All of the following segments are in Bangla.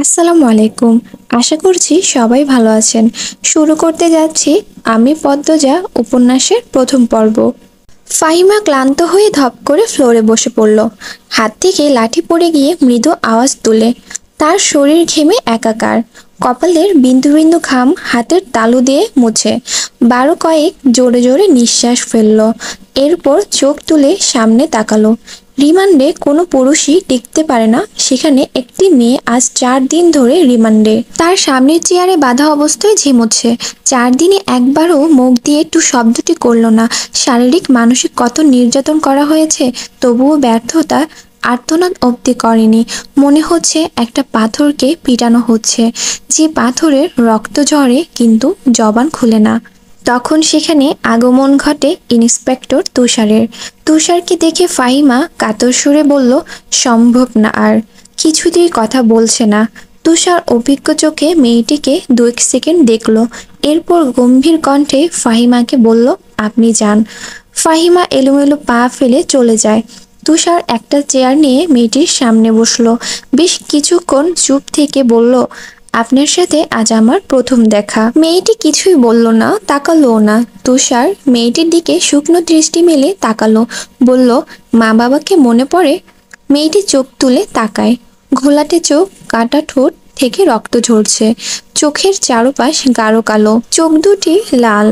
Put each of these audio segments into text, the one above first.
আসসালামু আলাইকুম। আশা করছি সবাই ভালো আছেন। শুরু করতে যাচ্ছি আমি পদ্মজা উপন্যাসের প্রথম পর্ব। ফাহিমা ক্লান্ত হয়ে ধপ করে ফ্লোরে বসে পড়ল। হাত থেকে লাঠি পড়ে গিয়ে মৃদু আওয়াজ তুলে। তার শরীর ঘেমে একাকার। কপালের বিন্দু বিন্দু ঘাম হাতের তালু দিয়ে মুছে বারো কয়েক জোরে জোরে নিঃশ্বাস ফেলল। এরপর চোখ তুলে সামনে তাকালো। রিমান্ডে কোনো পুরুষই টিকতে পারে না, সেখানে একটি মেয়ে আজ 4 দিন ধরে রিমান্ডে। তার সামনের চেয়ারে বাঁধা অবস্থায় ঝিমুচ্ছে। 4 দিনে একবারও মুখ দিয়ে একটু শব্দটি করল না। শারীরিক মানসিক কত নির্যাতন করা হয়েছে, তবুও ব্যর্থতা আর্তনাদ অব্দি করেনি। মনে হচ্ছে একটা পাথরকে পিটানো হচ্ছে, যে পাথরের রক্ত ঝরে কিন্তু জবান খুলে না। তখন সেখানে আগমন ঘটে ইন্সপেক্টর তুষারের। তুষারকে দেখে ফাহিমা কাতর সুরে বলল, সম্ভব না। আর কিছুতেই কথা বলছে না। তুষার অভিজ্ঞ চোখে মেয়েটিকে 2 সেকেন্ড দেখল, এরপর গম্ভীর কণ্ঠে ফাহিমাকে বলল, আপনি যান। ফাহিমা এলোমেলো পা ফেলে চলে যায়। তুষার একটা চেয়ার নিয়ে মেয়েটির সামনে বসলো। বেশ কিছুক্ষণ চুপ থেকে বলল, আপনার সাথে আজ আমার প্রথম দেখা। মেয়েটি কিছুই বলল না, তাকালোও না। তুষার মেয়েটির দিকে শুকনো দৃষ্টি মেলে তাকালো, বলল, মা বাবাকে মনে পড়ে? মেয়েটি চোখ তুলে তাকায়। ঘোলাটে চোখ, কাটা ঠোঁট থেকে রক্ত ঝরছে। চোখের চারপাশ গাঢ় কালো, চোখ দুটি লাল।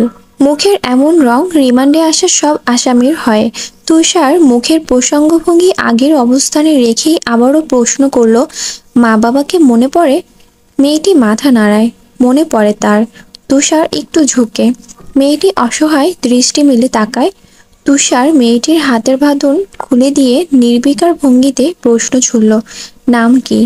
মুখের এমন রং রিমান্ডে আসা সব আসামির হয়। তুষার মুখের প্রসঙ্গভঙ্গি আগের অবস্থানে রেখেই আবারও প্রশ্ন করল, মা বাবাকে মনে পড়ে? মেয়েটি মাথা নাড়ায়, মনে পড়ে তার। তুষার একটু ঝুঁকে। মেয়েটি অসহায় দৃষ্টি মেলে তাকায়। তুষার মেয়েটির হাতের বাঁধন খুলে দিয়ে নির্বিকার ভঙ্গিতে প্রশ্ন ছুড়ল, নাম কি?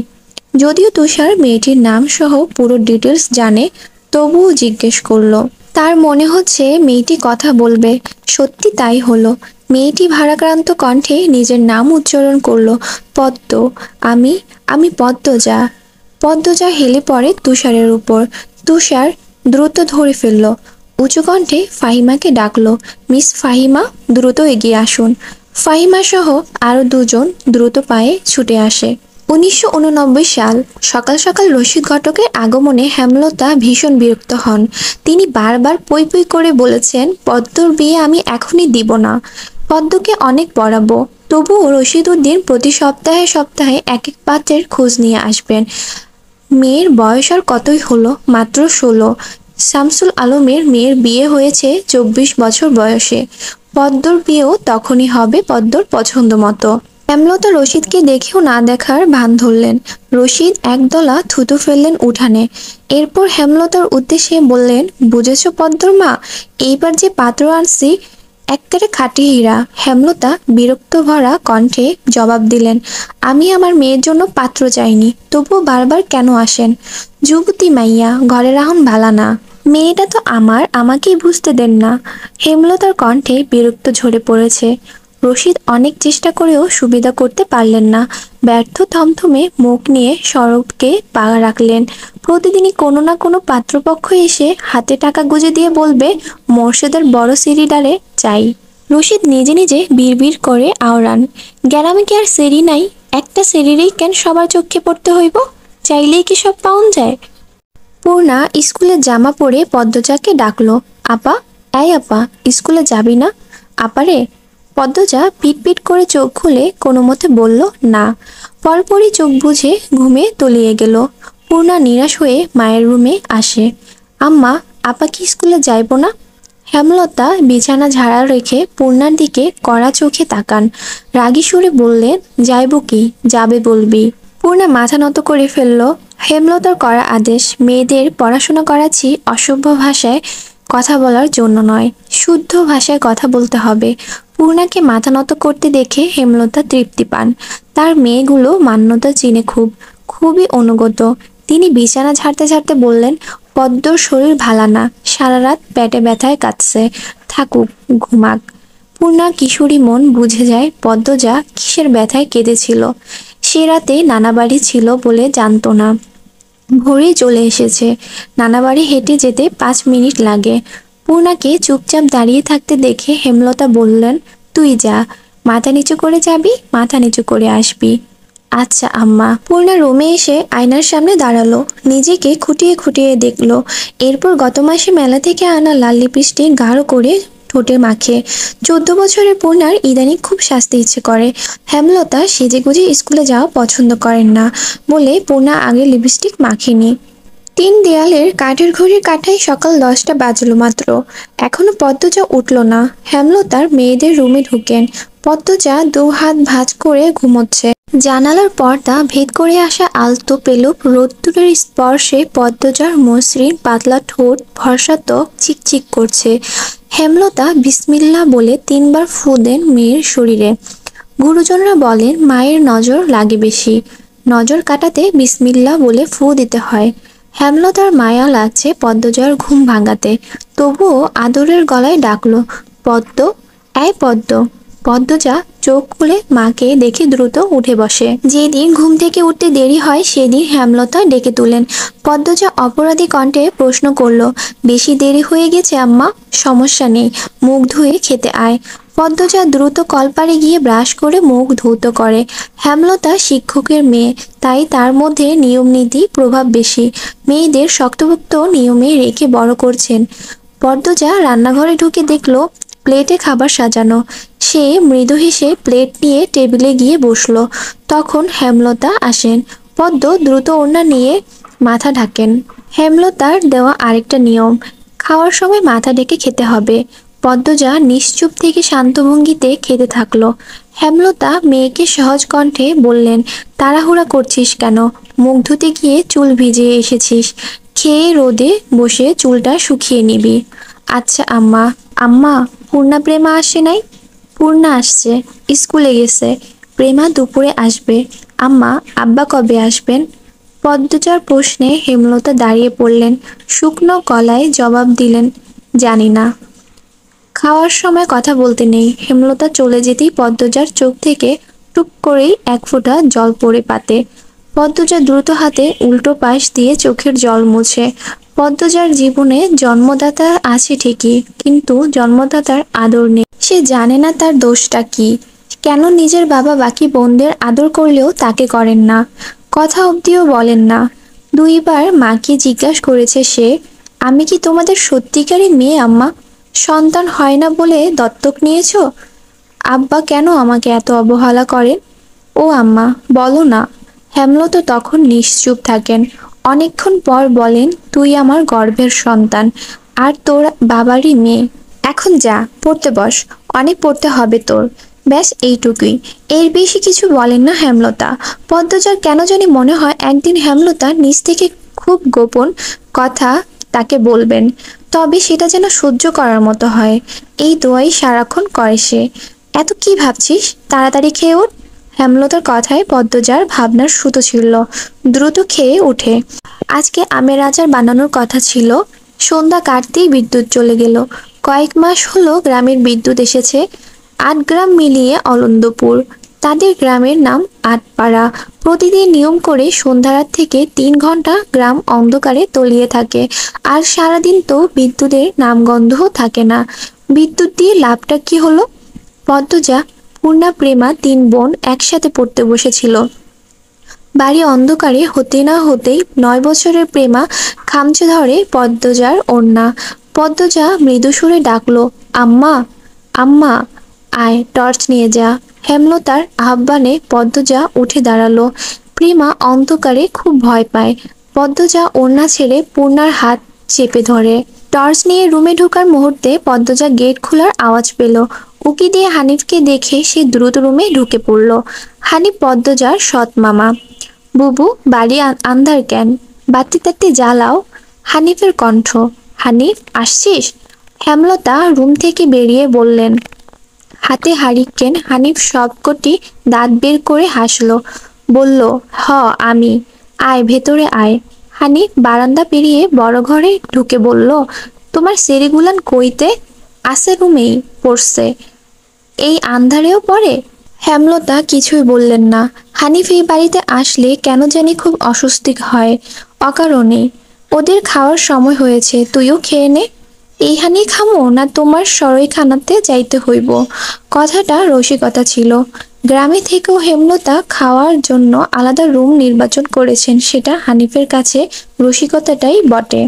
যদিও তুষার মেয়েটির নাম সহ পুরো ডিটেলস জানে, তবুও জিজ্ঞেস করলো। তার মনে হচ্ছে মেয়েটি কথা বলবে। সত্যি তাই হলো। মেয়েটি ভারাক্রান্ত কণ্ঠে নিজের নাম উচ্চারণ করলো, পদ্ম। আমি আমি পদ্মজা। পদ্মজা হেলে পড়ে তুষারের উপর। তুষার দ্রুত ধরে ফেলল। উঁচু কণ্ঠে ফাহিমাকে ডাকলো, মিস ফাহিমা, দ্রুত এগিয়ে আসুন। ফাহিমা সহ আরো 2 জন দ্রুত পায়ে ছুটে আসে। 1989 সাল। সকাল সকাল রশিদ ঘটকের আগমনে হেমলতা ভীষণ বিরক্ত হন। তিনি বারবার পই পই করে বলেছেন, পদ্মর বিয়ে আমি এখনই দিব না। পদ্মকে অনেক পড়াবো। তবুও রশিদ উদ্দিন প্রতি সপ্তাহে সপ্তাহে এক এক পাত্রের খোঁজ নিয়ে আসবেন। মেয়ের বয়স আর কতই হলো, মাত্র 16। শামসুল আলমের মেয়ের বিয়ে হয়েছে 24 বছর বয়সে। পদ্মর বিয়েও তখনই হবে পদ্মর পছন্দ মতো। হেমলতা রশিদকে দেখেও না দেখার ভান ধরলেন। রশিদ একদলা থুতু ফেললেন উঠানে। এরপর হেমলতার উদ্দেশ্যে বললেন, বুঝেছো পদ্মর মা, এইবার যে পাত্র আনছি এক্কেবারে খাঁটি হীরা। হেমলতা বিরক্ত ভরা কণ্ঠে জবাব দিলেন, আমি আমার মেয়ের জন্য পাত্র চাইনি, তবুও বারবার কেন আসেন? যুবতী মাইয়া, ঘরে রাহুন ভালা না। মেয়েটা তো আমার, আমাকেই বুঝতে দেন না। হেমলতার কণ্ঠে বিরক্ত ঝরে পড়েছে। রশিদ অনেক চেষ্টা করেও সুবিধা করতে পারলেন না। ব্যর্থ থমথমে মুখ নিয়ে সড়কে পা রাখলেন। প্রতিদিনই কোনো না কোনো পাত্রপক্ষ এসে হাতে টাকা গুঁজে দিয়ে বলবে, মোর্শেদের বড় সিরিডারে চাই। রশিদ নিজে নিজে বিড়বিড় করে আওড়ান, গ্রামে কি আর সেরি নাই? একটা সেরিরেই কেন সবার চোখে পড়তে হইব? চাইলেই কি সব পাউন যায়? পূর্ণা স্কুলের জামা পরে পদ্মজাকে ডাকলো, আপা, এই আপা, স্কুলে যাবি না? আপারে। পদ্মজা পিট পিট করে চোখ খুলে কোনো মতে বলল, না। পরপরই চোখ বুজে ঘুমে তলিয়ে গেল। পূর্ণা নিরাশ হয়ে মায়ের রুমে আসে। আম্মা, আপা কি স্কুলে যাইব না? হেমলতা বিছানা ঝাড়া রেখে পূর্ণার দিকে কড়া চোখে তাকান। রাগী সুরে বললেন, যাইব কি, যাবে বলবি। পূর্ণা মাথা নত করে ফেলল। হেমলতার করা আদেশ, মেয়েদের পড়াশোনা করাচ্ছি অসভ্য ভাষায় কথা বলার জন্য নয়, শুদ্ধ ভাষায় কথা বলতে হবে। পূর্ণাকে মাথা নত করতে দেখে হেমলতা তৃপ্তি পান। তার মেয়েগুলো মান্যতা চিনে খুবই অনুগত। তিনি বিছানা ঝাড়তে ঝাড়তে বললেন, পদ্মর শরীর ভালা না, সারা রাত পেটে ব্যথায় কাটছে, থাকুক, ঘুমাক। পূর্ণা কিশোরী মন বুঝে যায় পদ্মজা কিসের ব্যথায় কেঁদেছিল। সে রাতে নানাবাড়ি ছিল বলে জানতো না। ভোরে চলে এসেছে। নানাবাড়ি হেঁটে যেতে 5 মিনিট লাগে। পূর্ণাকে চুপচাপ দাঁড়িয়ে থাকতে দেখে হেমলতা বললেন, তুই যা, মাথা নিচু করে যাবি, মাথা নিচু করে আসবি। আচ্ছা আম্মা। পূর্ণা রুমে এসে আয়নার সামনে দাঁড়ালো, নিজেকে খুঁটিয়ে খুঁটিয়ে দেখলো। এরপর গত মাসে মেলা থেকে আনা লাল লিপস্টিক গাঢ় করে ঠোঁটে মাখে। 14 বছরের পূর্ণার ইদানিং খুব সাজতে ইচ্ছে করে। হেমলতা সেজেগুজে স্কুলে যাওয়া পছন্দ করেন না বলে পূর্ণা আগে লিপস্টিক মাখেনি। তিন দেয়ালের কাঠের ঘড়ির কাঁটায় সকাল 10টা বাজলো মাত্র। এখনো পদ্মজা উঠল না। হেমলতার মেয়েদের রুমে ঢুকেন। পদ্মজা দু হাত ভাঁজ করে ঘুমোচ্ছে। জানালার পর্দা ভেদ করে আসা আলতো পেলব রোদ্দুরের স্পর্শে পদ্মজার মসৃণ পাতলা ঠোঁট, ভরসা ত্বক চিকচিক করছে। হেমলতা বিসমিল্লাহ বলে 3বার ফু দেন মেয়ের শরীরে। গুরুজনরা বলেন মায়ের নজর লাগে বেশি, নজর কাটাতে বিসমিল্লাহ বলে ফু দিতে হয়। হেমলতার মায়া লাগছে পদ্মজার ঘুম ভাঙাতে, তবুও আদরের গলায় ডাকলো, পদ্ম, এই পদ্ম। পদ্মজা চোখ খুলে মাকে দেখে দ্রুত উঠে বসে। যেদিন ঘুম থেকে উঠতে দেরি হয় সেদিন হেমলতা ডেকে তুলেন। পদ্মজা অপরাধী কণ্ঠে প্রশ্ন করলো, বেশি দেরি হয়ে গেছে আম্মা? সমস্যা নেই, মুখ ধুয়ে খেতে আয়। পদ্মজা দ্রুত কলপারে গিয়ে ব্রাশ করে মুখ ধৌত করে। হেমলতা শিক্ষকের মেয়ে, তাই তার মধ্যে নিয়মনীতি প্রভাব বেশি। মেয়েদের শক্তপোক্ত নিয়মে রেখে বড় করছেন। পদ্মজা রান্নাঘরে ঢুকে দেখলো প্লেটে খাবার সাজানো। সে মৃদু হেসে প্লেট নিয়ে টেবিলে গিয়ে বসলো। তখন হেমলতা আসেন। পদ্ম দ্রুত ওড়না নিয়ে মাথা ঢাকেন। হেমলতার দেওয়া আরেকটা নিয়ম, খাওয়ার সময় মাথা ঢেকে খেতে হবে। পদ্মজা নিশ্চুপ থেকে শান্ত ভঙ্গিতে খেতে থাকলো। হেমলতা মেয়েকে সহজ কণ্ঠে বললেন, তাড়াহুড়া করছিস কেন? মুখ ধুতে গিয়ে চুল ভিজিয়ে এসেছিস, খেয়ে রোদে বসে চুলটা শুকিয়ে নিবি। আচ্ছা আম্মা। আম্মা, পূর্ণা প্রেমা আসে নাই? পূর্ণা আসছে, স্কুলে গেছে। প্রেমা দুপুরে আসবে। আম্মা, আব্বা কবে আসবেন? পদ্মজার প্রশ্নে হেমলতা দাঁড়িয়ে পড়লেন। শুকনো গলায় জবাব দিলেন, জানি না। খাওয়ার সময় কথা বলতে নেই। হেমলতা চলে যেতেই পদ্মজার চোখ থেকে টুপ করেই এক ফোঁটা জল পড়ে পাতে। পদ্মজা দ্রুত হাতে উল্টো পাশ দিয়ে চোখের জল মুছে। পদ্মজার জীবনে জন্মদাতা আছে ঠিকই, কিন্তু জন্মদাতার আদর নেই। সে জানে না তার দোষটা কি, কেন নিজের বাবা বাকি বোনদের আদর করলেও তাকে করেন না, কথা অবধিও বলেন না। 2বার মাকে জিজ্ঞাসা করেছে সে, আমি কি তোমাদের সত্যিকারই মেয়ে আম্মা? সন্তান হয় না বলে দত্তক নিয়েছো? আব্বা কেন আমাকে এত অবহেলা করেন? ও আম্মা, বলো না। হেমলতা তখন নিশ্চুপ থাকেন। অনেকক্ষণ পর বলেন, তুই আমার গর্ভের সন্তান, আর তোর বাবারই মেয়ে। এখন যা, পড়তে বস, অনেক পড়তে হবে তোর। ব্যাস এইটুকুই, এর বেশি কিছু বলেন না হেমলতা। পদ্মজার কেন জানি মনে হয় একদিন হেমলতা নিজ থেকে খুব গোপন কথা তাকে বলবেন, তবে সেটা যেন সহ্য করার মতো হয়। এই দোয়াই সারাক্ষণ করে সে। এত কি ভাবছিস, তাড়াতাড়ি খেয়ে ওঠ। হেমলতার কথায় পদ্মজার ভাবনার সুতো ছিল। দ্রুত খেয়ে ওঠে। আজকে আমের আচার বানানোর কথা ছিল। সন্ধ্যা কাটতেই বিদ্যুৎ চলে গেল। কয়েক মাস হলো গ্রামের বিদ্যুৎ এসেছে। 8 গ্রাম মিলিয়ে অলন্দপুর। তাদের গ্রামের নাম আটপাড়া। প্রতিদিন নিয়ম করে সন্ধ্যারাত থেকে 3 ঘন্টা গ্রাম অন্ধকারে তলিয়ে থাকে। আর সারাদিন তো বিদ্যুতের নামগন্ধও থাকে না। বিদ্যুৎ দিয়ে লাভটা কি হলো? পদ্মজা, পূর্ণা, প্রেমা 3 বোন একসাথে পড়তে বসেছিল। বাড়ি অন্ধকারে হতে না হতেই 9 বছরের প্রেমা খামচে ধরে পদ্মজার ওড়না। পদ্মজা মৃদু সুরে ডাকলো, আম্মা, আম্মা, আয় টর্চ নিয়ে যা। হেমলতার আহ্বানে পদ্মজা উঠে দাঁড়ালো। প্রেমা অন্ধকারে খুব ভয় পায়। পদ্মজা ওড়না ছেড়ে পূর্ণার হাত চেপে ধরে। টর্চ নিয়ে রুমে ঢোকার মুহূর্তে পদ্মজা গেট খোলার আওয়াজ পেল। উকি দিয়ে হানিফকে দেখে সে দ্রুত রুমে ঢুকে পড়ল। হানিফ পদ্মজার সৎ মামা। বুবু, বাড়ি আন্ধার কেন? বাতি টাতি জ্বালাও। হানিফের কণ্ঠ। হানিফ, আসছিস? হেমলতা রুম থেকে বেরিয়ে বললেন। হাতে হারিকেন। হানিফ সবকটি দাঁত বের করে হাসল। বলল, হ আমি। আয় ভেতরে আয়। হানিফ বারান্দা পেরিয়ে বড় ঘরে ঢুকে বলল, তোমার সেরিগুলান কইতে? আছে রুমেই, পড়ছে। এই আন্ধারেও পড়ে? হেমলতা কিছুই বললেন না। হানিফ এই বাড়িতে আসলে কেন জানি খুব অস্বস্তি হয়, অকারণে। ওদের খাওয়ার সময় হয়েছে, তুইও খেয়ে নে। এইখানেই খামো না তোমার সরইখানাতে যাইতে হইব? কথাটা রসিকতা ছিল। গ্রামে থেকেও হেমলতা খাওয়ার জন্য আলাদা রুম নির্বাচন করেছেন, সেটা হানিফের কাছে রসিকতাটাই বটে।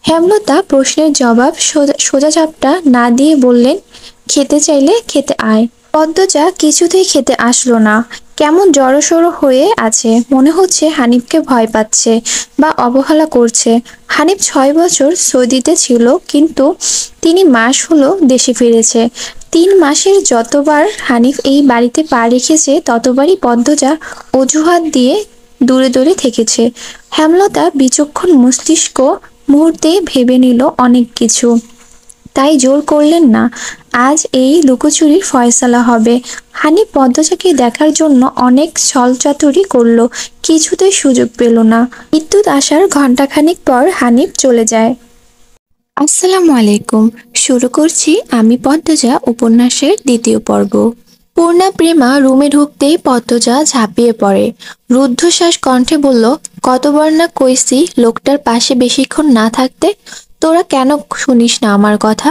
হেমলতা প্রশ্নের জবাব সোজাসাপটা না দিয়ে বললেন, খেতে চাইলে খেতে আয়। পদ্মজা কিছুতেই খেতে আসলো না। কেমন জড়সড় হয়ে আছে, মনে হচ্ছে হানিফকে ভয় পাচ্ছে বা অবহেলা করছে। হানিফ 6 বছর সৌদিতে ছিল, কিন্তু 3 মাস হলো দেশে ফিরেছে। 3 মাসের যতবার হানিফ এই বাড়িতে পা রেখেছে ততবারই পদ্মজা অজুহাত দিয়ে দূরে দূরে থেকেছে। হেমলতা বিচক্ষণ মস্তিষ্ক মুহূর্তে ভেবে নিল অনেক কিছু, তাই জোর করলেন না। আজ এই লুকোচুরির ফয়সালা হবে। হানিফ পদ্মজাকে দেখার জন্য অনেক ছলচাতুরি করলো, কিছুতেই সুযোগ পেল না। বিদ্যুৎ আসার ঘণ্টাখানিক পর হানিফ চলে যায়। আসসালামু আলাইকুম। শুরু করছি আমি পদ্মজা উপন্যাসের 2য় পর্ব। পূর্ণা প্রেমা রুমে ঢুকতেই পদ্মজা ঝাঁপিয়ে পড়ে, রুদ্ধশ্বাস কণ্ঠে বলল, কতবার না কইছি লোকটার পাশে বেশিক্ষণ না থাকতে, তোরা কেন শুনিস না আমার কথা?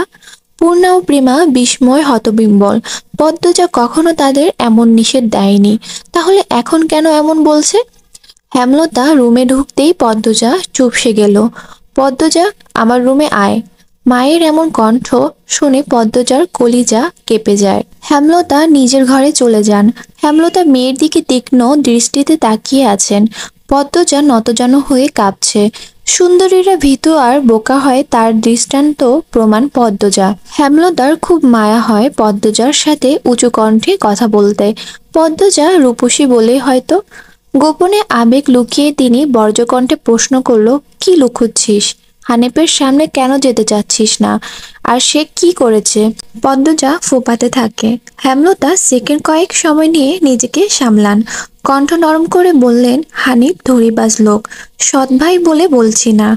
পূর্ণা ও প্রেমা বিস্ময় হতবিম্বল। পদ্মজা কখনো তাদের এমন নিষেধ দেয়নি, তাহলে এখন কেন এমন বলছে? হেমলতা রুমে ঢুকতেই পদ্মজা চুপসে গেল। পদ্মজা, আমার রুমে আয়। মায়ের এমন কণ্ঠ শুনে পদ্মজার কলিজা কেঁপে যায়। হেমলতা নিজের ঘরে চলে যান। হেমলতা মেয়ের দিকে তীক্ষ্ণ দৃষ্টিতে তাকিয়ে আছেন। পদ্মজা নতজানু হয়ে কাঁপছে। সুন্দরীরা ভীতু আর বোকা হয় তার দৃষ্টান্ত প্রমাণ পদ্মজা। হেমলতার খুব মায়া হয় পদ্মজার সাথে উঁচু কণ্ঠে কথা বলতে। পদ্মজা রূপসী বলেই হয়তো। গোপনে আবেগ লুকিয়ে তিনি বজ্রকণ্ঠে প্রশ্ন করল, কি লুকোচ্ছিস? হানিফের সামনে কেন যেতে চাচ্ছিস না? আর সে কি করেছে? পদ্মজা ফোপাতে থাকে। হেমলতা সেকেন্ড কয়েক সময় নিয়ে নিজেকে সামলান। কণ্ঠ নরম করে বললেন, হানিফ ধড়িবাজ লোক, সৎ ভাই বলে বলছি না।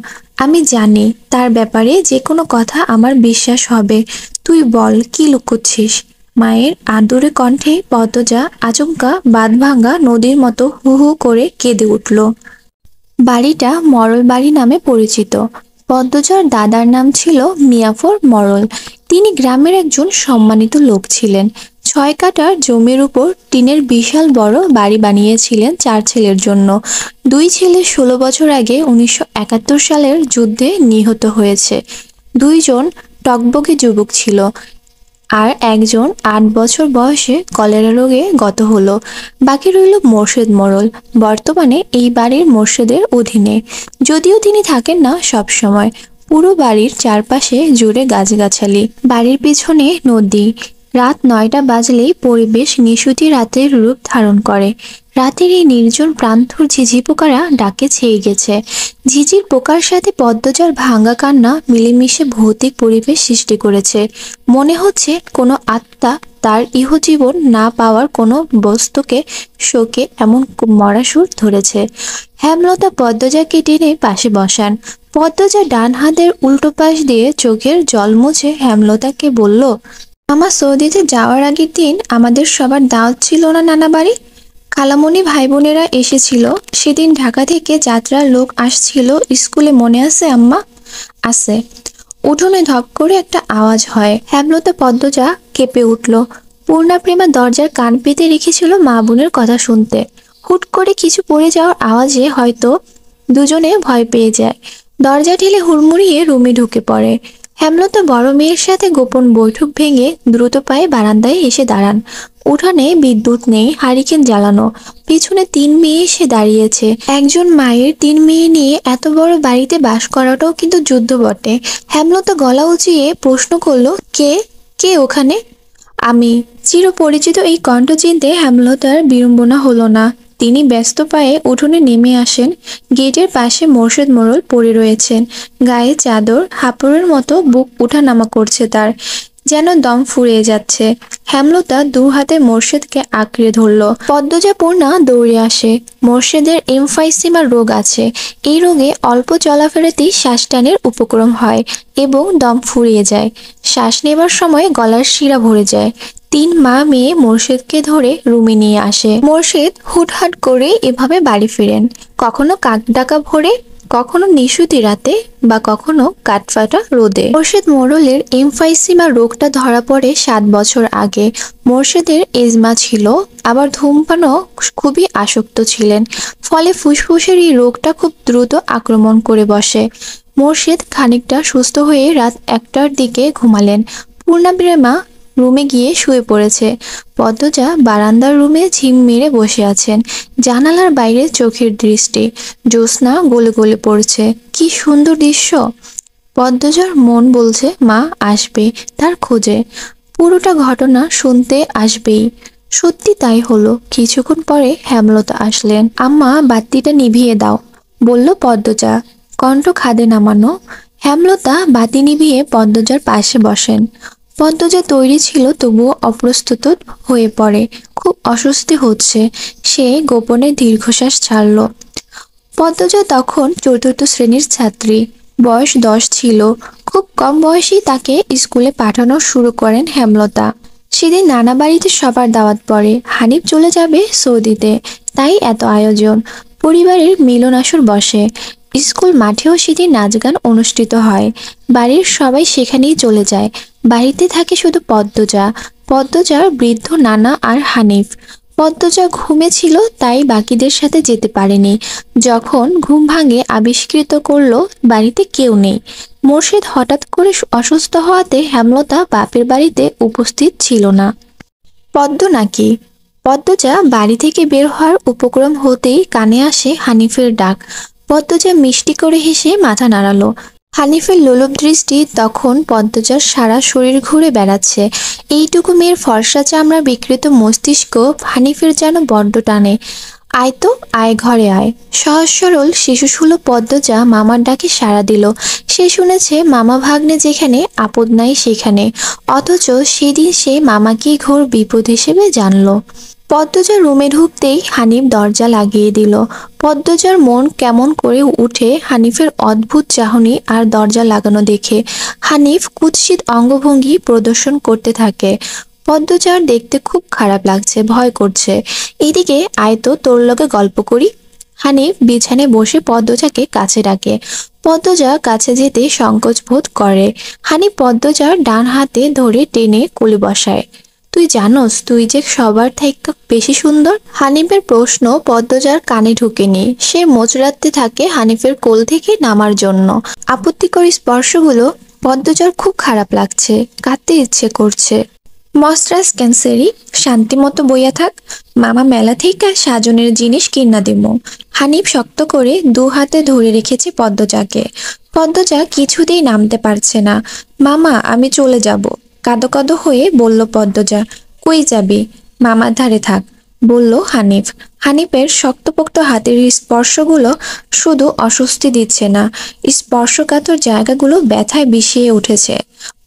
আমি জানি তার ব্যাপারে যে কোনো কথা আমার বিশ্বাস হবে। তুই বল, কি লুকোচ্ছিস? মায়ের আদুরে কণ্ঠে পদ্মজা আচমকা বাঁধভাঙা নদীর মতো হু হু করে কেঁদে উঠল। বাড়িটা মরল বাড়ি নামে পরিচিত। পদ্মজার দাদার নাম ছিল মিয়াফর মরল। তিনি গ্রামের একজন সম্মানিত লোক ছিলেন। 6 কাঠার জমির উপর টিনের বিশাল বড় বাড়ি বানিয়েছিলেন 4 ছেলের জন্য। 2 ছেলে 16 বছর আগে 1971 সালের যুদ্ধে নিহত হয়েছে। 2জন টকবকে যুবক ছিল, আর একজন 8 বছর বয়সে কলেরা রোগে গত হলো। বাকি রইল মোর্শেদ মোড়ল, বর্তমানে এই বাড়ির মোর্শেদের অধীনে, যদিও তিনি থাকেন না সব সময়। পুরো বাড়ির চারপাশে জুড়ে গাছগাছালি, বাড়ির পিছনে নদী। রাত 9টা বাজলেই পরিবেশ নিশুতি রাতের রূপ ধারণ করে। রাতের এই নির্জন প্রান্তর ঝিঝি পোকারা ডাকে ছেয়ে গেছে। ঝিঝির পোকার সাথে পদ্মজার ভাঙা কান্না মিলেমিশে ভৌতিক পরিবেশ সৃষ্টি করেছে। মনে হচ্ছে কোনো আত্মা তার ইহজীবন না পাওয়ার কোনো বস্তুকে শোকে এমন মরা সুর ধরেছে। হেমলতা পদ্মজাকে টেনে পাশে বসান। পদ্মজা ডান হাতের উল্টো পাশ দিয়ে চোখের জল মুছে হেমলতাকে বলল, আমার সৌদিতে যাওয়ার আগের দিন আমাদের সবার দাওয়াত ছিল না নানা বাড়ি? খালামণি ভাই বোনেরা এসেছিল। সেদিন ঢাকা থেকে যাত্রার লোক আসছিল স্কুলে, মনে আছে আম্মা? আছে। উঠোনে ধপ করে একটা আওয়াজ হয়। হেমলতা পদ্মজা কেঁপে উঠল। পূর্ণা প্রেমা দরজার কান পেতে রেখেছিল মা বোনের কথা শুনতে। হুট করে কিছু পড়ে যাওয়ার আওয়াজে হয়তো দুজনে ভয় পেয়ে যায়। দরজা ঠেলে হুড়মুড়িয়ে রুমে ঢুকে পড়ে। হেমলতা বড় মেয়ের সাথে গোপন বৈঠক ভেঙে দ্রুত পায়ে বারান্দায় এসে দাঁড়ান। উঠানে বিদ্যুৎ নেই, হারিকেন জ্বালানো। পিছনে 3 মেয়ে এসে দাঁড়িয়েছে। একজন মায়ের 3 মেয়ে নিয়ে এত বড় বাড়িতে বাস করাটাও কিন্তু যুদ্ধ বটে। হেমলতা গলা উঁচিয়ে প্রশ্ন করল, কে কে ওখানে? আমি। চিরপরিচিত এই কণ্ঠ চিনতে হেমলতার বিড়ম্বনা হলো না। তিনি ব্যস্ত পায়ে উঠোনে নেমে আসেন। গেটের পাশে মোর্শেদ মোড়ল পড়ে রয়েছেন। গায়ে চাদর, হাঁপড়ের মতো বুক উঠানামা করছে তার, যেন দম ফুরিয়ে যাচ্ছে। হেমলতা 2 হাতে মোর্শেদকে আঁকড়ে ধরল। পদ্মজা পূর্ণা দৌড়ে আসে। মোর্শেদের এমফাইসিমা রোগ আছে। এই রোগে অল্প চলাফেরাতেই শ্বাসটানের উপক্রম হয় এবং দম ফুরিয়ে যায়। শ্বাস নেবার সময় গলার শিরা ভরে যায়। 3 মা মেয়ে মোর্শেদকে ধরে রুমে নিয়ে আসে। মোর্শেদ হুটহাট করে এভাবে বাড়ি ফিরেন। কখনো কাক ডাকা ভোরে, কখনো নিশুতি রাতে বা কখনো কাঠফাটা রোদে। মোর্শেদ মোড়লের এমফাইসিমা রোগটা ধরা পড়ে 7 বছর আগে। মোর্শেদের এজমা ছিল, আবার ধূমপানও খুবই আসক্ত ছিলেন। ফলে ফুসফুসের এই রোগটা খুব দ্রুত আক্রমণ করে বসে। মোর্শেদ খানিকটা সুস্থ হয়ে রাত 1টার দিকে ঘুমালেন। পূর্ণাবিরেমা রুমে গিয়ে শুয়ে পড়েছে। পদ্মজা বারান্দার রুমে ঝিম মেরে বসে আছেন। জানালার বাইরে চোখের দৃষ্টি, জ্যোৎস্না গলে গলে পড়ছে। কি সুন্দর দৃশ্য! পদ্মজার মন বলছে মা আসবে তার খোঁজে, পুরোটা ঘটনা শুনতে আসবেই। সত্যি তাই হলো। কিছুক্ষণ পরে হেমলতা আসলেন। আম্মা, বাতিটা নিভিয়ে দাও, বলল পদ্মজা, কণ্ঠ খাদে নামানো। হেমলতা বাতি নিভিয়ে পদ্মজার পাশে বসেন। পদ্মজা তৈরি ছিল, তবুও অপ্রস্তুত হয়ে পড়ে। খুব অস্বস্তি হচ্ছে। সে গোপনে দীর্ঘশ্বাস ছাড়ল। পদ্মজা তখন 4র্থ শ্রেণীর ছাত্রী, বয়স 10 ছিল। খুব কম বয়সেই তাকে স্কুলে পাঠানো শুরু করেন হেমলতা। সেদিন নানা বাড়িতে সবার দাওয়াত পড়ে। হানিফ চলে যাবে সৌদিতে, তাই এত আয়োজন। পরিবারের মিলন আসর বসে। স্কুল মাঠেও সেদিন নাচ গান অনুষ্ঠিত হয়। বাড়ির সবাই সেখানেই চলে যায়। বাড়িতে থাকে শুধু পদ্মজা, পদ্মজার বৃদ্ধ নানা আর হানিফ। পদ্মজা ঘুমেছিল, তাই বাকিদের সাথে যেতে পারেনি। যখন ঘুম ভাঙে আবিষ্কৃত করলো বাড়িতে কেউ নেই। মোর্শেদ হঠাৎ করে অসুস্থ হওয়াতে হেমলতা বাপের বাড়িতে উপস্থিত ছিল না। পদ্ম নাকি? পদ্মজা বাড়ি থেকে বের হওয়ার উপক্রম হতেই কানে আসে হানিফের ডাক। পদ্মজা মিষ্টি করে হেসে মাথা নাড়ালো। হানিফের লোলুপ দৃষ্টি তখন পদ্মজার সারা শরীর ঘুরে বেড়াচ্ছে। এইটুকু মেয়ের ফর্সা চামড়া বিকৃত মস্তিষ্ক হানিফের যেন বড্ড টানে। আয় তো, আয় ঘরে আয়। সহজ সরল শিশুসুলভ পদ্মজা মামার ডাকে সাড়া দিল। সে শুনেছে মামা ভাগ্নে যেখানে, আপদ নাই সেখানে। অথচ সেদিন সে মামাকেই ঘোর বিপদ হিসেবে জানলো। পদ্মজা রুমে ঢুকতেই হানিফ দরজা লাগিয়ে দিল। পদ্মজার মন কেমন করে উঠে হানিফের অদ্ভুত চাহনি আর দরজা লাগানো দেখে। হানিফ কুৎসিত অঙ্গভঙ্গি প্রদর্শন করতে থাকে। পদ্মজার দেখতে খুব খারাপ লাগছে, ভয় করছে। এদিকে আয় তো, তোর লগে গল্প করি। হানিফ বিছানায় বসে পদ্মজাকে কাছে ডাকে। পদ্মজা কাছে যেতে সংকোচ বোধ করে। হানিফ পদ্মজার ডান হাতে ধরে টেনে কোলে বসায়। তুই জানোস তুই যে সবার থেকে বেশি সুন্দর? হানিফের প্রশ্ন পদ্মজার কানে ঢুকেনি। সে মোচড়াতে থাকে হানিফের কোল থেকে নামার জন্য। আপত্তিকর স্পর্শগুলো পদ্মজার খুব খারাপ লাগছে, কাঁদতে ইচ্ছে করছে। মস্রাস ক্যান্সারি, শান্তি মতো বইয়া থাক। মামা মেলা থেকে সাজনের জিনিস কিনা দিব। হানিফ শক্ত করে 2 হাতে ধরে রেখেছে পদ্মজাকে। পদ্মজা কিছুতেই নামতে পারছে না। মামা, আমি চলে যাব, কাঁদো কাঁদো হয়ে বলল পদ্মজা। কই যাবি? মামার ধারে থাক, বলল হানিফ। হানিফের শক্তপোক্ত হাতের স্পর্শগুলো শুধু অস্বস্তি দিচ্ছে না, স্পর্শকাতর জায়গাগুলো ব্যথায় বিষিয়ে উঠেছে।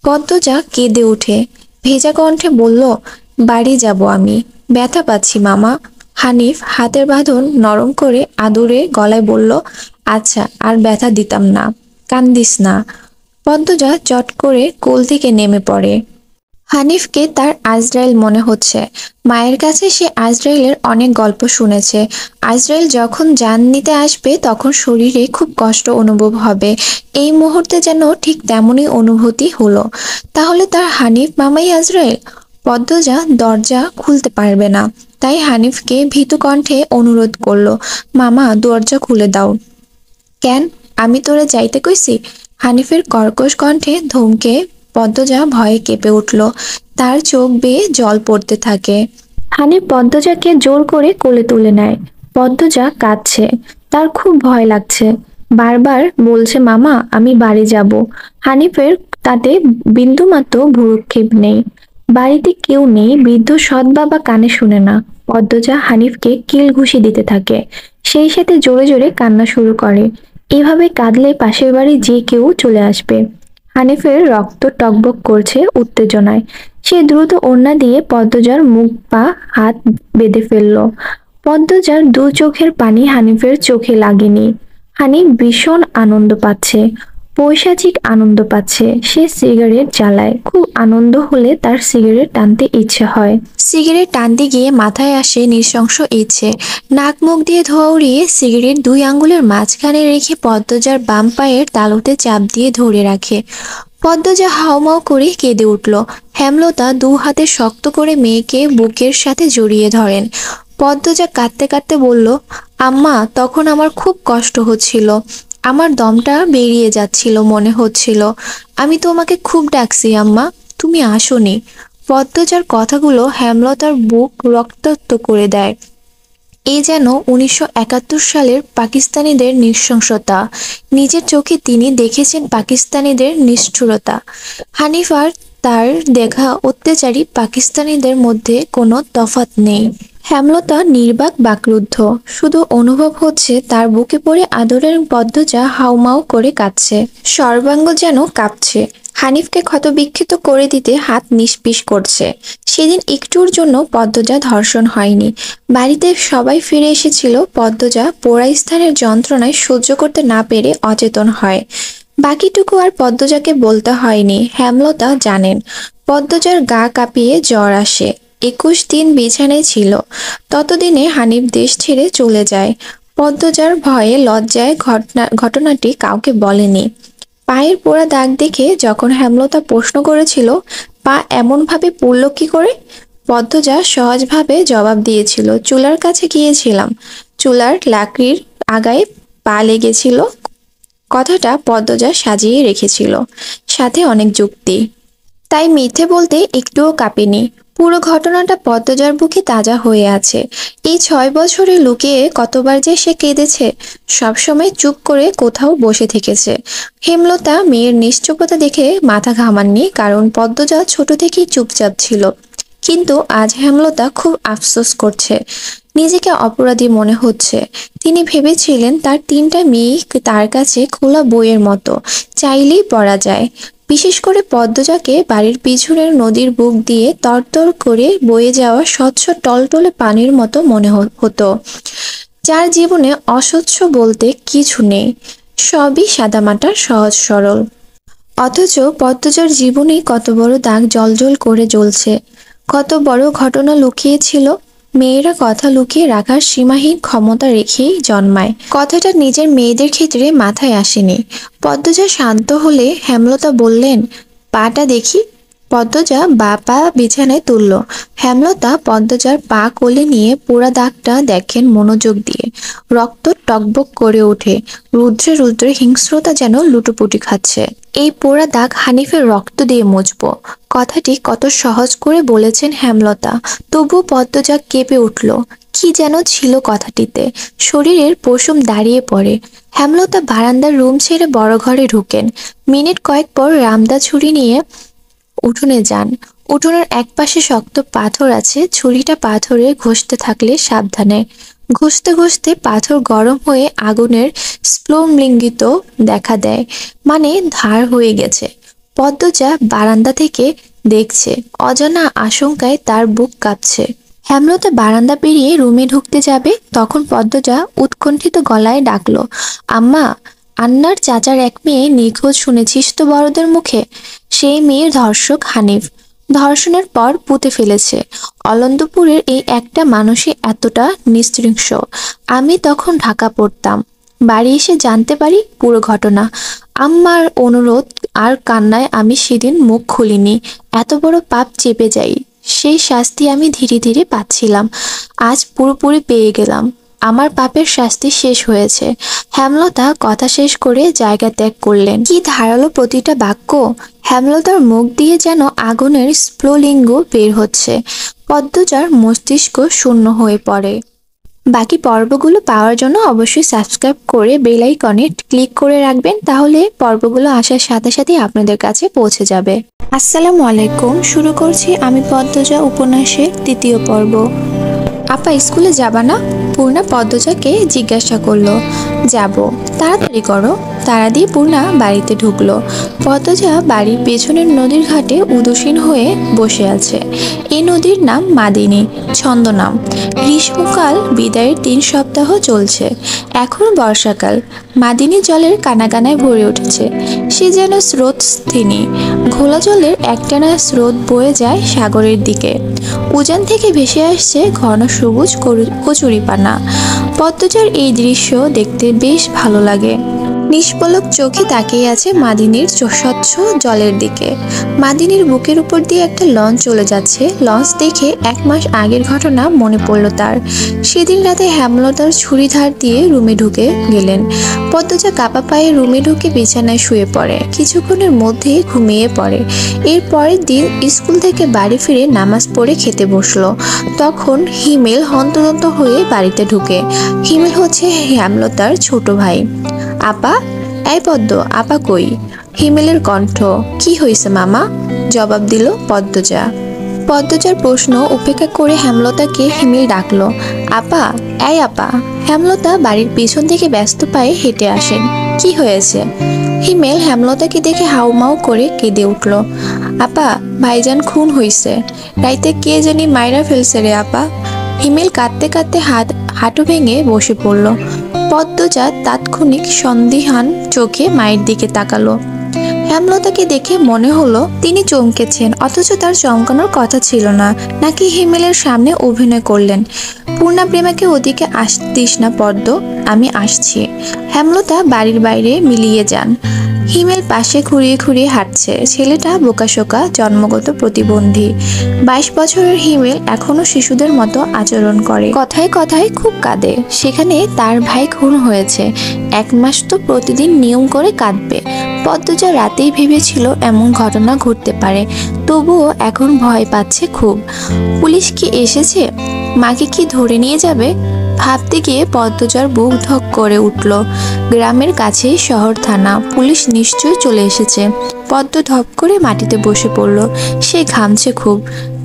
পদ্মজা কেঁদে ওঠে, ভেজা কণ্ঠে বলল, বাড়ি যাব আমি, ব্যথা পাচ্ছি মামা। হানিফ হাতের বাঁধন নরম করে আদুরে গলায় বলল, আচ্ছা আর ব্যথা দিতাম না, কান্দিস না। পদ্মজা চট করে কোল থেকে নেমে পড়ে। হানিফকে তার আজরাইল মনে হচ্ছে। মায়ের কাছে সে আজরাইলের অনেক গল্প শুনেছে। আজরাইল যখন জান নিতে আসবে তখন শরীরে খুব কষ্ট অনুভব হবে। এই মুহূর্তে যেন ঠিক তেমনই অনুভূতি হলো। তাহলে তার হানিফ মামাই আজরাইল? পদ্মজা দরজা খুলতে পারবে না, তাই হানিফকে ভীতু কণ্ঠে অনুরোধ করলো, মামা দরজা খুলে দাও। কেন? আমি তোরে যাইতে কইছি? হানিফের কর্কশ কণ্ঠে ধমকে পদ্মজা ভয়ে কেঁপে উঠল। তার চোখ বেয়ে জল পড়তে থাকে। হানিফ পদ্মজাকে জোর করে কোলে তুলে নেয়। পদ্মজা কাঁদছে, তার খুব ভয় লাগছে। বারবার বলছে, মামা আমি বাড়ি যাব। হানিফের তাতে বিন্দুমাত্র ভ্রুক্ষেপ নেই। বাড়িতে কেউ নেই, বৃদ্ধ সৎ বাবা কানে শুনে না। পদ্মজা হানিফকে কিল ঘুষি দিতে থাকে, সেই সাথে জোরে জোরে কান্না শুরু করে। এভাবে কাঁদলে পাশের বাড়ি যে কেউ চলে আসবে। হানিফের রক্ত টকবক করছে উত্তেজনায়। সে দ্রুত ওড়না দিয়ে পদ্মজার মুখ পা হাত বেঁধে ফেলল। পদ্মজার 2 চোখের পানি হানিফের চোখে লাগেনি। হানিফ ভীষণ আনন্দ পাচ্ছে। পৈশাচিক আনন্দ পাচ্ছে। সে সিগারেট জ্বালায়, খুব আনন্দ হলে তার সিগারেট টানতে ইচ্ছে হয়। সিগারেট টানতে গিয়ে মাথায় আসে নৃশংস ইচ্ছে। নাক মুখ দিয়ে ধোঁয়া উড়িয়ে সিগারেট 2 আঙ্গুলের মাঝখানে রেখে পদ্মজার বাম পায়ের তালুতে চাপ দিয়ে ধরে রাখে। পদ্মজা হাউমাউ করে কেঁদে উঠল। হেমলতা 2 হাতে শক্ত করে মেয়েকে বুকের সাথে জড়িয়ে ধরেন। পদ্মজা কাঁদতে কাঁদতে বলল, আম্মা, তখন আমার খুব কষ্ট হচ্ছিল। আমার দমটা বেরিয়ে যাচ্ছিল মনে হচ্ছিল। আমি তোমাকে খুব ডাকছি আম্মা, তুমি আসোনি। পদ্মজার কথাগুলো হেমলতার বুক রক্তাক্ত করে দেয়। এ যেন 1971 সালের পাকিস্তানিদের নৃশংসতা। নিজের চোখে তিনি দেখেছেন পাকিস্তানিদের নিষ্ঠুরতা। হানিফ আর তার দেখা অত্যাচারী পাকিস্তানিদের মধ্যে কোনো তফাৎ নেই। হেমলতা নির্বাক বাকরুদ্ধ, শুধু অনুভব হচ্ছে তার বুকে পড়ে আদরের পদ্মজা হাউমাউ করে কাঁদছে, সর্বাঙ্গ যেন কাঁপছে। হানিফকে ক্ষতবিক্ষত করে দিতে হাত নিষ্পিস করছে। সেদিন একটুর জন্য পদ্মজা ধর্ষণ হয়নি। বাড়িতে সবাই ফিরে এসেছিল। পদ্মজা পোড়া স্থানের যন্ত্রণায় সহ্য করতে না পেরে অচেতন হয়। বাকিটুকু আর পদ্মজাকে বলতে হয়নি, হেমলতা জানেন। পদ্মজার গা কাঁপিয়ে জ্বর আসে। 21 দিন বিছানায় ছিল। ততদিনে হানিফ দেশ ছেড়ে চলে যায়। পদ্মজার ভয়ে লজ্জায় ঘটনাটি কাউকে বলেনি। পায়ের পোড়া দাগ দেখে যখন হেমলতা প্রশ্ন করেছিল, পা এমনভাবে পুড়ল কি করে, পদ্মজা সহজভাবে জবাব দিয়েছিল, চুলার কাছে গিয়েছিলাম, চুলার লাকড়ির আগায় পা লেগেছিল। কথাটা পদ্মজা সাজিয়ে রেখেছিল, সাথে অনেক যুক্তি। তাই মিথ্যে বলতে একটুও কাঁপেনি। পুরো ঘটনাটা পদ্মজার বুকে তাজা হয়ে আছে। এই 6 বছরে লুকিয়ে কতবার যে সে কেঁদেছে, সবসময় চুপ করে কোথাও বসে থেকেছে। হেমলতা মেয়ের নিশ্চুপতা দেখে মাথা ঘামাননি, কারণ পদ্মজা ছোট থেকেই চুপচাপ ছিল। কিন্তু আজ হেমলতা খুব আফসোস করছে, নিজেকে অপরাধী মনে হচ্ছে। তিনি ভেবেছিলেন তার 3টা মেয়ে তার কাছে খোলা বইয়ের মতো, চাইলেই পড়া যায়। বিশেষ করে পদ্মজাকে বাড়ির পিছনের নদীর বুক দিয়ে তরতর করে বয়ে যাওয়া স্বচ্ছ টলটলে পানির মতো মনে হতো, যার জীবনে অস্বচ্ছ বলতে কিছু নেই, সবই সাদামাটা সহজ সরল। অথচ পদ্মজার জীবনেই কত বড় দাগ জ্বলজ্বল করে জ্বলছে, কত বড় ঘটনা লুকিয়ে ছিল। মেয়েরা কথা লুকিয়ে রাখার সীমাহীন ক্ষমতা রেখেই জন্মায়। কথাটা নিজের মেয়েদের ক্ষেত্রে মাথায় আসেনি। পদ্মজা শান্ত হলে হেমলতা বললেন, পাটা দেখি। পদ্মজা বা পা বিছানায় তুলল। হেমলতা পদ্মজার পা কোলে নিয়ে পোড়া দাগটা দেখেন মনোযোগ দিয়ে। রক্ত টকবক করে ওঠে। রুদ্রে রুদ্রে হিংস্রতা যেন লুটোপুটি খাচ্ছে। এই পোড়া দাগ হানিফের রক্ত দিয়ে মুছবো। কথাটি কত সহজ করে বলেছেন হেমলতা, তবু পদ্মজা কেঁপে উঠল। কি যেন ছিল কথাটিতে। শরীরের পশম দাঁড়িয়ে পড়ে। হেমলতা বারান্দার রুম ছেড়ে বড় ঘরে ঢুকেন। মিনিট কয়েক পর রামদা ছুরি নিয়ে উঠোনে যান। উঠোনের একপাশে শক্ত পাথর আছে, ছুরিটা পাথরে ঘষতে থাকলে সাবধানে। ঘষতে ঘষতে পাথর গরম হয়ে আগুনের স্ফুলিঙ্গিত দেখা দেয়, মানে ধার হয়ে গেছে। পদ্মজা বারান্দা থেকে দেখছে, অজানা আশঙ্কায় তার বুক কাঁপছে। হেমলতা বারান্দা পেরিয়ে রুমে ঢুকতে যাবে, তখন পদ্মজা উৎকণ্ঠিত গলায় ডাকলো, আম্মা, আন্নার চাচার এক মেয়ে নিখোঁজ শুনেছিস তো বড়দের মুখে? সেই মেয়ের ধর্ষক হানিফ। ধর্ষণের পর পুঁতে ফেলেছে। অলন্দপুরের এই একটা মানুষই এতটা নিস্তৃংস। আমি তখন ঢাকা পড়তাম। বাড়ি এসে জানতে পারি পুরো ঘটনা। আম্মার অনুরোধ আর কান্নায় আমি সেদিন মুখ খুলিনি। এত বড় পাপ চেপে যাই, সেই শাস্তি আমি ধীরে ধীরে পাচ্ছিলাম। আজ পুরোপুরি পেয়ে গেলাম। আমার পাপের শাস্তি শেষ হয়েছে। হেমলতা কথা শেষ করে জায়গা ত্যাগ করলেন। কি ধারালো প্রতিটা বাক্য! হেমলতার মুখ দিয়ে যেন আগুনের স্ফুলিঙ্গ বের হচ্ছে। পদ্মজার মস্তিষ্ক শূন্য হয়ে পড়ে। বাকি পর্বগুলো পাওয়ার জন্য অবশ্যই সাবস্ক্রাইব করে বেল আইকনে ক্লিক করে রাখবেন, তাহলে পর্বগুলো আসার সাথে সাথে আপনাদের কাছে পৌঁছে যাবে। আসসালামু আলাইকুম। শুরু করছি আমি পদ্মজা উপন্যাসের 3য় পর্ব। আপা স্কুলে যাবা না? পূর্ণা পদ্মজাকে জিজ্ঞাসা করলো। যাব। তাড়াতাড়ি করো, তাড়া দিয়ে পূর্ণা বাড়িতে ঢুকলো। পদ্মজা বাড়ির পেছনের নদীর ঘাটে উদাসীন হয়ে বসে আছে। এই নদীর নাম মাদিনী, ছন্দনাম। গ্রীষ্মকাল বিদায়ের 3 সপ্তাহ চলছে। এখন বর্ষাকাল। মাদিনী জলের কানাকানায় ভরে উঠেছে। সে যেন স্রোতস্থিনী। ঘোলা জলের একটানা স্রোত বয়ে যায় সাগরের দিকে। উজান থেকে ভেসে আসছে ঘন সবুজ কচুরিপানা। পদ্মজার এই দৃশ্য দেখতে বেশ ভালো লাগে। নিষ্পলক চোখে তাকিয়ে আছে মাদিনীর স্বচ্ছ জলের দিকে। মাদিনীর বুকের উপর দিয়ে একটা লঞ্চ চলে যাচ্ছে। লঞ্চ দেখে 1 মাস আগের ঘটনা মনে পড়ল তার। সেদিন রাতে হেমলতার ছুরি ধার দিয়ে রুমে ঢুকে গেলেন। পদ্মজা কাপা পায়ে রুমে ঢুকে বিছানায় শুয়ে পড়ে। কিছুক্ষণের মধ্যেই ঘুমিয়ে পড়ে। এর পরের দিন স্কুল থেকে বাড়ি ফিরে নামাজ পড়ে খেতে বসলো। তখন হিমেল হন্তদন্ত হয়ে বাড়িতে ঢুকে। হিমেল হচ্ছে হেমলতার ছোট ভাই। আপা, এই পদ্ম, আপা কই? হিমেলের কণ্ঠ। কি হইছে মামা? জবাব দিল পদ্মজা। পদ্মজার প্রশ্ন উপেক্ষা করে হেমলতাকে হিমেল ডাকলো। আপা, এই আপা। হেমলতা বাড়ির পিছন থেকে ব্যস্ত পায়ে হেঁটে আসেন। কি হয়েছে? হিমেল হেমলতাকে দেখে হাউমাউ করে কেঁদে উঠল। আপা, ভাইজান খুন হইছে। রাইতে কে জানি মাইরা ফেলছে রে আপা। হিমেল কাঁদতে কাঁদতে হাঁটু ভেঙে বসে পড়ল। পদ্মজা তাৎক্ষণিক সন্দিহান চোখে মায়ের দিকে তাকালো। হেমলতাকে দেখে মনে হলো তিনি চমকেছেন, অথচ তার চমকানোর কথা ছিল না। নাকি হিমেলের সামনে অভিনয় করলেন। পূর্ণা প্রেমাকে ওদিকে আসতিস না পদ্ম, আমি আসছি। হেমলতা বাড়ির বাইরে মিলিয়ে যান। হিমেল পাশে খুঁড়িয়ে খুঁড়িয়ে হাঁটছে। ছেলেটা বোকাশোকা, জন্মগত প্রতিবন্ধী। 22 বছরের হিমেল এখনো শিশুদের মতো আচরণ করে। কথায় কথায় খুব কাঁদে। সেখানে তার ভাই খুন হয়েছে। 1 মাস তো প্রতিদিন নিয়ম করে কাঁদবে। পদ্মজা রাতেই ভেবেছিল এমন ঘটনা ঘটতে পারে, তবুও এখন ভয় পাচ্ছে খুব। পুলিশ কি এসেছে? মাকে কি ধরে নিয়ে যাবে? ভাবতে গিয়ে পদ্মজার বুক ধক করে উঠল। গ্রামের কাছেই শহর থানা, পুলিশ নিশ্চয়ই চলে এসেছে। পদ্ম ধপ করে মাটিতে বসে পড়ল। সে ঘামছে খুব।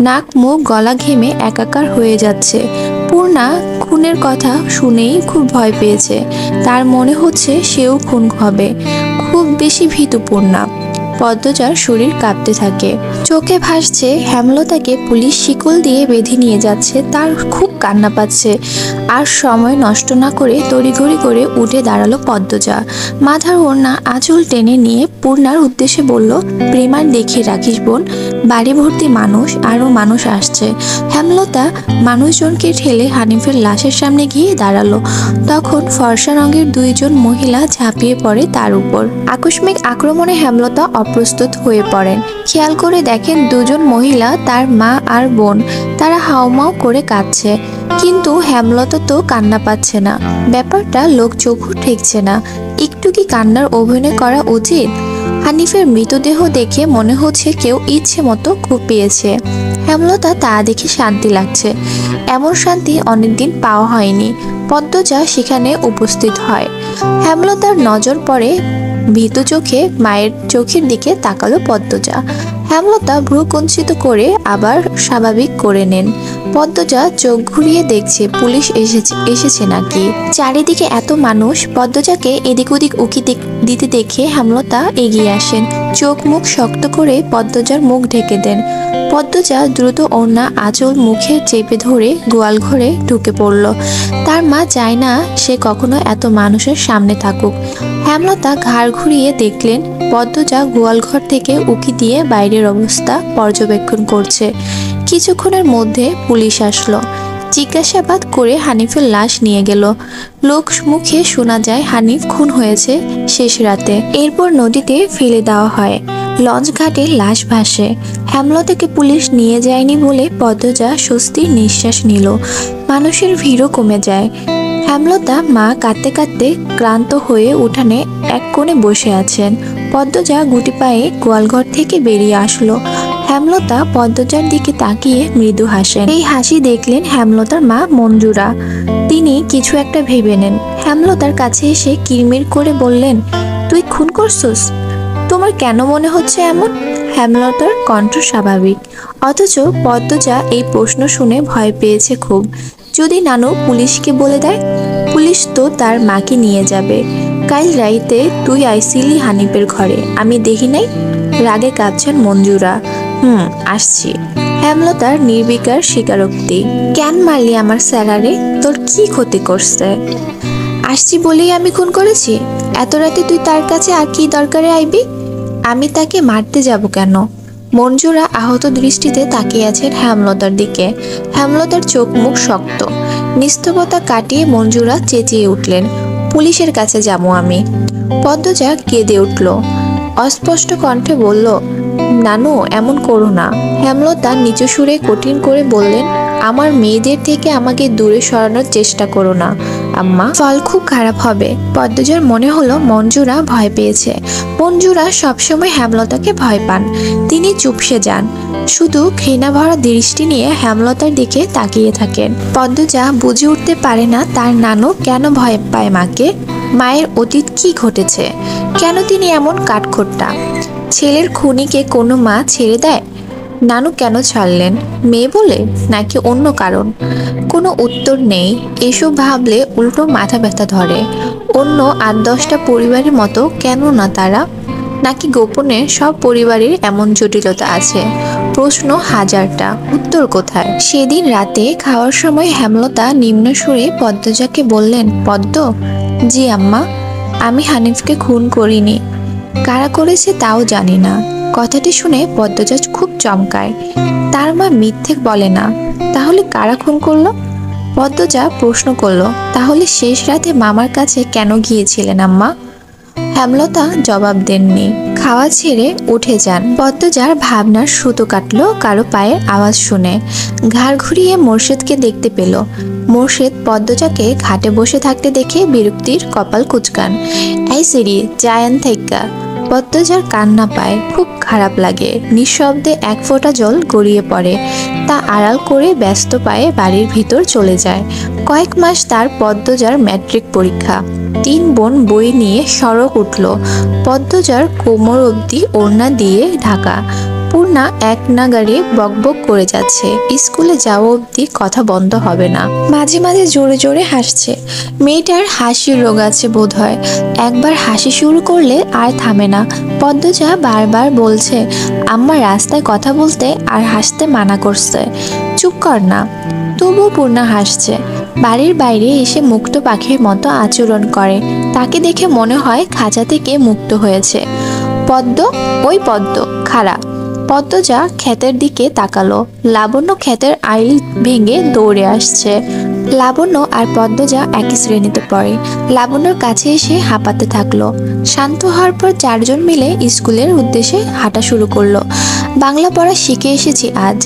নাক মুখ গলা ঘেমে একাকার হয়ে যাচ্ছে। পূর্ণা খুনের কথা শুনেই খুব ভয় পেয়েছে। তার মনে হচ্ছে সেও খুন হবে। খুব বেশি ভীতু পূর্ণা। পদ্মজার শরীর কাঁপতে থাকে। চোখে ভাসছে হেমলতাকে পুলিশ শিকল দিয়ে বেঁধে নিয়ে যাচ্ছে। তার খুব কান্না পাচ্ছে। আর সময় নষ্ট না করে তড়িঘড়ি করে উঠে দাঁড়ালো পদ্মজা। মাথার ওড়না আঁচল টেনে নিয়ে পূর্ণার উদ্দেশ্যে বলল, প্রেমার দেখে রাখিস বোন, বাড়ি ভর্তি মানুষ, আরো মানুষ আসছে। হেমলতা মানুষজনকে ঠেলে হানিফের লাশের সামনে গিয়ে দাঁড়ালো। তখন ফর্সা রঙের 2 জন মহিলা ঝাঁপিয়ে পড়ে তার উপর। আকস্মিক আক্রমণে হেমলতা অপ্রস্তুত হয়ে পড়েন। খেয়াল করে দেখেন 2 জন মহিলা তার মা আর বোন। তারা হাউমাউ করে কাঁদছে। কিন্তু হেমলতা তো কান্না পাচ্ছে না। ব্যাপারটা লোক চোখও ঠেকছে না। একটু কি কান্নার অভিনয় করা উচিত? হানিফের মৃতদেহ দেখে মনে হচ্ছে কেউ ইচ্ছে মতো কুপিয়েছে। হেমলতা তা দেখে শান্তি লাগছে। এমন শান্তি অনেকদিন পাওয়া হয়নি। পদ্মজা সেখানে উপস্থিত হয়। হেমলতার নজর পড়ে। ভীতু চোখে মায়ের চোখের দিকে তাকালো পদ্মজা। হেমলতা ভ্রু কুঞ্চিত করে আবার স্বাভাবিক করে নেন। পদ্মজা চোখ ঘুরিয়ে দেখছে পুলিশ এসেছে নাকি। চারিদিকে এত মানুষ। পদ্মজাকে এদিক ওদিক উকি দিতে দেখে হেমলতা এগিয়ে আসেন। চোখ মুখ শক্ত করে পদ্মজার মুখ ঢেকে দেন। পদ্মজা দ্রুত ওড়না আঁচল মুখে চেপে ধরে গোয়াল ঘরে ঢুকে পড়ল। তার মা চায় না সে কখনো এত মানুষের সামনে থাকুক। হেমলতা ঘাড় ঘুরিয়ে দেখলেন পদ্মজা গোয়ালঘর থেকে উকি দিয়ে বাইরের অবস্থা পর্যবেক্ষণ করছে। কিছুক্ষণের মধ্যে পুলিশ আসলো। জিজ্ঞাসাবাদ করে হানিফের লাশ নিয়ে গেল। লোক মুখে শোনা যায় হানিফ খুন হয়েছে শেষ রাতে। এরপর নদীতে ফেলে দেওয়া হয়। লঞ্চ ঘাটে লাশ ভাসে। হেমলতাকে পুলিশ নিয়ে যায়নি বলে পদ্মজা স্বস্তির নিঃশ্বাস নিল। মানুষের ভিড়ও কমে যায়। হেমলতা মা কাঁদতে কাঁদতে ক্লান্ত হয়ে উঠানে এক কোণে বসে আছেন। পদ্মজা গুটি পায়ে গোয়ালঘর থেকে বেরিয়ে আসলো। হেমলতা পদ্মজার দিকে তাকিয়ে মৃদু হাসেন। এই হাসি দেখলেন হেমলতার মা মঞ্জুরা। তিনি কিছু একটা ভেবে নেন। হেমলতার কাছে এসে কিরমির করে বললেন, তুই খুন করছস? তোমার কেন মনে হচ্ছে এমন? হেমলতার কণ্ঠ স্বাভাবিক, অথচ পদ্মজা এই প্রশ্ন শুনে ভয় পেয়েছে খুব। যদি নানু পুলিশকে বলে দেয়? পুলিশ তো তার মাকে নিয়ে যাবে। কাল রাইতে তুই আইসিলি হানিফের ঘরে, আমি দেখি নাই? রাগে কাঁদছেন মঞ্জুরা। আসছি। হেমলতার নির্বিকার স্বীকারোক্তি। কেন মারলি আমার স্যারারে? তোর কি ক্ষতি করছে? আসছি বলেই আমি খুন করেছি? এত রাতে তুই তার কাছে আর কি দরকারে আইবি? আমি তাকে মারতে যাব কেন? মঞ্জুরা আহত দৃষ্টিতে তাকিয়ে আছেন হেমলতার দিকে। হেমলতার চোখ মুখ শক্ত। নিস্তবতা কাটিয়ে মঞ্জুরা চেঁচিয়ে উঠলেন, পুলিশের কাছে যাবো আমি। পদ্মজা কেঁদে উঠল, অস্পষ্ট কণ্ঠে বলল, নানু এমন করো না। হেমলতা নিচু সুরে কঠিন করে বললেন, আমার মেয়েদের থেকে আমাকে দূরে সরানোর চেষ্টা করো না আম্মা, ফল খুব খারাপ হবে। পদ্মজার মনে হলো মঞ্জুরা ভয় পেয়েছে। মঞ্জুরা সবসময় হেমলতাকে ভয় পান। তিনি চুপসে যান, শুধু ঘৃণা ভরা দৃষ্টি নিয়ে হেমলতার দিকে তাকিয়ে থাকেন। পদ্মজা বুঝে উঠতে পারে না তার নানু কেন ভয় পায় মাকে। মায়ের অতীত কি ঘটেছে? কেন তিনি এমন কাঠখোট্টা? ছেলের খুনিকে কোনো মা ছেড়ে দেয়? নানু কেন ছাড়লেন? মেয়ে বলে নাকি অন্য কারণ? কোনো উত্তর নেই। এসব ভাবলে উল্টো মাথা ব্যথা ধরে। অন্য 8-10টা পরিবারের মতো কেন না তারা? নাকি গোপনে সব পরিবারের এমন জটিলতা আছে? প্রশ্ন হাজারটা, উত্তর কোথায়? সেদিন রাতে খাওয়ার সময় হেমলতা নিম্ন সুরে পদ্মজাকে বললেন, পদ্ম। জি আম্মা। আমি হানিফকে খুন করিনি। কারা করেছে তাও জানি না। কথাটি শুনে পদ্মজা খুব চমকায়। তার মা মিথ্যে বলে না। তাহলে কারা খুন করলো? পদ্মজা প্রশ্ন করলো, তাহলে শেষ রাতে মামার কাছে কেন গিয়েছিলেন আম্মা? হেমলতা জবাব দেননি। খাওয়া ছেড়ে উঠে যান। পদ্মজার ভাবনার সুতো কাটলো কারো পায়ের আওয়াজ শুনে। ঘাড় ঘুরিয়ে মোর্শেদকে দেখতে পেল। মোর্শেদ পদ্মজাকে ঘাটে বসে থাকতে দেখে বিরক্তির কপাল কুঁচকান। এই সিরি জায়ান থাইকা। পদ্মজার কান্না পায়, খুব খারাপ লাগে। নিঃশব্দে এক ফোঁটা জল গড়িয়ে পড়ে। তা আড়াল করে ব্যস্ত পায়ে বাড়ির ভিতর চলে যায়। কয়েক মাস তার পদ্মজার ম্যাট্রিক পরীক্ষা। 3 বোন বই নিয়ে সড়ক উঠল। পদ্মজার কোমর অবধি ওড়না দিয়ে ঢাকা। পূর্ণা এক নাগাড়ে বকবক করে যাচ্ছে। স্কুলে যাওয়া অবধি কথা বন্ধ হবে না। মাঝে মাঝে জোরে জোরে হাসছে। মেয়েটার হাসির রোগ আছে বোধ হয়। একবার হাসি শুরু করলে আর থামে না। পদ্মজা বারবার বলছে, আম্মা রাস্তায় কথা বলতে আর হাসতে মানা করছে। চুপ কর না। তবুও পূর্ণা হাসছে। বাড়ির বাইরে এসে মুক্ত পাখির মতো আচরণ করে। তাকে দেখে মনে হয় খাঁচা থেকে মুক্ত হয়েছে। পদ্ম, ওই পদ্ম, খাড়া। পদ্মজা ক্ষেতের দিকে তাকালো। লাবণ্য ক্ষেতের আইল ভেঙে দৌড়ে আসছে। লাবণ্য আর পদ্মজা একই শ্রেণীতে পড়ে। লাবণ্যর কাছে এসে হাঁপাতে থাকলো। শান্ত হওয়ার পর 4 জন মিলে স্কুলের উদ্দেশ্যে হাঁটা শুরু করলো। বাংলা পড়া শিখে এসেছি আজ।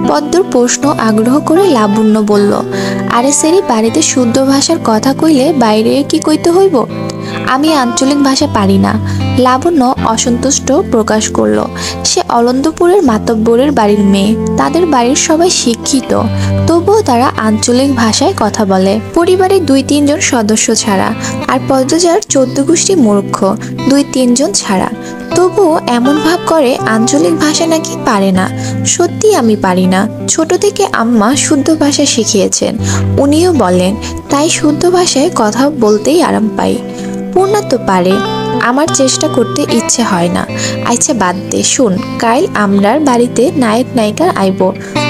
পদ্মর প্রশ্ন আগ্রহ করে লাবণ্য বলল, আরে সেরি বাড়িতে শুদ্ধ ভাষার কথা কইলে বাইরে কি কইতে হইব? আমি আঞ্চলিক ভাষা পারি না। লাবণ্য অসন্তুষ্ট প্রকাশ করলো। সে অলন্দপুরের মাতব্বরের বাড়ির মেয়ে। তাদের বাড়ির সবাই শিক্ষিত, তবুও তারা আঞ্চলিক ভাষায় কথা বলে। পরিবারের 2-3 জন সদস্য ছাড়া। আর পদ্মজার 14 গোষ্ঠী মূর্খ, 2-3 জন ছাড়া। তবুও এমন ভাব করে আঞ্চলিক ভাষা নাকি পারে না। সত্যি আমি পারি না। ছোট থেকে আম্মা শুদ্ধ ভাষা শিখিয়েছেন। উনিও বলেন, তাই শুদ্ধ ভাষায় কথা বলতেই আরাম পাই। পূর্ণা তো পারে, আমার চেষ্টা করতে ইচ্ছে হয় না। আচ্ছা বাদ দে, শুন, কাল আমরার বাড়িতে নায়ক নায়িকার আইব।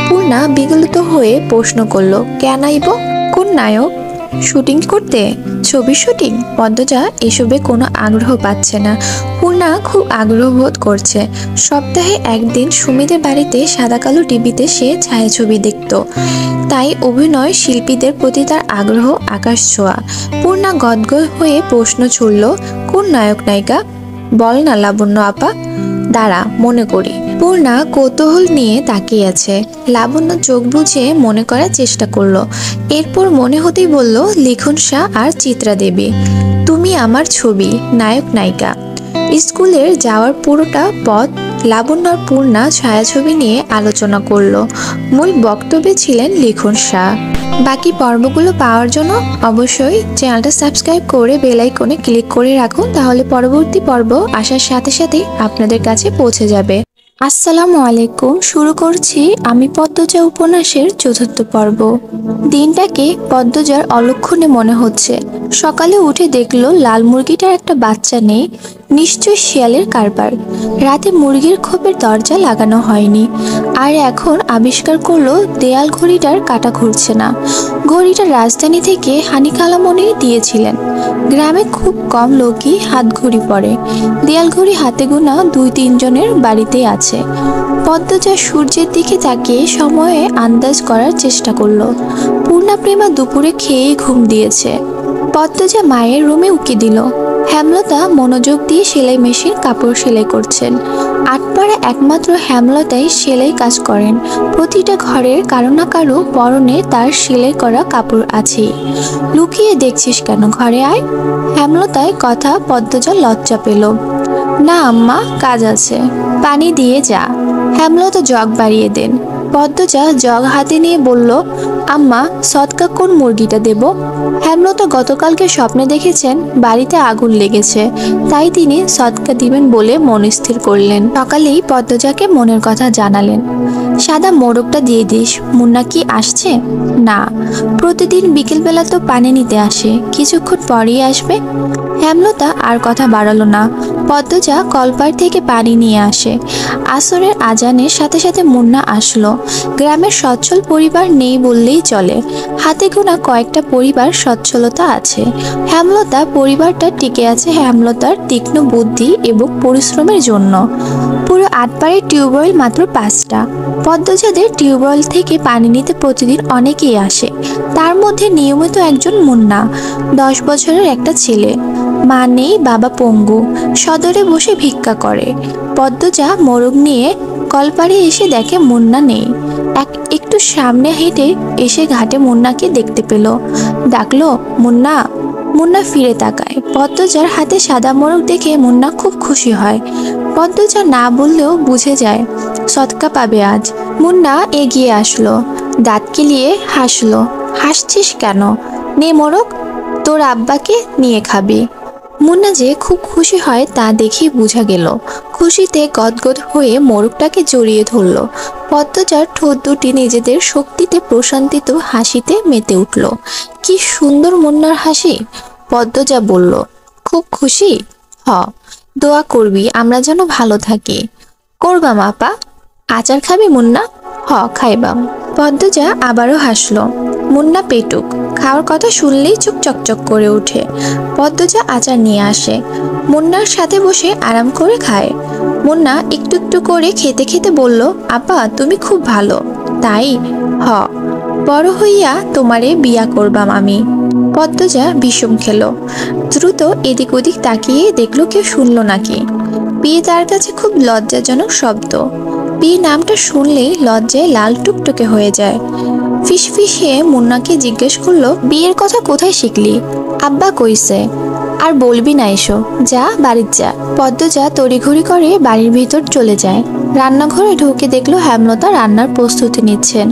পূর্ণা বিগলিত হয়ে প্রশ্ন করলো, কেন আইব? কোন নায়ক? শুটিং করতে? ছবির শুটিং? পদ্মজা এসবে কোনো আগ্রহ পাচ্ছে না। পূর্ণা খুব আগ্রহ বোধ করছে। সপ্তাহে একদিন সুমিদের বাড়িতে সাদা কালো টিভিতে সে ছায়াছবি দেখত। তাই অভিনয় শিল্পীদের প্রতি তার আগ্রহ আকাশ ছোঁয়া। পূর্ণা গদগদ হয়ে প্রশ্ন ছুড়ল, কোন নায়ক নায়িকা? বল না লাবণ্য আপা। দাঁড়া, মনে করি। পূর্ণা কৌতূহল নিয়ে তাকিয়ে আছে। লাবণ্য চোখ বুজে মনে করার চেষ্টা করলো। এরপর মনে হতেই বলল, লিখন শাহ আর চিত্রা দেবী। তুমি আমার ছবি, নায়ক নায়িকা। স্কুলের যাওয়ার পুরোটা পথ লাবণ্য আর পূর্ণা ছায়াছবি নিয়ে আলোচনা করলো। মূল বক্তব্যে ছিলেন লিখন শাহ। বাকি পর্বগুলো পাওয়ার জন্য অবশ্যই চ্যানেলটা সাবস্ক্রাইব করে বেল আইকনে ক্লিক করে রাখুন, তাহলে পরবর্তী পর্ব আসার সাথে সাথে আপনাদের কাছে পৌঁছে যাবে। আসসালামু আলাইকুম। শুরু করছি আমি পদ্মজা উপন্যাসের চতুর্থ পর্ব। দিনটাকে পদ্মজার অলক্ষণে মনে হচ্ছে। সকালে উঠে দেখলো লাল মুরগিটার একটা বাচ্চা নেই, নিশ্চয়ই শিয়ালের কারবার। রাতে মুরগির খোপের দরজা লাগানো হয়নি, আর এখন আবিষ্কার করলো দেয়াল ঘড়িটার কাঁটা ঘুরছে না। ঘড়িটা রাজধানী থেকে হানি খালামণি দিয়েছিলেন। গ্রামে খুব কম লোকই হাত ঘড়ি পরে। দেয়াল ঘড়ি হাতে গোনা 2-3 জনের বাড়িতেই আছে। পদ্মজা সূর্যের দিকে তাকিয়ে সময়ে আন্দাজ করার চেষ্টা করলো। পূর্ণাপ্রেমা দুপুরে খেয়েই ঘুম দিয়েছে। পদ্মজা মায়ের রুমে উকি দিল। হেমলতা মনোযোগ দিয়ে সেলাই মেশিন কাপড় সেলাই করছেন। আটপাড়া একমাত্র হেমলতাই সেলাই কাজ করেন। প্রতিটা ঘরের কারো না কারো পরনে তার সেলাই করা কাপড় আছেই। লুকিয়ে দেখছিস কেন, ঘরে আয়। হেমলতায় কথা পদ্মজা লজ্জা পেল। না আম্মা, কাজ আছে। পানি দিয়ে যা। হেমলতা জগ বাড়িয়ে দেন। পদ্মজা জগ হাতে নিয়ে বলল, আম্মা, সৎকা কোন মুরগিটা দেব? হেমলতা গতকালকে স্বপ্নে দেখেছেন বাড়িতে আগুন লেগেছে, তাই তিনি সৎকা দিবেন বলে মন স্থির করলেন। সকালেই পদ্মজাকে মনের কথা জানালেন। সাদা মোরগটা দিয়ে দিস। মুন্না কি আসছে? না, প্রতিদিন বিকেলবেলা তো পানি নিতে আসে, কিছুক্ষণ পরেই আসবে। হেমলতা আর কথা বাড়ালো না। পদ্মজা কলপার থেকে পানি নিয়ে আসে। আসরের আজানের সাথে সাথে মুন্না আসলো। গ্রামের সচ্ছল পরিবার নেই বললেই চলে। হাতে গোনা কয়েকটা পরিবার সচ্ছলতা আছে। হেমলতা পরিবারটা টিকে আছে হেমলতার তীক্ষ্ণ বুদ্ধি এবং পরিশ্রমের জন্য। পুরো আটবারের টিউবওয়েল মাত্র 5টা। পদ্মজাদের টিউবওয়েল থেকে পানি নিতে প্রতিদিন অনেকেই আসে। তার মধ্যে নিয়মিত একজন মুন্না, 10 বছরের একটা ছেলে। মা নেই, বাবা পঙ্গু, সদরে বসে ভিক্ষা করে। পদ্মজা মোরগ নিয়ে কলপাড়ে এসে দেখে মুন্না নেই। একটু সামনে হেঁটে এসে ঘাটে মুন্নাকে দেখতে পেল। ডাকলো, মুন্না। মুন্না ফিরে তাকায়। পদ্মজার হাতে সাদা মোরগ দেখে মুন্না খুব খুশি হয়। পদ্মজা না বললেও বুঝে যায় সৎকা পাবে আজ। মুন্না এগিয়ে আসলো, দাঁত কিলিয়ে হাসলো। হাসছিস কেন? নে মোরগ, তোর আব্বাকে নিয়ে খাবি। মুন্না যে খুব খুশি হয় তা দেখেই বোঝা গেল। খুশিতে গদগদ হয়ে মোরগটাকে জড়িয়ে ধরল। পদ্মজার ঠোঁট দুটি নিজেদের শক্তিতে প্রশান্তিত হাসিতে মেতে উঠল। কি সুন্দর মুন্নার হাসি! পদ্মজা বলল, খুব খুশি? হ। দোয়া করবি আমরা যেন ভালো থাকি। করবাম আপা। আচার খাবি মুন্না? হ, খাইবাম। পদ্মজা আবারও হাসলো। মুন্না পেটুক, খাওয়ার কথা শুনলেই চোখ চকচক করে ওঠে। পদ্মজা আচার নিয়ে আসে। মুন্নার সাথে বসে আরাম করে খায়। মুন্না একটু একটু করে খেতে খেতে বলল, আপা তুমি খুব ভালো। তাই? হ। বড় হইয়া তোমারে বিয়া করবাম আমি। পদ্মজা বিষম খেল। দ্রুত এদিক ওদিক তাকিয়ে দেখলো কেউ শুনলো নাকি। বিয়ে তার কাছে খুব লজ্জাজনক শব্দ। বিয়ে নামটা শুনলেই লজ্জায় লাল টুকটুকে হয়ে যায়। ফিসফিসিয়ে মুন্নাকে জিজ্ঞেস করলো, বিয়ের কথা কোথায় শিখলি? আব্বা কইছে। আর বলবি না, এসো, যা বাড়ির যা। পদ্মজা তড়িঘড়ি করে বাড়ির ভিতর চলে যায়। রান্নাঘরে ঢুকে দেখলো হেমলতা রান্নার প্রস্তুতি নিচ্ছেন।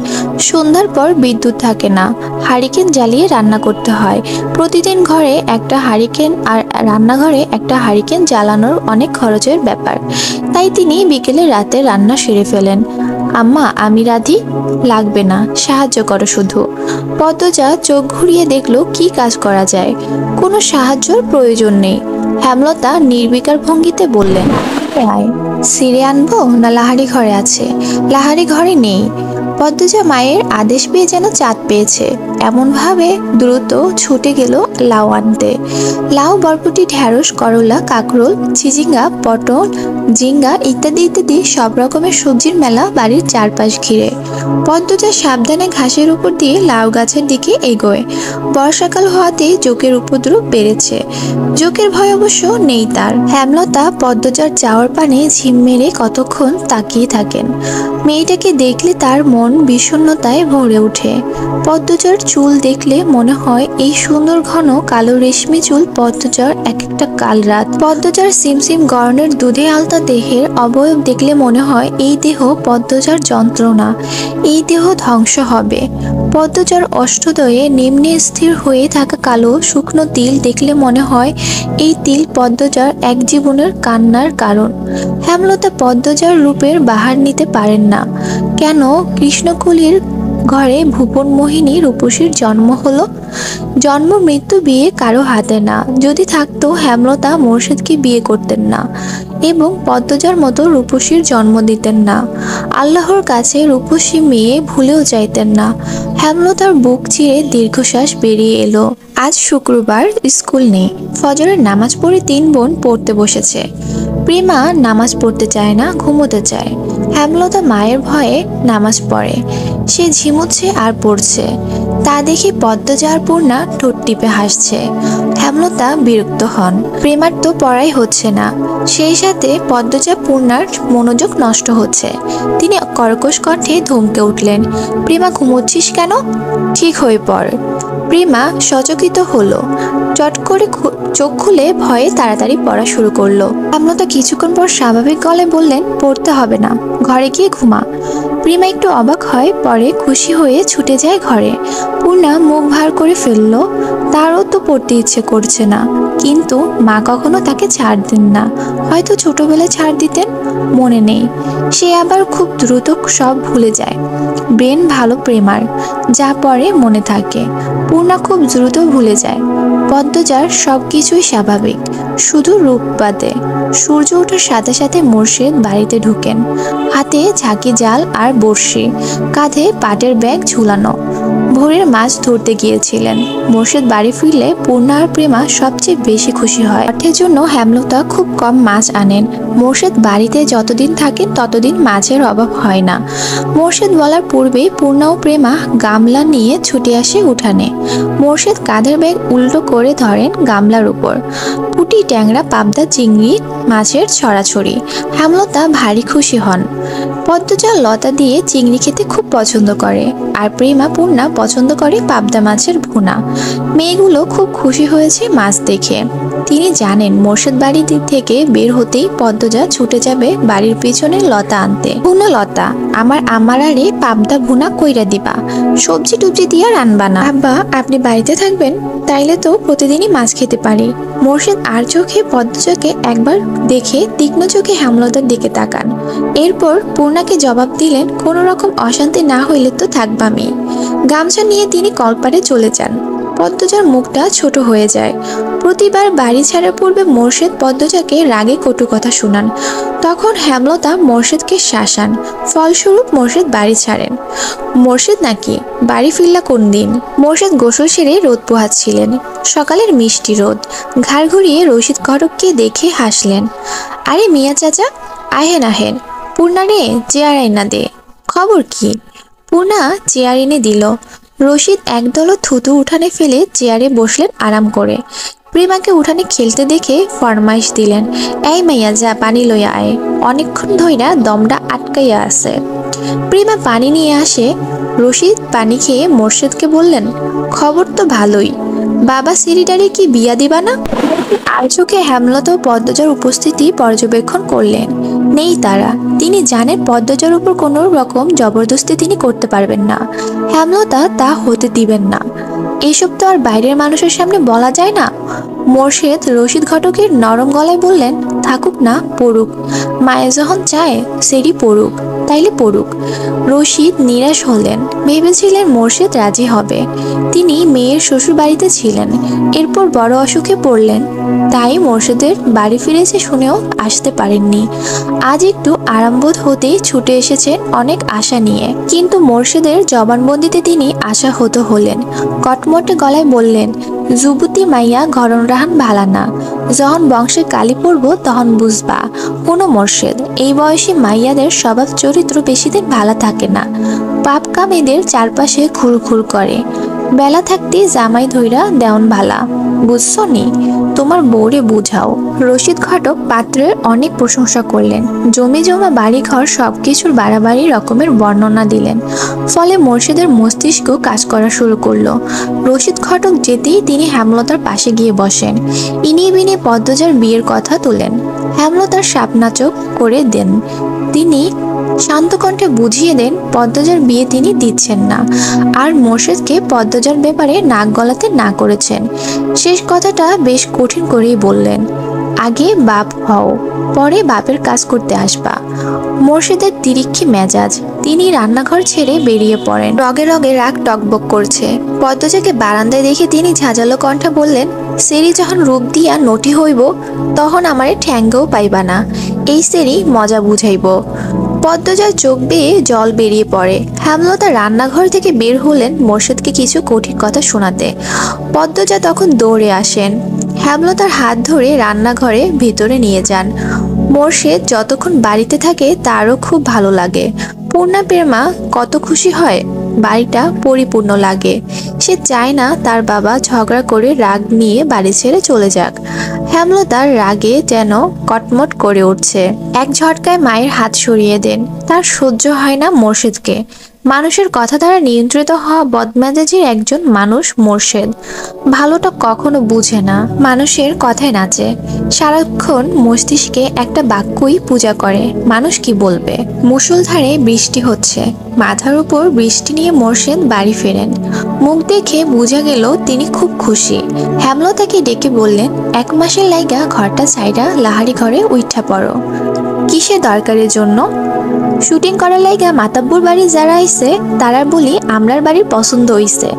সন্ধ্যার পর বিদ্যুৎ থাকে না, হারিকেন জ্বালিয়ে রান্না করতে হয়। প্রতিদিন ঘরে একটা হারিকেন আর রান্নাঘরে একটা হারিকেন জ্বালানোর অনেক খরচের ব্যাপার। তাই তিনি বিকেলে রাতে রান্না সেরে ফেলেন। আম্মা আমি রাধি। লাগবে না, সাহায্য করো শুধু। পদ্মজা চোখ ঘুরিয়ে দেখলো কি কাজ করা যায়। কোনো সাহায্যর প্রয়োজন নেই। হেমলতা নির্বিকার ভঙ্গিতে বললেন, আয়। সিঁড়ি আনবো না লাহারি ঘরে আছে? লাহারি ঘরে নেই। পদ্মজা মায়ের আদেশ পেয়ে যেন চাঁদ পেয়েছে, এমনভাবে দ্রুত ছুটে গেল লাউ আনতে। লাউ, বরবটি, ঢেঁড়স, করলা, কাঁকরোল, চিচিঙ্গা, পটল, ঝিঙ্গা ইত্যাদি ইত্যাদি সব রকমের সবজির মেলা বাড়ির চারপাশ ঘিরে। পদ্মজা সাবধানে ঘাসের উপর দিয়ে লাউ গাছের দিকে এগোয়। বর্ষাকাল হওয়াতে জোকের উপদ্রব বেড়েছে। জোকের ভয় অবশ্য নেই তার। হেমলতা পদ্মজার যাওয়ার পানে ঝিম মেরে কতক্ষণ তাকিয়ে থাকেন। মেয়েটাকে দেখলে তার মন মন বিষণ্ণতায় ভরে ওঠে। পদ্মজার চুল দেখলে মনে হয় এই সুন্দর ঘন কালো রেশমি চুল পদ্মজার এক একটা কাল রাত। পদ্মজার সিমসিম গরনের দুধে আলতা দেহের অবয়ব দেখলে মনে হয় এই দেহ পদ্মজার যন্ত্রণা, এই দেহ ধ্বংস হবে। পদ্মজার অষ্টদয়ে নিম্নে স্থির হয়ে থাকা কালো শুকনো তিল দেখলে মনে হয় এই তিল পদ্মজার এক জীবনের কান্নার কারণ। হেমলতা পদ্মজার রূপের বাহার নিতে পারেন না। কেন কৃষ্ণকুলীর ঘরে ভুবন মোহিনী রূপসীর জন্ম হলো? জন্ম মৃত্যু বিয়ে কারো হাতে না। যদি থাকতো হেমলতা মোর্শেদকে বিয়ে করতেন না এবং পদ্মজার মতো রূপসীর জন্ম দিতেন না। আল্লাহর কাছে রূপসী মেয়ে ভুলেও চাইতেন না। হেমলতার বুক চিরে দীর্ঘশ্বাস বেরিয়ে এলো। আজ শুক্রবার, স্কুল নেই। ফজরের নামাজ পড়ে তিন বোন পড়তে বসেছে। প্রেমা নামাজ পড়তে চায় না, ঘুমোতে চায়। হেমলতা মায়ের ভয়ে নামাজ পড়ে। সে ঝিমুচ্ছে আর পড়ছে। তা দেখে পদ্মজা আর পূর্ণা ঠোঁট টিপে হাসছে। হেমলতা বিরক্ত হন। প্রেমার তো পড়াই হচ্ছে না, সেই সাথে পদ্মজা পূর্ণার মনোযোগ নষ্ট হচ্ছে। তিনি কর্কশ কণ্ঠে ধমকে উঠলেন, প্রেমা ঘুমোচ্ছিস কেন? ঠিক হয়ে পড়। প্রেমা সচকিত হলো। চট করে চোখ খুলে ভয়ে তাড়াতাড়ি পড়া শুরু করলো। হেমলতা কিছুক্ষণ পর স্বাভাবিক গলায় বললেন, পড়তে হবে না, ঘরে গিয়ে ঘুমা। প্রেমা একটু অবাক হয়, পরে খুশি হয়ে ছুটে যায় ঘরে। পূর্ণা মুখ ভার করে ফেলল। তারও তো পড়তে ইচ্ছে করছে না, কিন্তু মা কখনো তাকে ছাড় দেন না। হয়তো ছোটবেলায় ছাড় দিতেন, মনে নেই। সে আবার খুব দ্রুত সব ভুলে যায়। ব্রেন ভালো প্রেমার, যা পড়ে মনে থাকে। পূর্ণা খুব দ্রুত ভুলে যায়। পদ্মজার সবকিছুই স্বাভাবিক, শুধু রূপ বাদে। সূর্য ওঠার সাথে সাথে মোর্শেদ বাড়িতে ঢুকেন। হাতে ঝাঁকি জাল আর বড়শি, কাঁধে পাটের ব্যাগ ঝুলানো। ভোরের মাছ ধরতে গিয়েছিলেন। মোর্শেদ বাড়ি ফিরলে পূর্ণা আর প্রেমা সবচেয়ে বেশি খুশি হয়। অর্থের জন্য হেমলতা খুব কম মাছ আনেন। মোর্শেদ বাড়িতে যতদিন থাকেন ততদিন মাছের অভাব হয় না। মোর্শেদ বলার পূর্বেই পূর্ণা ও প্রেমা গামলা নিয়ে ছুটে আসে উঠানে। মোর্শেদ কাঁধের ব্যাগ উল্টো করে ধরেন গামলার উপর। পুঁটি, ট্যাংরা, পাবদা, চিংড়ি মাছের ছড়াছড়ি। হেমলতা ভারী খুশি হন। পদ্মজা লতা দিয়ে চিংড়ি খেতে খুব পছন্দ করে, আর প্রেমা পূর্ণা পছন্দ করে পাবদা মাছের ভুনা। মেয়েগুলো খুব খুশি হয়েছে মাছ দেখে। তিনি জানেন মোর্শেদ বাড়ি থেকে বের হতেই পদ্মজা ছুটে যাবে বাড়ির পিছনে লতা আনতে। ভুনা লতা, আমার আরে পাবদা ভুনা কইরা দিবা, সবজি টুবজি দিয়া রানবা না। আব্বা, আপনি বাড়িতে থাকবেন? তাইলে তো প্রতিদিনই মাছ খেতে পারি। মোর্শেদ আর চোখে পদ্মজাকে একবার দেখে তীক্ষ্ণ চোখে হেমলতার দিকে তাকান। এরপর পূর্ণাকে জবাব দিলেন, কোনো রকম অশান্তি না হইলে তো থাকবামি। গামছা নিয়ে তিনি কলপারে চলে যান। পদ্মজার মুখটা ছোট হয়ে যায়। প্রতিবার বাড়ি ছাড়ার পূর্বে মোর্শেদ পদ্মজাকে রাগে কটু কথা শোনান। তখন হেমলতা মোর্শেদকে শাসান। ফলস্বরূপ মোর্শেদ বাড়ি ছাড়েন। মোর্শেদ নাকি বাড়ি ফিরলা কোন দিন? মোর্শেদ গোসল সেরে রোদ পোহাচ্ছিলেন। সকালের মিষ্টি রোদ। ঘাড় ঘুরিয়ে রশিদ ঘটককে দেখে হাসলেন। আরে মিয়া চাচা, আহেন আহেন। পূর্ণা রে, চেয়ার আইনা দে। খবর কি? পূর্ণা চেয়ার এনে দিল। রশিদ একদল থুতু উঠানে ফেলে চেয়ারে বসলেন আরাম করে। প্রেমাকে উঠানে খেলতে দেখে ফরমাইশ দিলেন, এই মাইয়া যা পানি লইয়া আয়, অনেকক্ষণ ধইরা দমটা আটকাইয়া আছে। প্রেমা পানি নিয়ে আসে। রশিদ পানি খেয়ে মোর্শেদকে বললেন, খবর তো ভালোই, বাবা সিরিটারে কি বিয়া দিবা না? আর চোখে হেমলতা ও পদ্মজার উপস্থিতি পর্যবেক্ষণ করলেন। নেই তারা। তিনি জানেন পদ্মজার উপর কোনো রকম জবরদস্তি তিনি করতে পারবেন না। হেমলতা তা হতে দিবেন না। এসব তো আর বাইরের মানুষের সামনে বলা যায় না। মোর্শেদ রশিদ ঘটকের নরম গলায় বললেন, থাকুক না, পড়ুক। মায়ে যখন চায় সেরি পড়ুক, তাইলে পড়ুক। রশিদ নিরাশ হলেন। ভেবেছিলেন মোর্শেদ রাজি হবে। তিনি মেয়ের শ্বশুর বাড়িতে ছিলেন, এরপর বড় অসুখে পড়লেন। তাই মোর্শেদের বাড়ি ফিরেছে শুনেও আসতে পারেননি। আজ একটু আরামবোধ হতেই ছুটে এসেছেন অনেক আশা নিয়ে। কিন্তু মোর্শেদের জবানবন্দিতে তিনি আশাহত হলেন। কটমটে গলায় বললেন, যুবতী মাইয়া ঘরন রাহান ভালা না, যখন বংশে কালি পড়ব তখন বুঝবা। কোনো মোর্শেদ এই বয়সী মাইয়াদের স্বভাব চরিত্র বেশি দিন ভালো থাকে না। পাপ কাম এদের চারপাশে ঘুরঘুর করে। বেলা থাকতে জামাই ধইরা দেওন ভালা, বুঝছো নি? তোমার বউরে বুঝাও। রশিদ ঘটক পাত্রের অনেক প্রশংসা করলেন, জমি জমা বাড়িঘর সবকিছুর বাড়াবাড়ি রকমের বর্ণনা দিলেন। ফলে মোর্শেদের মস্তিষ্ক কাজ করা শুরু করলো। রশিদ ঘটক যেতেই তিনি হেমলতার পাশে গিয়ে বসেন। ইনি বিনি পদ্মজার বিয়ের কথা তোলেন। হেমলতার সাপনাচক করে দেন। তিনি শান্ত কণ্ঠে বুঝিয়ে দেন পদ্মজার বিয়ে তিনি দিচ্ছেন না, আর মোর্শেদকে পদ্মজার ব্যাপারে নাক গলাতে না করেছেন। শেষ কথাটা বেশ কঠিন করেই বললেন, আগে বাপ হও, পরে বাপের কাজ করতে আসবা। মোর্শেদের তিরিক্ষি মেজাজ, তিনি রান্নাঘর ছেড়ে বেরিয়ে পড়েন। রগে রগে রাগ টকবক করছে। পদ্মজাকে বারান্দায় দেখে তিনি ঝাঁঝালো কণ্ঠে বললেন, সেরি যখন রূপ দিয়া নটি হইব, তখন আমারে ঠ্যাঙ্গও পাইবা না, এই সেরি মজা বুঝাইব। পদ্মজার চোখ বেয়ে জল বেরিয়ে পড়ে। হেমলতা রান্নাঘর থেকে বের হলেন মোর্শেদকে কিছু কঠিন কথা শোনাতে। পদ্মজা তখন দৌড়ে আসেন, হেমলতার হাত ধরে রান্নাঘরে ভিতরে নিয়ে যান। মোর্শেদ যতক্ষণ বাড়িতে থাকে তারও খুব ভালো লাগে। পূর্ণাপের মা কত খুশি হয়, বাড়িটা পরিপূর্ণ লাগে। সে চায় না তার বাবা ঝগড়া করে রাগ নিয়ে বাড়ি ছেড়ে চলে যাক। হেমলতার রাগে যেন কটমট করে উঠছে। এক ঝটকায় মায়ের হাত সরিয়ে দেন। তার সহ্য হয় না মোর্শেদকে। মানুষের কথা দ্বারা নিয়ন্ত্রিত হওয়া বদমেজাজির একজন মানুষ মোর্শেদ। ভালোটা কখনো বুঝে না, মানুষের কথায় নাচে। সারাক্ষণ মস্তিষ্কে একটা বাক্যই পূজা করে, মানুষ কি বলবে। মুষলধারে বৃষ্টি হচ্ছে। মাথার উপর বৃষ্টি নিয়ে মোর্শেদ বাড়ি ফেরেন। মুখ দেখে বোঝা গেল তিনি খুব খুশি। হেমলতাকে ডেকে বললেন, 1 মাসের লাইগা ঘরটা ছাইরা লাহারি ঘরে উঠা পড়ো। কিসে দরকারের জন্য? শুটিং করার লাইগা মাতাব্বুর বাড়ি যারা আইছে তারা বলি আমরার বাড়ির পছন্দ হইছে,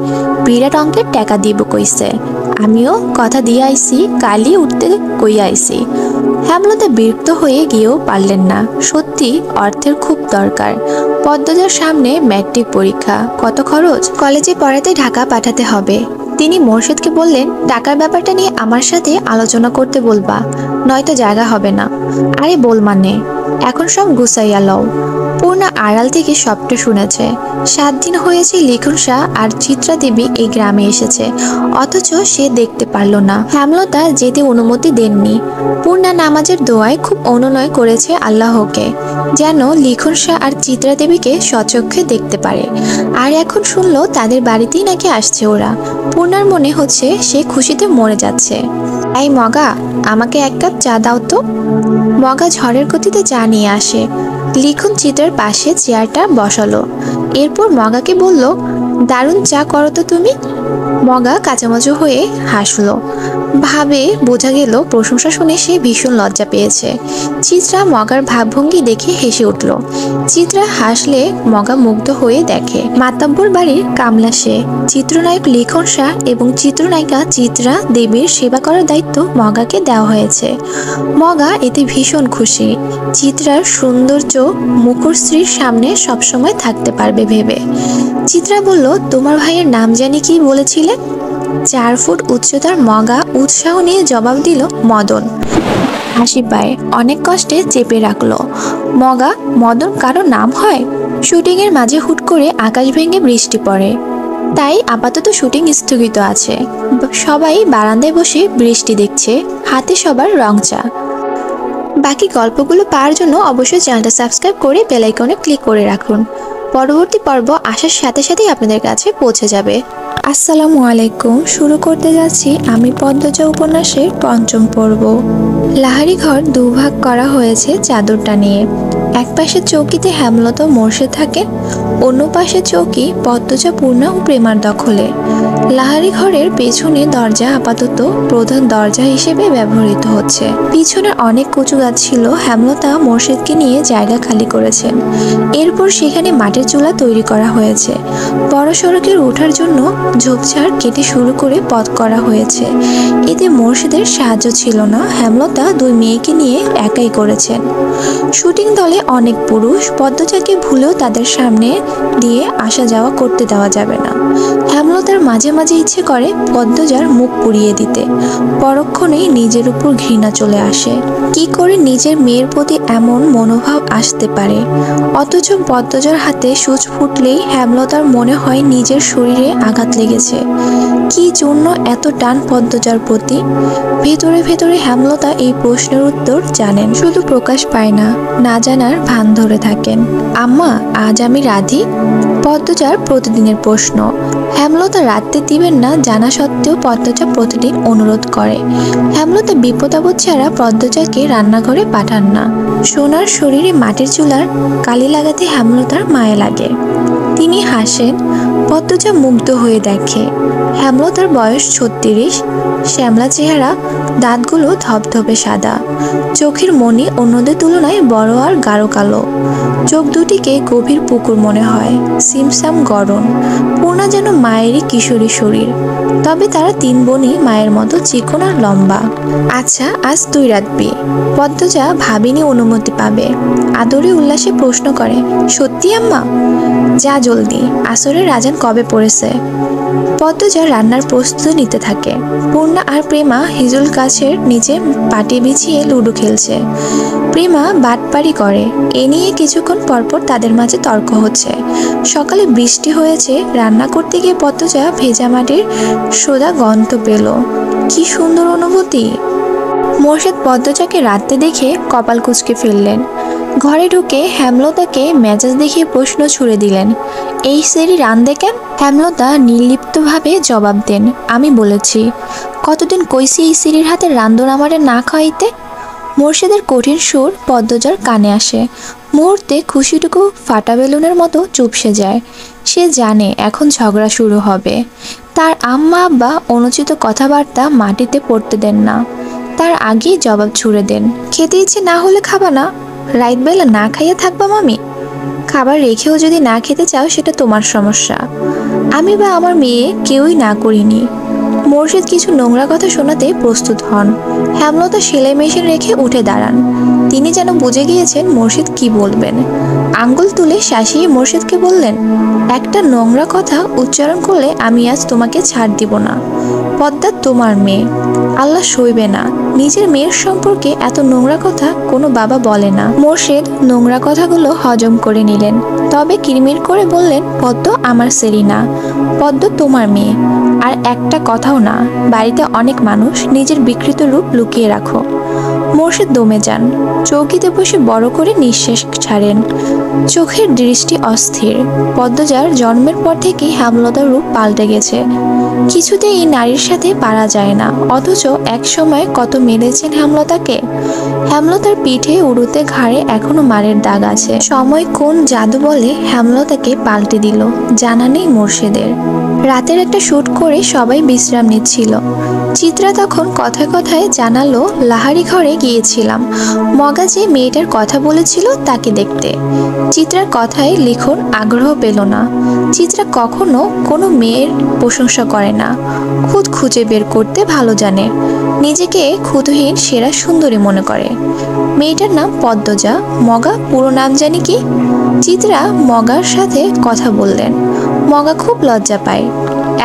বিরাট অঙ্কের টাকা দিব কইছে। আমিও কথা দিয়ে আইছি, কালই উঠতে কইয়া আইছি। হেমলতা বিরক্ত হয়ে গিয়েও পারলেন না। সত্যি অর্থের খুব দরকার। পদ্মজার সামনে ম্যাট্রিক পরীক্ষা, কত খরচ? কলেজে পড়াতে ঢাকা পাঠাতে হবে। তিনি মোর্শেদকে বললেন, টাকার ব্যাপারটা নিয়ে আমার সাথে আলোচনা করতে বলবা, নয়তো জায়গা হবে না। আরে বল মানে, এখন সব গুছাইয়া লও। পূর্ণা আড়াল থেকে সবটা শুনেছে। 7 দিন হয়েছে লিখন শাহ আর চিত্রা দেবী এই গ্রামে এসেছে, অথচ সে দেখতে পারল না। হেমলতা যেতে অনুমতি দেননি। পূর্ণা নামাজের দোয়ায় খুব অনুনয় করেছে আল্লাহকে, যেন লিখন শাহ আর চিত্রা দেবীকে স্বচক্ষে দেখতে পারে। আর এখন শুনলো তাদের বাড়িতেই নাকি আসছে ওরা। পূর্ণার মনে হচ্ছে সে খুশিতে মরে যাচ্ছে। এই মগা, আমাকে 1 কাপ চা দাও তো। মগা ঝড়ের গতিতে চা নিয়ে আসে। লিখন চিত্রার পাশে চেয়ারটা বসালো। এরপর মগাকে বলল, দারুণ চা করো তো তুমি। মগা কাঁচামাচু হয়ে হাসলো। ভাবে বোঝা গেল প্রশংসা শুনে সে ভীষণ লজ্জা পেয়েছে। চিত্রা মগার ভাবভঙ্গি দেখে হেসে উঠল। চিত্রা হাসলে মগা মুগ্ধ হয়ে দেখে মাতাব্বর বাড়ির কামলা সে। চিত্রনায়ক লিখন শাহ এবং চিত্রনায়িকা চিত্রা দেবীর সেবা করার দায়িত্ব মগাকে দেওয়া হয়েছে। মগা এতে ভীষণ খুশি। চিত্রার সৌন্দর্য মুখর স্ত্রীর সামনে সবসময় থাকতে পারবে ভেবে। চিত্রা বলল, তোমার ভাইয়ের নাম জানি কি বলেছিলে? 4 ফুট উচ্চতার মগা উৎসাহ নিয়ে জবাব দিল, মদন। হাসি পায়, অনেক কষ্টে চেপে রাখলো। মগা, মদন কারো নাম হয়? শুটিংয়ের মাঝে হুট করে আকাশ ভেঙে বৃষ্টি পড়ে, তাই আপাতত শুটিং স্থগিত আছে। সবাই বারান্দায় বসে বৃষ্টি দেখছে, হাতে সবার রং চা। বাকি গল্পগুলো পাওয়ার জন্য অবশ্যই চ্যানেলটা সাবস্ক্রাইব করে বেল আইকনে ক্লিক করে রাখুন। পরবর্তী পর্ব আসার সাথে সাথেই আপনাদের কাছে পৌঁছে যাবে। আসসালামু আলাইকুম। শুরু করতে যাচ্ছি আমি পদ্মজা উপন্যাসের 5ম পর্ব। লাহারি ঘর দুভাগ করা হয়েছে চাদরটা নিয়ে। এক পাশে চৌকিতে হেমলতা মোর্শেদ থাকে, অন্য পাশে চৌকি পদ্মজা, পূর্ণা ও প্রেমার দখলে। লাহারি ঘরের পেছনে দরজা আপাতত প্রধান দরজা হিসেবে ব্যবহৃত হচ্ছে। পিছনের অনেক কচু গাছ ছিল। হেমলতা মোর্শেদকে নিয়ে জায়গা খালি করেছেন। এরপর সেখানে মাটির চুলা তৈরি করা হয়েছে। বড় সড়কের ওঠার জন্য ঝোপঝাড় কেটে শুরু করে পথ করা হয়েছে। এতে মোর্শেদের সাহায্য ছিল না, হেমলতা 2 মেয়েকে নিয়ে একাই করেছেন। শুটিং দলে অনেক পুরুষ, পদ্মজাকে ভুলেও তাদের সামনে দিয়ে আসা যাওয়া করতে দেওয়া যাবে না। হেমলতার মাঝে মাঝে ইচ্ছে করে পদ্মজার মুখ পুড়িয়ে দিতে, পরক্ষণেই নিজের উপর ঘৃণা চলে আসে। কি করে নিজের মেয়ের প্রতি এমন মনোভাব আসতে পারে? অথচ পদ্মজার হাতে সূচ ফুটলেই হেমলতার মনে হয় নিজের শরীরে আঘাত লেগেছে। কি জন্য এত টান পদ্মজার প্রতি? ভেতরে ভেতরে হেমলতা এই প্রশ্নের উত্তর জানেন, শুধু প্রকাশ পায় না, না জানার ভান ধরে থাকেন। আম্মা, আজ আমি রাধি? পদ্মজার প্রতিদিনের প্রশ্ন। হেমলতা রাখতে দিবেন না জানা সত্ত্বেও পদ্মজা প্রতিদিন অনুরোধ করে। হেমলতা বিপদাবদ ছাড়া পদ্মজাকে রান্নাঘরে পাঠান না। সোনার শরীরে মাটির চুলার কালি লাগাতে হেমলতার মায়া লাগে। তিনি হাসেন। পদ্মজা মুগ্ধ হয়ে দেখে হেমলতার বয়স 36, শ্যামলা চেহারা, দাঁতগুলো ধপধপে সাদা, চোখের মনি অন্যদের তুলনায় বড় আর গাঢ় কালো। চোখ দুটিকে গভীর পুকুর মনে হয়, সিমসাম গড়ন। পূর্ণা যেন মায়েরই কিশোরী শরীর, তবে তারা 3 বোনই মায়ের মতো চিকন আর লম্বা। আচ্ছা, আজ তুই রাখবি? পদ্মজা ভাবিনি অনুমতি পাবে। আদরে উল্লাসে প্রশ্ন করে, সত্যি আম্মা? যা জলদি, আসরের আজান কবে পড়েছে? পদ্মজা রান্নার প্রস্তুতি নিতে থাকে। পূর্ণা আর প্রেমা হিজুল গাছের নিচে পাটি বিছিয়ে লুডো খেলছে। প্রেমা বাটপারি করে, এ নিয়ে কিছুক্ষণ পরপর তাদের মাঝে তর্ক হচ্ছে। সকালে বৃষ্টি হয়েছে, রান্না করতে গিয়ে পদ্মজা ভেজা মাটির সোদা গন্ধ পেল। কি সুন্দর অনুভূতি! মোর্শেদ পদ্মজাকে রাঁধতে দেখে কপাল কুঁচকে ফেললেন। ঘরে ঢুকে হেমলতাকে মেজাজ দেখিয়ে প্রশ্ন ছুড়ে দিলেন, এই সেরি রাঁধে কেন? হেমলতা নির্লিপ্তভাবে জবাব দেন, আমি বলেছি। কতদিন কইছি এই সেরির হাতে রান্ধন আমারে না খাওয়াইতে? মোর্শেদের কঠিন সুর পদ্মজার কানে আসে। মুহূর্তে খুশিটুকু ফাটা বেলুনের মতো চুপসে যায়। সে জানে এখন ঝগড়া শুরু হবে। তার আম্মা আব্বা অনুচিত কথাবার্তা মাটিতে পড়তে দেন না, তার আগেই জবাব ছুড়ে দেন, খেতে ইচ্ছে না হলে খাবা না? রাতবেলা না খাইয়ে থাকবা মামি? খাবার রেখেও যদি না খেতে চাও সেটা তোমার সমস্যা, আমি বা আমার মেয়ে কেউই না করিনি। মোর্শেদ কিছু নোংরা কথা শোনাতে প্রস্তুত হন। হেমলতা সেলাই মেশিন রেখে উঠে দাঁড়ান। তিনি যেন বুঝে গিয়েছেন মোর্শেদ কি বলবেন। আঙ্গুল তুলে শাসিয়ে মোর্শেদকে বললেন, একটা নোংরা কথা উচ্চারণ করলে আমি আজ তোমাকে ছাড় দিব না। পদ্মা তোমার মেয়ে, আল্লাহ সইবে না। নিজের মেয়ের সম্পর্কে এত নোংরা কথা কোনো বাবা বলে না। মোর্শেদ নোংরা কথাগুলো হজম করে নিলেন, তবে কিরমির করে বললেন, পদ্ম আমার সেরিনা, পদ্ম তোমার মেয়ে। আর একটা কথাও না, বাড়িতে অনেক মানুষ, নিজের বিকৃত রূপ লুকিয়ে রাখো। মোর্শেদ দমে যান, চৌকিতে বসে বড় করে নিঃশ্বাস ছাড়েন। চোখের দৃষ্টি অস্থির। পদ্মজার জন্মের পর থেকেই হেমলতার রূপ পাল্টে গেছে। কিছুতেই এই নারীর সাথে পারা যায় না, অথচ এক সময় কত মেরেছেন হেমলতাকে। হেমলতার পিঠে, উড়ুতে, ঘাড়ে এখনো মারের দাগ আছে। সময় কোন জাদু বলে হেমলতাকে পাল্টে দিল জানা নেই মোর্শেদের। রাতের একটা শুট করে সবাই বিশ্রাম নিচ্ছিল। চিত্রা তখন কথায় কথায় জানালো, লাহারি ঘরে গিয়েছিলাম, মগা যে মেয়েটার কথা বলেছিল তাকে দেখতে। চিত্রার কথায় লিখন আগ্রহ পেল না। চিত্রা কখনো কোনো মেয়ের প্রশংসা করে না, খুদ খুঁজে বের করতে ভালো জানে। নিজেকে ক্ষুদহীন সেরা সুন্দরী মনে করে। মেয়েটার নাম পদ্মজা। মগা পুরো নাম জানি কি? চিত্রা মগার সাথে কথা বললেন। মগা খুব লজ্জা পায়,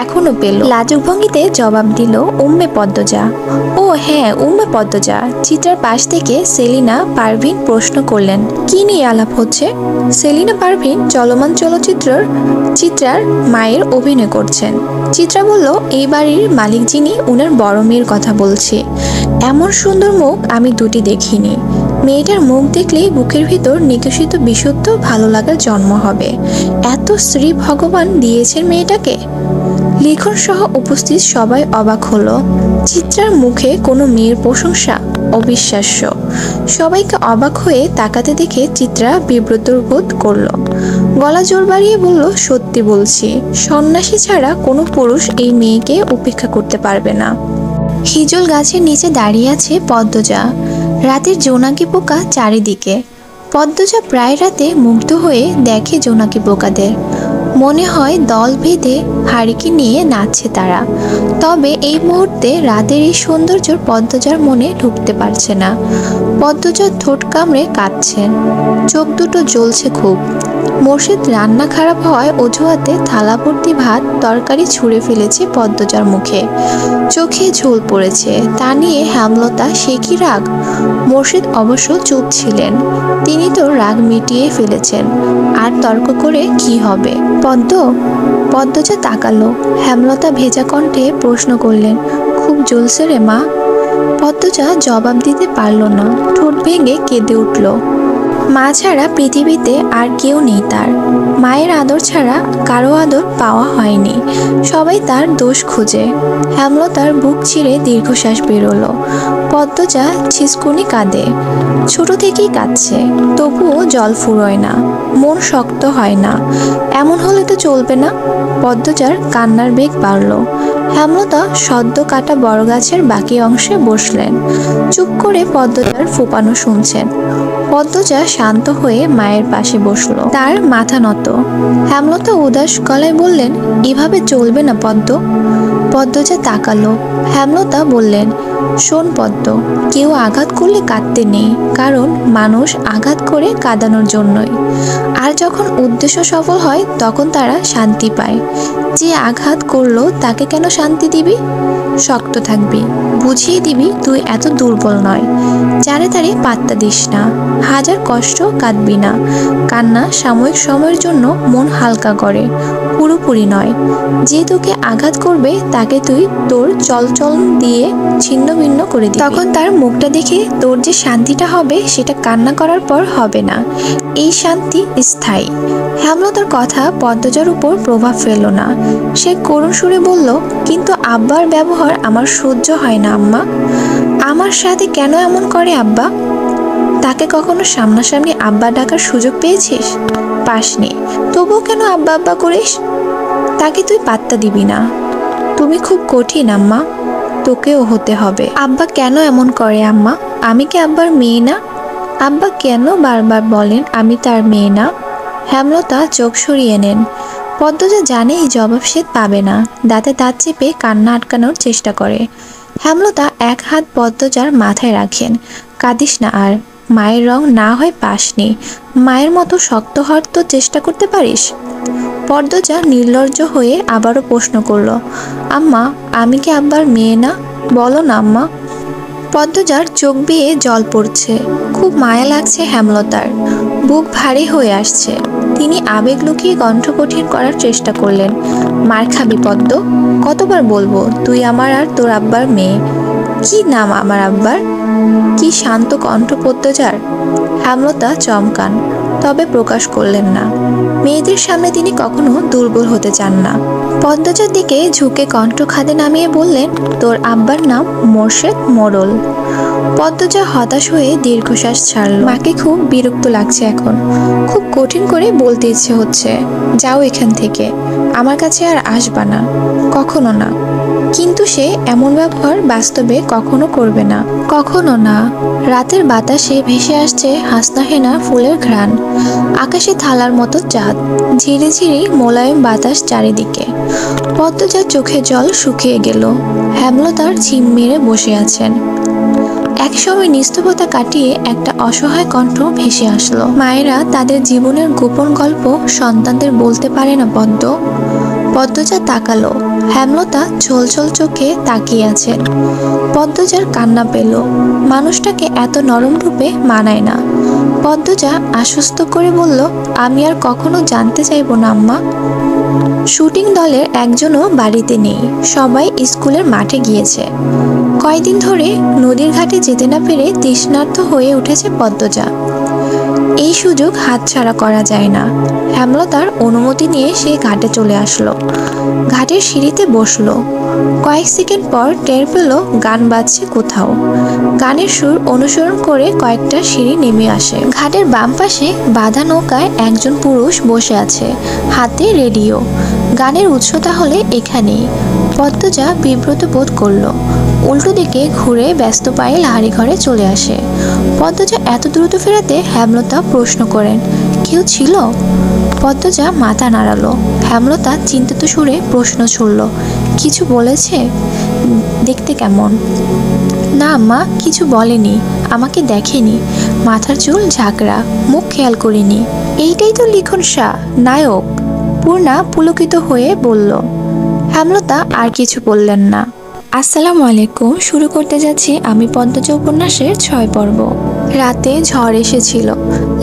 এখনো পেল। লাজুক ভঙ্গিতে জবাব দিল, উম্মে পদ্মজা। ও হ্যাঁ, উম্মে পদ্মজা। চিত্রার পাশ থেকে সেলিনা পারভিন প্রশ্ন করলেন, কি নিয়ে আলাপ হচ্ছে? সেলিনা পারভিন চলমান চলচ্চিত্রের চিত্রার মায়ের অভিনয় করছেন। চিত্রা বলল, এই বাড়ির মালিক যিনি, উনার বড় মেয়ের কথা বলছি। এমন সুন্দর মুখ আমি দুটি দেখিনি। মেয়েটার মুখ দেখলেই বুকের ভিতর নিকশিত বিশুদ্ধ ভালো লাগার জন্ম হবে। এত শ্রী ভগবান দিয়েছেন মেয়েটাকে। লিখন সহ উপস্থিত সবাই অবাক হলো। চিত্রার মুখে কোনো মেয়ের প্রশংসা, অবিশ্বাস্য। সবাইকে অবাক হয়ে তাকাতে দেখে চিত্রা বিব্রত বোধ করলো। গলা জোর বাড়িয়ে বলল, সত্যি বলছি, সন্ন্যাসী ছাড়া কোনো পুরুষ এই মেয়েকে উপেক্ষা করতে পারবে না। হিজল গাছের নিচে দাঁড়িয়ে আছে পদ্মজা। রাতের জোনাকি পোকা চারিদিকে। পদ্মজা প্রায় রাতে মুগ্ধ হয়ে দেখে জোনাকি পোকাদের। মনে হয় দল বেঁধে হারিকে নিয়ে নাচছে তারা। তবে এই মুহূর্তে রাতের এই সৌন্দর্য পদ্মজার মনে ঢুকতে পারছে না। পদ্মজার ঠোঁট কামড়ে কাঁদছেন, চোখ দুটো জ্বলছে খুব। মোর্শেদ রান্না খারাপ হওয়ায় অজুহাতে থালা ভর্তি ভাত তরকারি ছুঁড়ে ফেলেছে পদ্মজার মুখে। চোখে ঝোল পড়েছে, তা নিয়ে হেমলতা সে কি রাগ। মোর্শেদ অবশ্য চুপ ছিলেন, তিনি তো রাগ মিটিয়ে ফেলেছেন, আর তর্ক করে কি হবে। পদ্মজা তাকালো। হেমলতা ভেজা কণ্ঠে প্রশ্ন করলেন, খুব জ্বলছে রে মা? পদ্মজা জবাব দিতে পারল না, ঠোঁট ভেঙে কেঁদে উঠল। মা ছাড়া পৃথিবীতে আর কেউ নেই তার। মায়ের আদর ছাড়া কারো আদর পাওয়া হয়নি, সবাই তার দোষ খোঁজে। হেমলতার বুক চিরে দীর্ঘশ্বাস বেরোলো। পদ্মজা ছিসকুনি কাঁদে, ছোট থেকেই কাঁদছে, তবুও জল ফুরোয় না, মন শক্ত হয় না। এমন হলে তো চলবে না। পদ্মজার কান্নার বেগ বাড়ল। হেমলতা সদ্য কাটা বড়গাছের বাকি অংশে বসলেন, চুপ করে পদ্মজার ফোঁপানো শুনছেন। পদ্মজা শান্ত হয়ে মায়ের পাশে বসলো, তার মাথা নত। হেমলতা উদাস গলায় বললেন, এভাবে চলবে না পদ্ম। পদ্মজা তাকালো। হেমলতা বললেন, শোন পদ্ম, কেউ আঘাত করলে কাঁদতে নেই, কারণ মানুষ আঘাত করে কাঁদানোর জন্যই। আর যখন উদ্দেশ্য সফল হয় তখন তারা শান্তি পায়। যে আঘাত করলো তাকে কেন শান্তি দিবি? শক্ত থাকবি, বুঝিয়ে দিবি তুই এত দুর্বল নয়। চারে তারে পাত্তা দিস না, হাজার কষ্ট কাঁদবি না। কান্না সাময়িক সময়ের জন্য মন হালকা করে, পুরোপুরি নয়। যে তোকে আঘাত করবে তাকে তুই তোর চলচলন দিয়ে ছিন্ন ভিন্ন করে দিবি। তখন তার মুখটা দেখে তোর যে শান্তিটা হবে সেটা কান্না করার পর হবে না। এই শান্তি স্থায়ী। হেমলতার কথা পদ্মজার উপর প্রভাব ফেলল না। সে করুণ সুরে বলল, কিন্তু আব্বার ব্যবহার আমার সহ্য হয় না আম্মা। আমার সাথে কেন এমন করে আব্বা? তাকে কখনো সামনাসামনি আব্বা ডাকার সুযোগ পেয়েছিস? পাসনি, তবুও কেন আব্বা আব্বা করিস? তাকে তুই পাত্তা দিবি না। তুমি খুব কঠিন আম্মা, তোকেও হতে হবে। আব্বা কেন এমন করে আম্মা? আমি কি আব্বার মেয়ে না? আব্বা কেন বারবার বলেন আমি তার মেয়ে না? হেমলতা চোখ সরিয়ে নেন। পদ্মজা জানে এই জবাব সে পাবে না, দাঁতে দাঁত চেপে কান্না আটকানোর চেষ্টা করে। হেমলতা এক হাত পদ্মজার মাথায় রাখেন। কাঁদিস না আর, মায়ের রং না হয় পাসনি, মায়ের মতো শক্ত হওয়ার তো চেষ্টা করতে পারিস। পদ্মজা নির্লজ্জ হয়ে আবারও প্রশ্ন করল, আম্মা আমি কি আব্বার মেয়ে না? বলো না আম্মা। পদ্মজার চোখ বেয়ে জল পড়ছে, খুব মায়া লাগছে হেমলতার, বুক ভারী হয়ে আসছে। তিনি আবেগ লুকিয়ে কণ্ঠ কঠিন করার চেষ্টা করলেন, মার খাবি পদ্ম? কতবার বলবো তুই আমার আর তোর আব্বার মেয়ে? কি নাম আমার আব্বার? কি শান্ত কণ্ঠ পদ্মজার। হেমলতা চমকান, তবে প্রকাশ করলেন না। মেয়েদের সামনে তিনি কখনো দুর্বল হতে চান না। পদ্মজার দিকে ঝুঁকে কণ্ঠ খাদে নামিয়ে বললেন, তোর আব্বার নাম মোর্শেদ মোড়ল। পদ্মজা হতাশ হয়ে দীর্ঘশ্বাস ছাড়ল। মাকে খুব বিরক্ত লাগছে এখন, খুব কঠিন করে বলতে ইচ্ছে হচ্ছে, যাও এখান থেকে, আমার কাছে আর আসবা না, কখনো না। কিন্তু সে এমন ব্যবহার বাস্তবে কখনো করবে না, কখনো না। রাতের বাতাসে ভেসে আসছে হাসনাহেনা ফুলের ঘ্রাণ, আকাশে থালার মতো চাঁদ, ঝিরি ঝিরি মোলায়েম বাতাস চারিদিকে। পদ্মজার চোখে জল শুকিয়ে গেল। হেমলতার ঝিম মেরে বসে আছেন। একসময় নিস্তবতা কাটিয়ে একটা অসহায় কণ্ঠ ভেসে আসলো, মায়েরা তাদের জীবনের গোপন গল্প সন্তানদের বলতে পারে না পদ্ম। পদ্মজা তাকালো। হেমলতা ছলছল চোখে তাকিয়ে আছেন। পদ্মজার কান্না পেল। মানুষটাকে এত নরম রূপে মানায় না। পদ্মজা আশ্বস্ত করে বলল, আমি আর কখনো জানতে চাইব না আম্মা। শুটিং দলের একজনও বাড়িতে নেই, সবাই স্কুলের মাঠে গিয়েছে। কয়দিন ধরে নদীর ঘাটে যেতে না পেরে তৃষ্ণার্ত হয়ে উঠেছে পদ্মজা। এই সুযোগ হাতছাড়া করা যায় না। হেমলতার অনুমতি নিয়ে সে ঘাটে চলে আসলো। ঘাটের সিঁড়িতে বসলো। কয়েক সেকেন্ড পর টের পেল গান বাজছে কোথাও। গানের সুর অনুসরণ করে কয়েকটা সিঁড়ি নেমে আসে। ঘাটের বাম পাশে বাঁধা নৌকায় একজন পুরুষ বসে আছে, হাতে রেডিও। গানের উৎস তাহলে এখানেই। পদ্মজা বিব্রত বোধ করলো। উল্টো দিকে ঘুরে ব্যস্ত পায়ে লাহারি ঘরে চলে আসে। পদ্মজা এত দ্রুত ফেরাতে হেমলতা প্রশ্ন করেন, কেউ ছিল? পদ্মজা মাথা নাড়ালো। হেমলতা চিন্তিত সুরে প্রশ্ন ছুড়ল, কিছু বলেছে? দেখতে কেমন? না আম্মা, কিছু বলেনি, আমাকে দেখেনি, মাথার চুল ঝাঁকড়া, মুখ খেয়াল করিনি। এইটাই তো লিখন শাহ, নায়ক, পূর্ণা পুলকিত হয়ে বলল। হেমলতা আর কিছু বললেন না। আসসালামু আলাইকুম। শুরু করতে যাচ্ছি আমি পদ্মজা উপন্যাসের 6 পর্ব। রাতে ঝড় এসেছিল।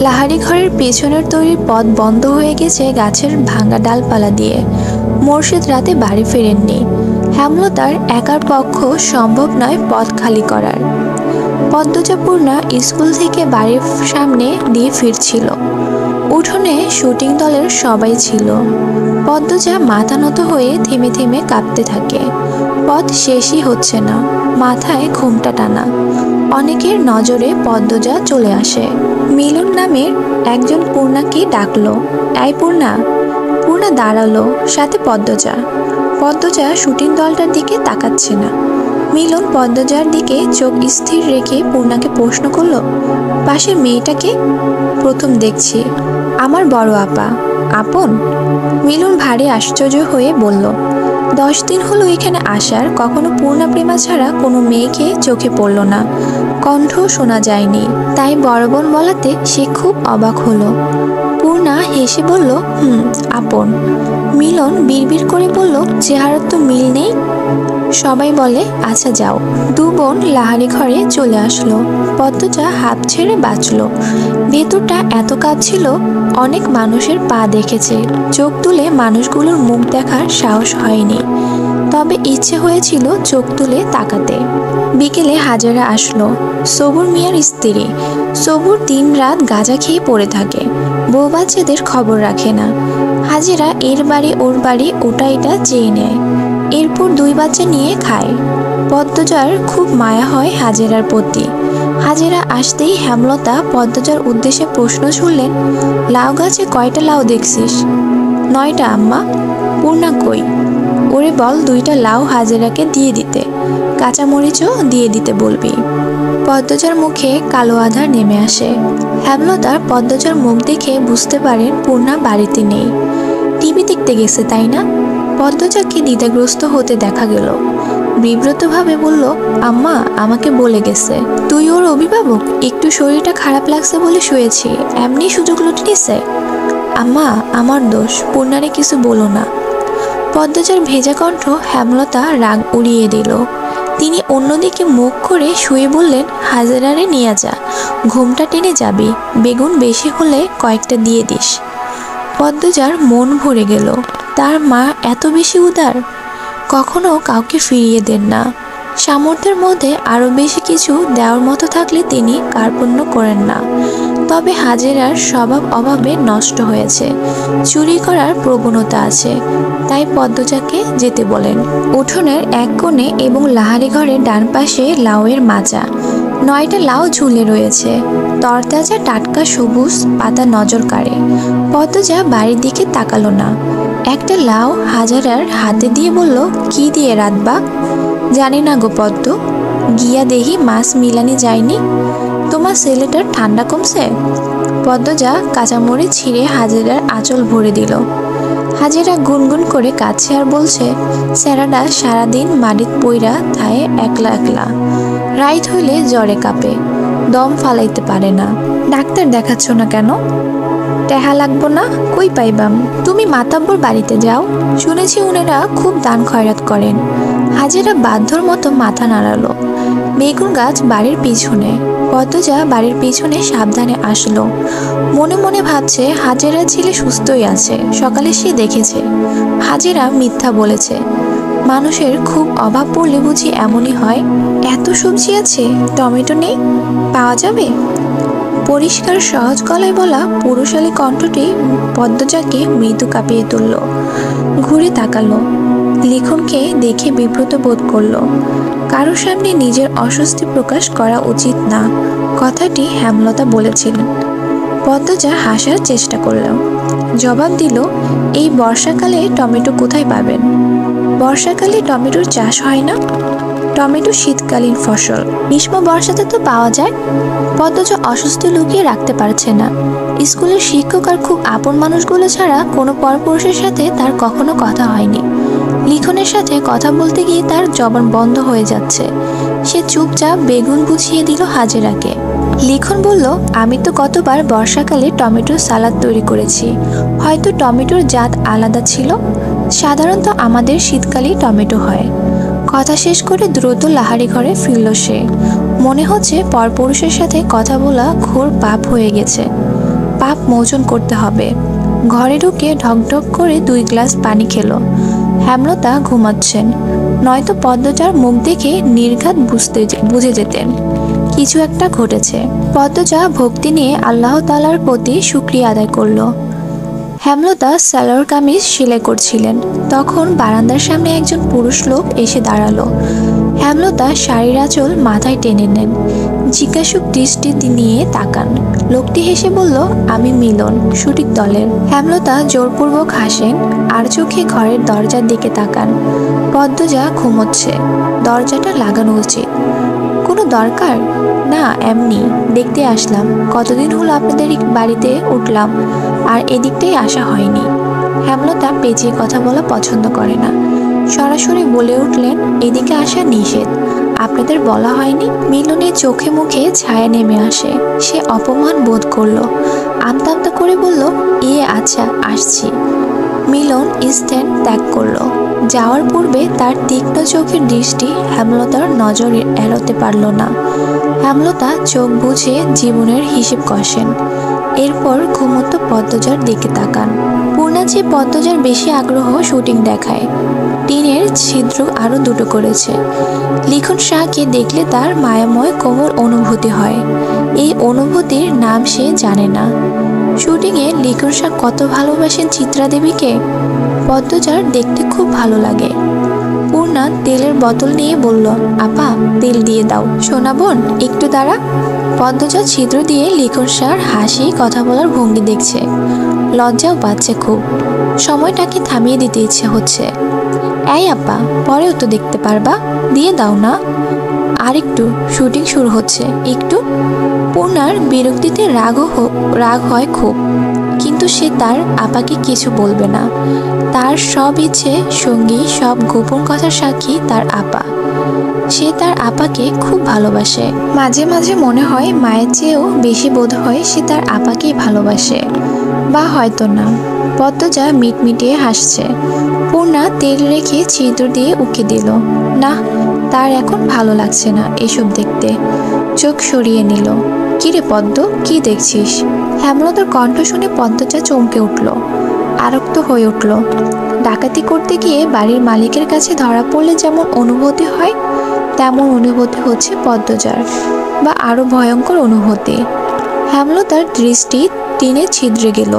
লাহারি ঘরের পেছনের তৈরি পথ বন্ধ হয়ে গেছে গাছের ভাঙা ডালপালা দিয়ে। মোর্শেদ রাতে বাড়ি ফেরেননি। হেমলতার একার পক্ষ সম্ভব নয় পথ খালি করার। পদ্মজা পূর্ণা স্কুল থেকে বাড়ির সামনে দিয়ে ফিরছিল। উঠোনে শুটিং দলের সবাই ছিল। পদ্মজা মাথা নত হয়ে থেমে থেমে কাঁপতে থাকে। পথ শেষই হচ্ছে না, মাথায় ঘোমটা টানা। অনেকের নজরে পদ্মজা চলে আসে। মিলন নামের একজন পূর্ণাকে ডাকলো, এই পূর্ণা। পূর্ণা দাঁড়ালো, সাথে পদ্মজা। পদ্মজা শুটিং দলটার দিকে তাকাচ্ছে না। মিলন পদ্মজার দিকে চোখ স্থির রেখে পূর্ণাকে প্রশ্ন করলো, পাশের মেয়েটাকে? প্রথম দেখছি। আমার বড় আপা। আপন? মিলন ভারী আশ্চর্য হয়ে বলল, 10 দিন হলো এখানে আসার, কখনো পূর্ণা প্রেমা ছাড়া কোনো মেয়েকে চোখে পড়ল না, কণ্ঠ শোনা যায়নি। তাই বড় বোন বলাতে সে খুব অবাক হলো। পূর্ণা হেসে বলল, আপন। মিলন বিড়বিড় করে বলল, চেহারার তো মিল নেই। সবাই বলে, আচ্ছা যাও। দু বোন লাহারি ঘরে চলে আসলো। পদ্মজা হাঁপ ছেড়ে বাঁচল। ভেতরটা এত কাঁপছিল, অনেক মানুষের পা দেখেছে, চোখ তুলে মানুষগুলোর মুখ দেখার সাহস হয়নি। তবে ইচ্ছে হয়েছিল চোখ তুলে তাকাতে। বিকেলে হাজেরা আসলো, সবুর মিয়ার স্ত্রী। সবুর দিন রাত গাঁজা খেয়ে পড়ে থাকে, বউ বাচ্চাদের খবর রাখে না। হাজেরা এর বাড়ি ওর বাড়ি ওটা এটা চেয়ে নেয়, এরপর 2 বাচ্চা নিয়ে খায়। পদ্মজার খুব মায়া হয় হাজেরার প্রতি। হাজেরা আসতেই হেমলতা পদ্মজার উদ্দেশ্যে প্রশ্ন ছুড়লেন, লাউ গাছে কয়টা লাউ দেখছিস? 9টা আম্মা। পূর্ণা কই? ওরে বল 2টা লাউ হাজেরাকে দিয়ে দিতে, কাঁচামরিচও দিয়ে দিতে বলবি। পদ্মজার মুখে কালো আধার নেমে আসে। হেমলতার পদ্মজার মুখ দেখে বুঝতে পারেন পূর্ণা বাড়িতে নেই, টিভি দেখতে গেছে, তাই না? পদ্মজাকে দ্বিধাগ্রস্ত হতে দেখা গেল। বিব্রতভাবে বলল, আম্মা আমাকে বলে গেছে তুই ওর অভিভাবক, একটু শরীরটা খারাপ লাগছে বলে শুয়েছি, এমনি সুযোগ লুটে নিছে। আম্মা আমার দোষ, পূর্ণারে কিছু বলো না। পদ্মজার ভেজা কণ্ঠ হেমলতা রাগ উড়িয়ে দিল। তিনি অন্যদিকে মুখ করে শুয়ে বললেন, হাজেরারে নিয়ে যা, ঘুমটা টেনে যাবি, বেগুন বেশি হলে কয়েকটা দিয়ে দিস। পদ্মজার মন ভরে গেল। তার মা এত বেশি উদার, কখনো কাউকে ফিরিয়ে দেন না। সামর্থ্যের মধ্যে আরও বেশি কিছু দেওয়ার মতো থাকলে তিনি কার্পণ্য করেন না। তবে হাজেরার স্বভাব অভাবে নষ্ট হয়েছে, চুরি করার প্রবণতা আছে, তাই পদ্মজাকে যেতে বলেন। উঠোনের এক কোণে এবং লাহারি ঘরের ডান পাশে লাউয়ের মাচা, 9টা লাউ ঝুলে রয়েছে, তরতাজা টাটকা সবুজ পাতা নজর কাড়ে। পদ্মজা বাড়ির দিকে তাকালো না। একটা লাউ হাজেরার হাতে দিয়ে বলল, কি দিয়ে রাতবা? জানি না গো পদ্ম, গিয়া দেহি মাছ মিলানি যায়নি। তোমার ছেলেটার ঠান্ডা কমছে? পদ্মজা কাঁচামরিচ ছিঁড়ে হাজেরার আঁচল ভরে দিল। হাজেরা গুনগুন করে কাছে আর বলছে, স্যারাডা সারাদিন মাটিত পইরা থায়ে একলা একলা, রাইত হইলে জ্বরে কাঁপে, দম ফালাইতে পারে না। ডাক্তার দেখাচ্ছ না কেন? টেহা লাগবো না, কই পাইবাম? তুমি মাতাব্বর বাড়িতে যাও, শুনেছি উনারা খুব দান খয়রাত করেন। হাজেরা বাধ্যর মতো মাথা নাড়ালো। বেগুন গাছ বাড়ির পিছনে। পদ্মজা বাড়ির পিছনে সাবধানে আসলো। মনে মনে ভাবছে হাজেরা ছেলে সুস্থই আছে, সকালে সে দেখেছে। হাজেরা মিথ্যা বলেছে। মানুষের খুব অভাব পড়লে বুঝি এমনই হয়। এত সবজি আছে, টমেটো নেই, পাওয়া যাবে? পরিষ্কার সহজ গলায় বলা পুরুষালী কণ্ঠটি পদ্মজাকে মৃদু কাঁপিয়ে তুলল। ঘুরে তাকালো। লিখনকে দেখে বিব্রত বোধ করল। কারো সামনে নিজের অস্বস্তি প্রকাশ করা উচিত না, কথাটি হেমলতা বলেছিলেন। পদ্মজা হাসার চেষ্টা করল। জবাব দিল, এই বর্ষাকালে টমেটো কোথায় পাবেন? বর্ষাকালে টমেটোর চাষ হয় না। টমেটো শীতকালীন ফসল, গ্রীষ্ম বর্ষাতে তো পাওয়া যায়। পদ্মজা অস্বস্তি লুকিয়ে রাখতে পারছে না। স্কুলের শিক্ষক আর খুব আপন মানুষগুলো ছাড়া কোনো পরপুরুষের সাথে তার কখনো কথা হয়নি। লিখনের সাথে কথা বলতে গিয়ে তার জবান বন্ধ হয়ে যাচ্ছে। সে চুপচাপ বেগুন বুঝিয়ে দিল হাজেরাকে। লিখন বলল, আমি তো কতবার বর্ষাকালে টমেটোর সালাদ তৈরি করেছি, হয়তো টমেটোর জাত আলাদা ছিল। সাধারণত আমাদের শীতকালেই টমেটো হয়। কথা শেষ করে দ্রুত লাহারি ঘরে ফিরল সে। মনে হচ্ছে পরপুরুষের সাথে কথা বলা ঘোর পাপ হয়ে গেছে। পাপ মোচন করতে হবে। ঘরে ঢুকে ঢকঢক করে 2 গ্লাস পানি খেলো। হেমলতা ঘুমাচ্ছেন, নয়তো পদ্মজার মুখ দেখে নির্ঘাত বুঝে যেতেন কিছু একটা ঘটেছে। পদ্মজা ভক্তি নিয়ে আল্লাহ তাআলার প্রতি শুকরিয়া আদায় করলো। হেমলতা সালোয়ার কামিজ সেলাই করছিলেন, তখন বারান্দার সামনে একজন পুরুষ লোক এসে দাঁড়ালো। হেমলতা শাড়ির আঁচল মাথায় টেনে নেন, জিজ্ঞাসুক দৃষ্টি নিয়ে তাকান। লোকটি হেসে বলল, আমি মিলন, শুটিং দলের। হেমলতা জোরপূর্বক হাসেন আর চোখে ঘরের দরজার দিকে তাকান। পদ্মজা ঘুমোচ্ছে, দরজাটা লাগানো উচিত। কোনো দরকার না, এমনি দেখতে আসলাম। কতদিন হলো আপনাদের বাড়িতে উঠলাম আর এদিকটাই আসা হয়নি। হেমলতা পেঁচিয়ে কথা বলা পছন্দ করে না, সরাসরি বলে উঠলেন, এদিকে আসা নিষেধ। আপনাদের বলা হয়নি? মিলনের চোখে মুখে ছায়া নেমে আসে। সে অপমান বোধ করলো, আমতা আমতা করে বলল, আচ্ছা আসছি। মিলন স্ট্যান্ড ত্যাগ করলো। যাওয়ার পূর্বে তার তীক্ষ্ণ চোখের দৃষ্টি হেমলতার নজর এড়াতে পারল না। হেমলতা চোখ বুজে জীবনের হিসেব কষেন। এরপর ঘুমন্ত পদ্মজার দিকে তাকান। পূর্ণা যে পদ্মজার বেশি আগ্রহ শুটিং দেখায়। টিনের ছিদ্র আরো 2টো করেছে। লিখন শাহকে দেখলে তার মায়াময় কোমল অনুভূতি হয়। এই অনুভূতির নাম সে জানে না। শুটিংয়ে লিখন শাহ কত ভালোবাসেন চিত্রা দেবীকে। পদ্মজার দেখতে খুব ভালো লাগে। পূর্ণা তেলের বোতল নিয়ে বলল, আপা তেল দিয়ে দাও। সোনা বোন একটু দাঁড়া। পদ্মজা ছিদ্র দিয়ে লিখন শাহর হাসি কথা বলার ভঙ্গি দেখছে। লজ্জাও পাচ্ছে খুব। সময়টাকে থামিয়ে দিতে ইচ্ছে হচ্ছে। এই আপা, পরেও তো দেখতে পারবা, দিয়ে দাও না। আর একটু, শুটিং শুরু হচ্ছে, একটু। পূর্ণার বিরক্তিতে রাগ হয় খুব, কিন্তু সে তার আপাকে কিছু বলবে না। তার সব ইচ্ছে সঙ্গী, সব গোপন কথার সাক্ষী তার আপা। সে তার আপাকে খুব ভালোবাসে। মাঝে মাঝে মনে হয় মায়ের চেয়েও বেশি বোধ হয় সে তার আপাকেই ভালোবাসে, বা হয়তো না। পদ্মজা মিটমিটিয়ে হাসছে। পূর্ণা তেল রেখে ছিদ্র দিয়ে উকি দিল। না, তার এখন ভালো লাগছে না এসব দেখতে। চোখ সরিয়ে নিল। কিরে পদ্ম, কি দেখছিস? হেমলতার কণ্ঠ শুনে পদ্মজা চমকে উঠল, আরক্ত হয়ে উঠল। ডাকাতি করতে গিয়ে বাড়ির মালিকের কাছে ধরা পড়লে যেমন অনুভূতি হয়, তেমন অনুভূতি হচ্ছে পদ্মজার, বা আরো ভয়ঙ্কর অনুভূতি। হেমলতার দৃষ্টি টিনে ছিদ্রে গেল।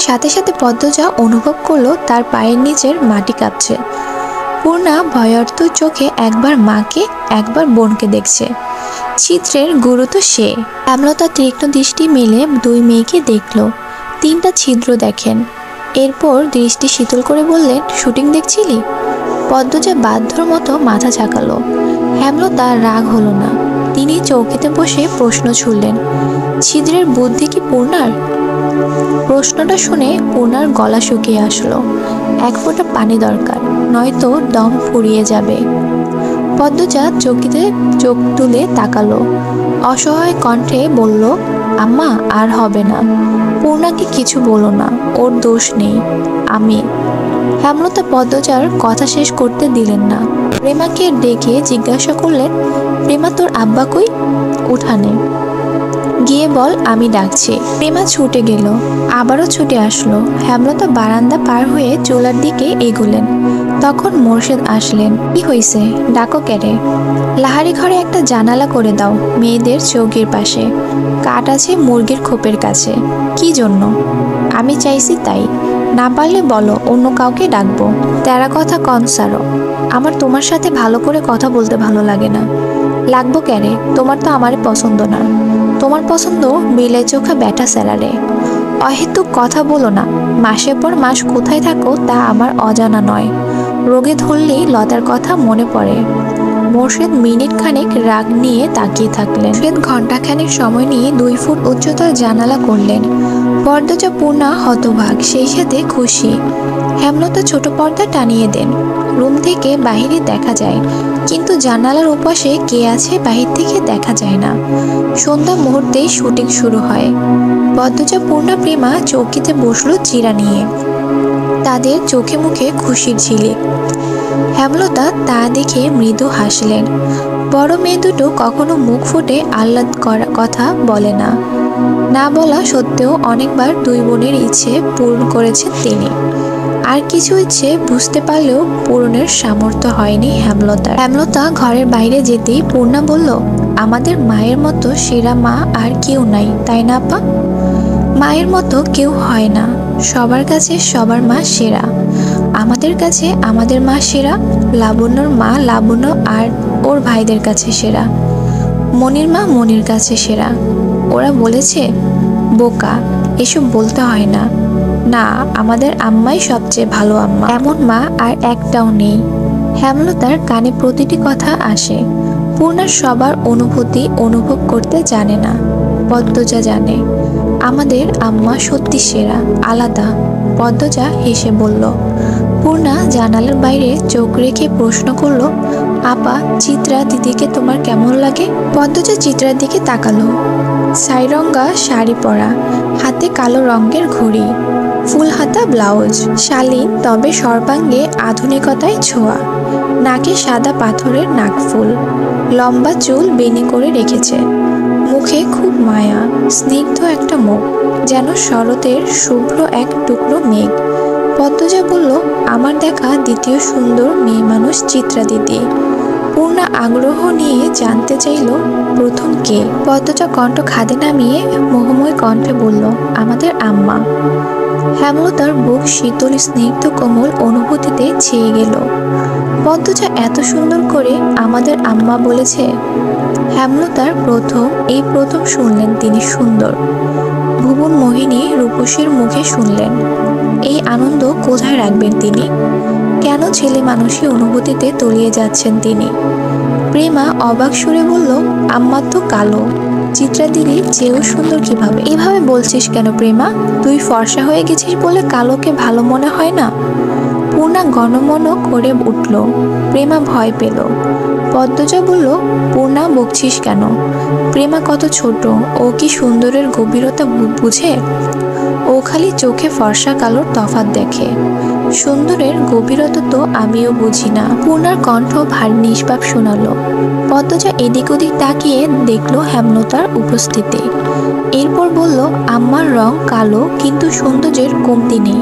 সাথে সাথে পদ্মজা অনুভব করলো তার পায়ের নিচের মাটি কাঁপছে। পূর্ণা ভয়ার্ত চোখে একবার মাকে একবার বোনকে দেখছে। চিত্রের গুরু তো সে। হেমলতা তীক্ষ্ণ দৃষ্টি মেলে 2 মেয়েকে দেখল। 3টা ছিদ্র দেখেন। এরপর দৃষ্টি শীতল করে বললেন, শুটিং দেখছিলি? পদ্মজা বাধ্যর মতো মাথা ঝাঁকালো। হেমলতা রাগ হলো না। তিনি চৌকিতে বসে প্রশ্ন ছুড়লেন, ছিদ্রের বুদ্ধি কি পূর্ণার? প্রশ্নটা শুনে পূর্ণার গলা শুকিয়ে আসলো। 1 ফোঁটা পানি দরকার, নয়তো দম ফুরিয়ে যাবে। পদ্মজা চৌকিতে চোখ তুলে তাকালো। অসহায় কণ্ঠে বলল, আম্মা আর হবে না। পূর্ণাকে কিছু বলো না, ওর দোষ নেই। আমি। হেমলতা পদ্মজার কথা শেষ করতে দিলেন না। প্রেমাকে ডেকে জিজ্ঞাসা করলেন, প্রেমা তোর আব্বা কই? উঠানে। গিয়ে বল আমি ডাকছি। প্রেমা ছুটে গেল, আবারও ছুটে আসলো। হেমলতা বারান্দা পার হয়ে চুলার দিকে এগোলেন। তখন মোর্শেদ আসলেন। কি হইছে, ডাকো কেরে? লাহারি ঘরে একটা জানালা করে দাও, মেয়েদের চৌকির পাশে। কাঠ আছে মুরগির খোপের কাছে। কি জন্য? আমি চাইছি তাই। না পারলে বলো, অন্য কাউকে ডাকবো। তেরা কথা কন সারো। আমার তোমার সাথে ভালো করে কথা বলতে ভালো লাগে না। লাগবো কেরে? তোমার তো আমারে পছন্দ না। তোমার পছন্দ বিলে চোখা ব্যাটা স্যালারে। অহেতুক কথা বলো না। মাসের পর মাস কোথায় থাকো তা আমার অজানা নয়। রোগে ধরলেই লতার কথা মনে পড়ে। মোর্শেদ মিনিট খানেক রাগ নিয়ে তাকিয়ে থাকলেন। মোর্শেদ ঘণ্টাখানেক সময় নিয়ে 2 ফুট উচ্চতার জানালা করলেন। পর্দাটা পূর্ণা হতভাগ, সেই সাথে খুশি। হেমলতা ছোট পর্দা টানিয়ে দেন। রুম থেকে বাহিরে দেখা যায়, কিন্তু জানালার ওপাশে কে আছে বাহির থেকে দেখা যায় না। সন্ধ্যা মুহূর্তেই শুটিং শুরু হয়। পদ্মজা, পূর্ণা, প্রেমা চৌকিতে বসলো চিরা নিয়ে। তাদের চোখে মুখে খুশির ঝিলিক। হেমলতা তা দেখে মৃদু হাসলেন। বড় মেয়ে দুটো কখনো মুখ ফুটে আহ্লাদ করা কথা বলে না। না বলা সত্ত্বেও অনেকবার 2 বোনের ইচ্ছে পূরণ করেছেন তিনি। আর কিছু ইচ্ছে বুঝতে পারলেও পূরণের সামর্থ্য হয়নি হেমলতার। হেমলতা ঘরের বাইরে যেতেই পূর্ণা বলল, আমাদের মায়ের মতো সেরা মা আর কেউ নাই, তাই না আপা? মায়ের মতো কেউ হয় না, সবার কাছে সবার মা সেরা। আমাদের কাছে আমাদের মা সেরা, লাবণ্যর মা লাবণ্য আর ওর ভাইদের কাছে সেরা, মনির মা মনির কাছে সেরা। ওরা বলেছে বোকা, এসব বলতে হয় না। না, আমাদের আম্মাই সবচেয়ে ভালো আম্মা, এমন মা আর একটাও নেই। হেমলতার কানে প্রতিটি কথা আসে। পূর্ণার সবার অনুভূতি অনুভব করতে জানে না, পদ্মজা জানে। আমাদের আম্মা সত্যি সেরা, আলাদা। পদ্মজা হেসে বলল। পূর্ণা জানালার বাইরে চোখ রেখে প্রশ্ন করল, আপা, চিত্রা দিদিকে তোমার কেমন লাগে? পদ্মজা চিত্রার দিকে তাকালো। সাইরঙ্গা শাড়ি পরা, হাতে কালো রঙের ঘড়ি, ফুল হাতা ব্লাউজ, শালীন তবে সর্বাঙ্গে আধুনিকতায় ছোঁয়া, নাকে সাদা পাথরের নাকফুল, লম্বা চুল বেনি করে রেখেছে, মুখে খুব মায়া, স্নিগ্ধ একটা মুখ, যেন শরতের শুভ্র এক টুকরো মেঘ। পদ্মজা বলল, আমার দেখা দ্বিতীয় সুন্দর মেয়ে মানুষ চিত্রা দিদি। পূর্ণা আগ্রহ নিয়ে জানতে চাইল, প্রথম কে? পদ্মজা কণ্ঠ খাদে নামিয়ে মোহময় কণ্ঠে বলল, আমাদের আম্মা। হেমলতার বুক শীতল স্নিগ্ধ কোমল অনুভূতিতে ছেয়ে গেল। পদ্মজা এত সুন্দর করে আমাদের আম্মা বলেছে। হেমলতার এই প্রথম শুনলেন তিনি সুন্দর। ভুবন মোহিনী রূপসীর মুখে শুনলেন। এই আনন্দ কোথায় রাখবেন তিনি? কেন ছেলে মানুষই অনুভূতিতে তলিয়ে যাচ্ছেন তিনি? প্রেমা অবাক সুরে বলল, আম্মা তো কালো, চিত্রা দিদি চেয়েও সুন্দর কিভাবে? এভাবে বলছিস কেন প্রেমা? তুই ফর্সা হয়ে গেছিস বলে কালোকে ভালো মনে হয় না? পূর্ণা গণমন করে উঠল। প্রেমা ভয় পেল। পদ্মজা বলল, পূর্ণা বকছিস কেন? প্রেমা কত ছোট, ও কি সুন্দরের গভীরতা বুঝে? ও খালি চোখে ফর্সা কালোর তফাৎ দেখে। সুন্দরের গভীরতা তো আমিও বুঝি না। পূর্ণার কণ্ঠ ভারী নিষ্পাপ শোনালো। পদ্মজা এদিক ওদিক তাকিয়ে দেখলো হেমলতার উপস্থিতি। এরপর বলল, আম্মার রং কালো, কিন্তু সৌন্দর্যের কমতি নেই।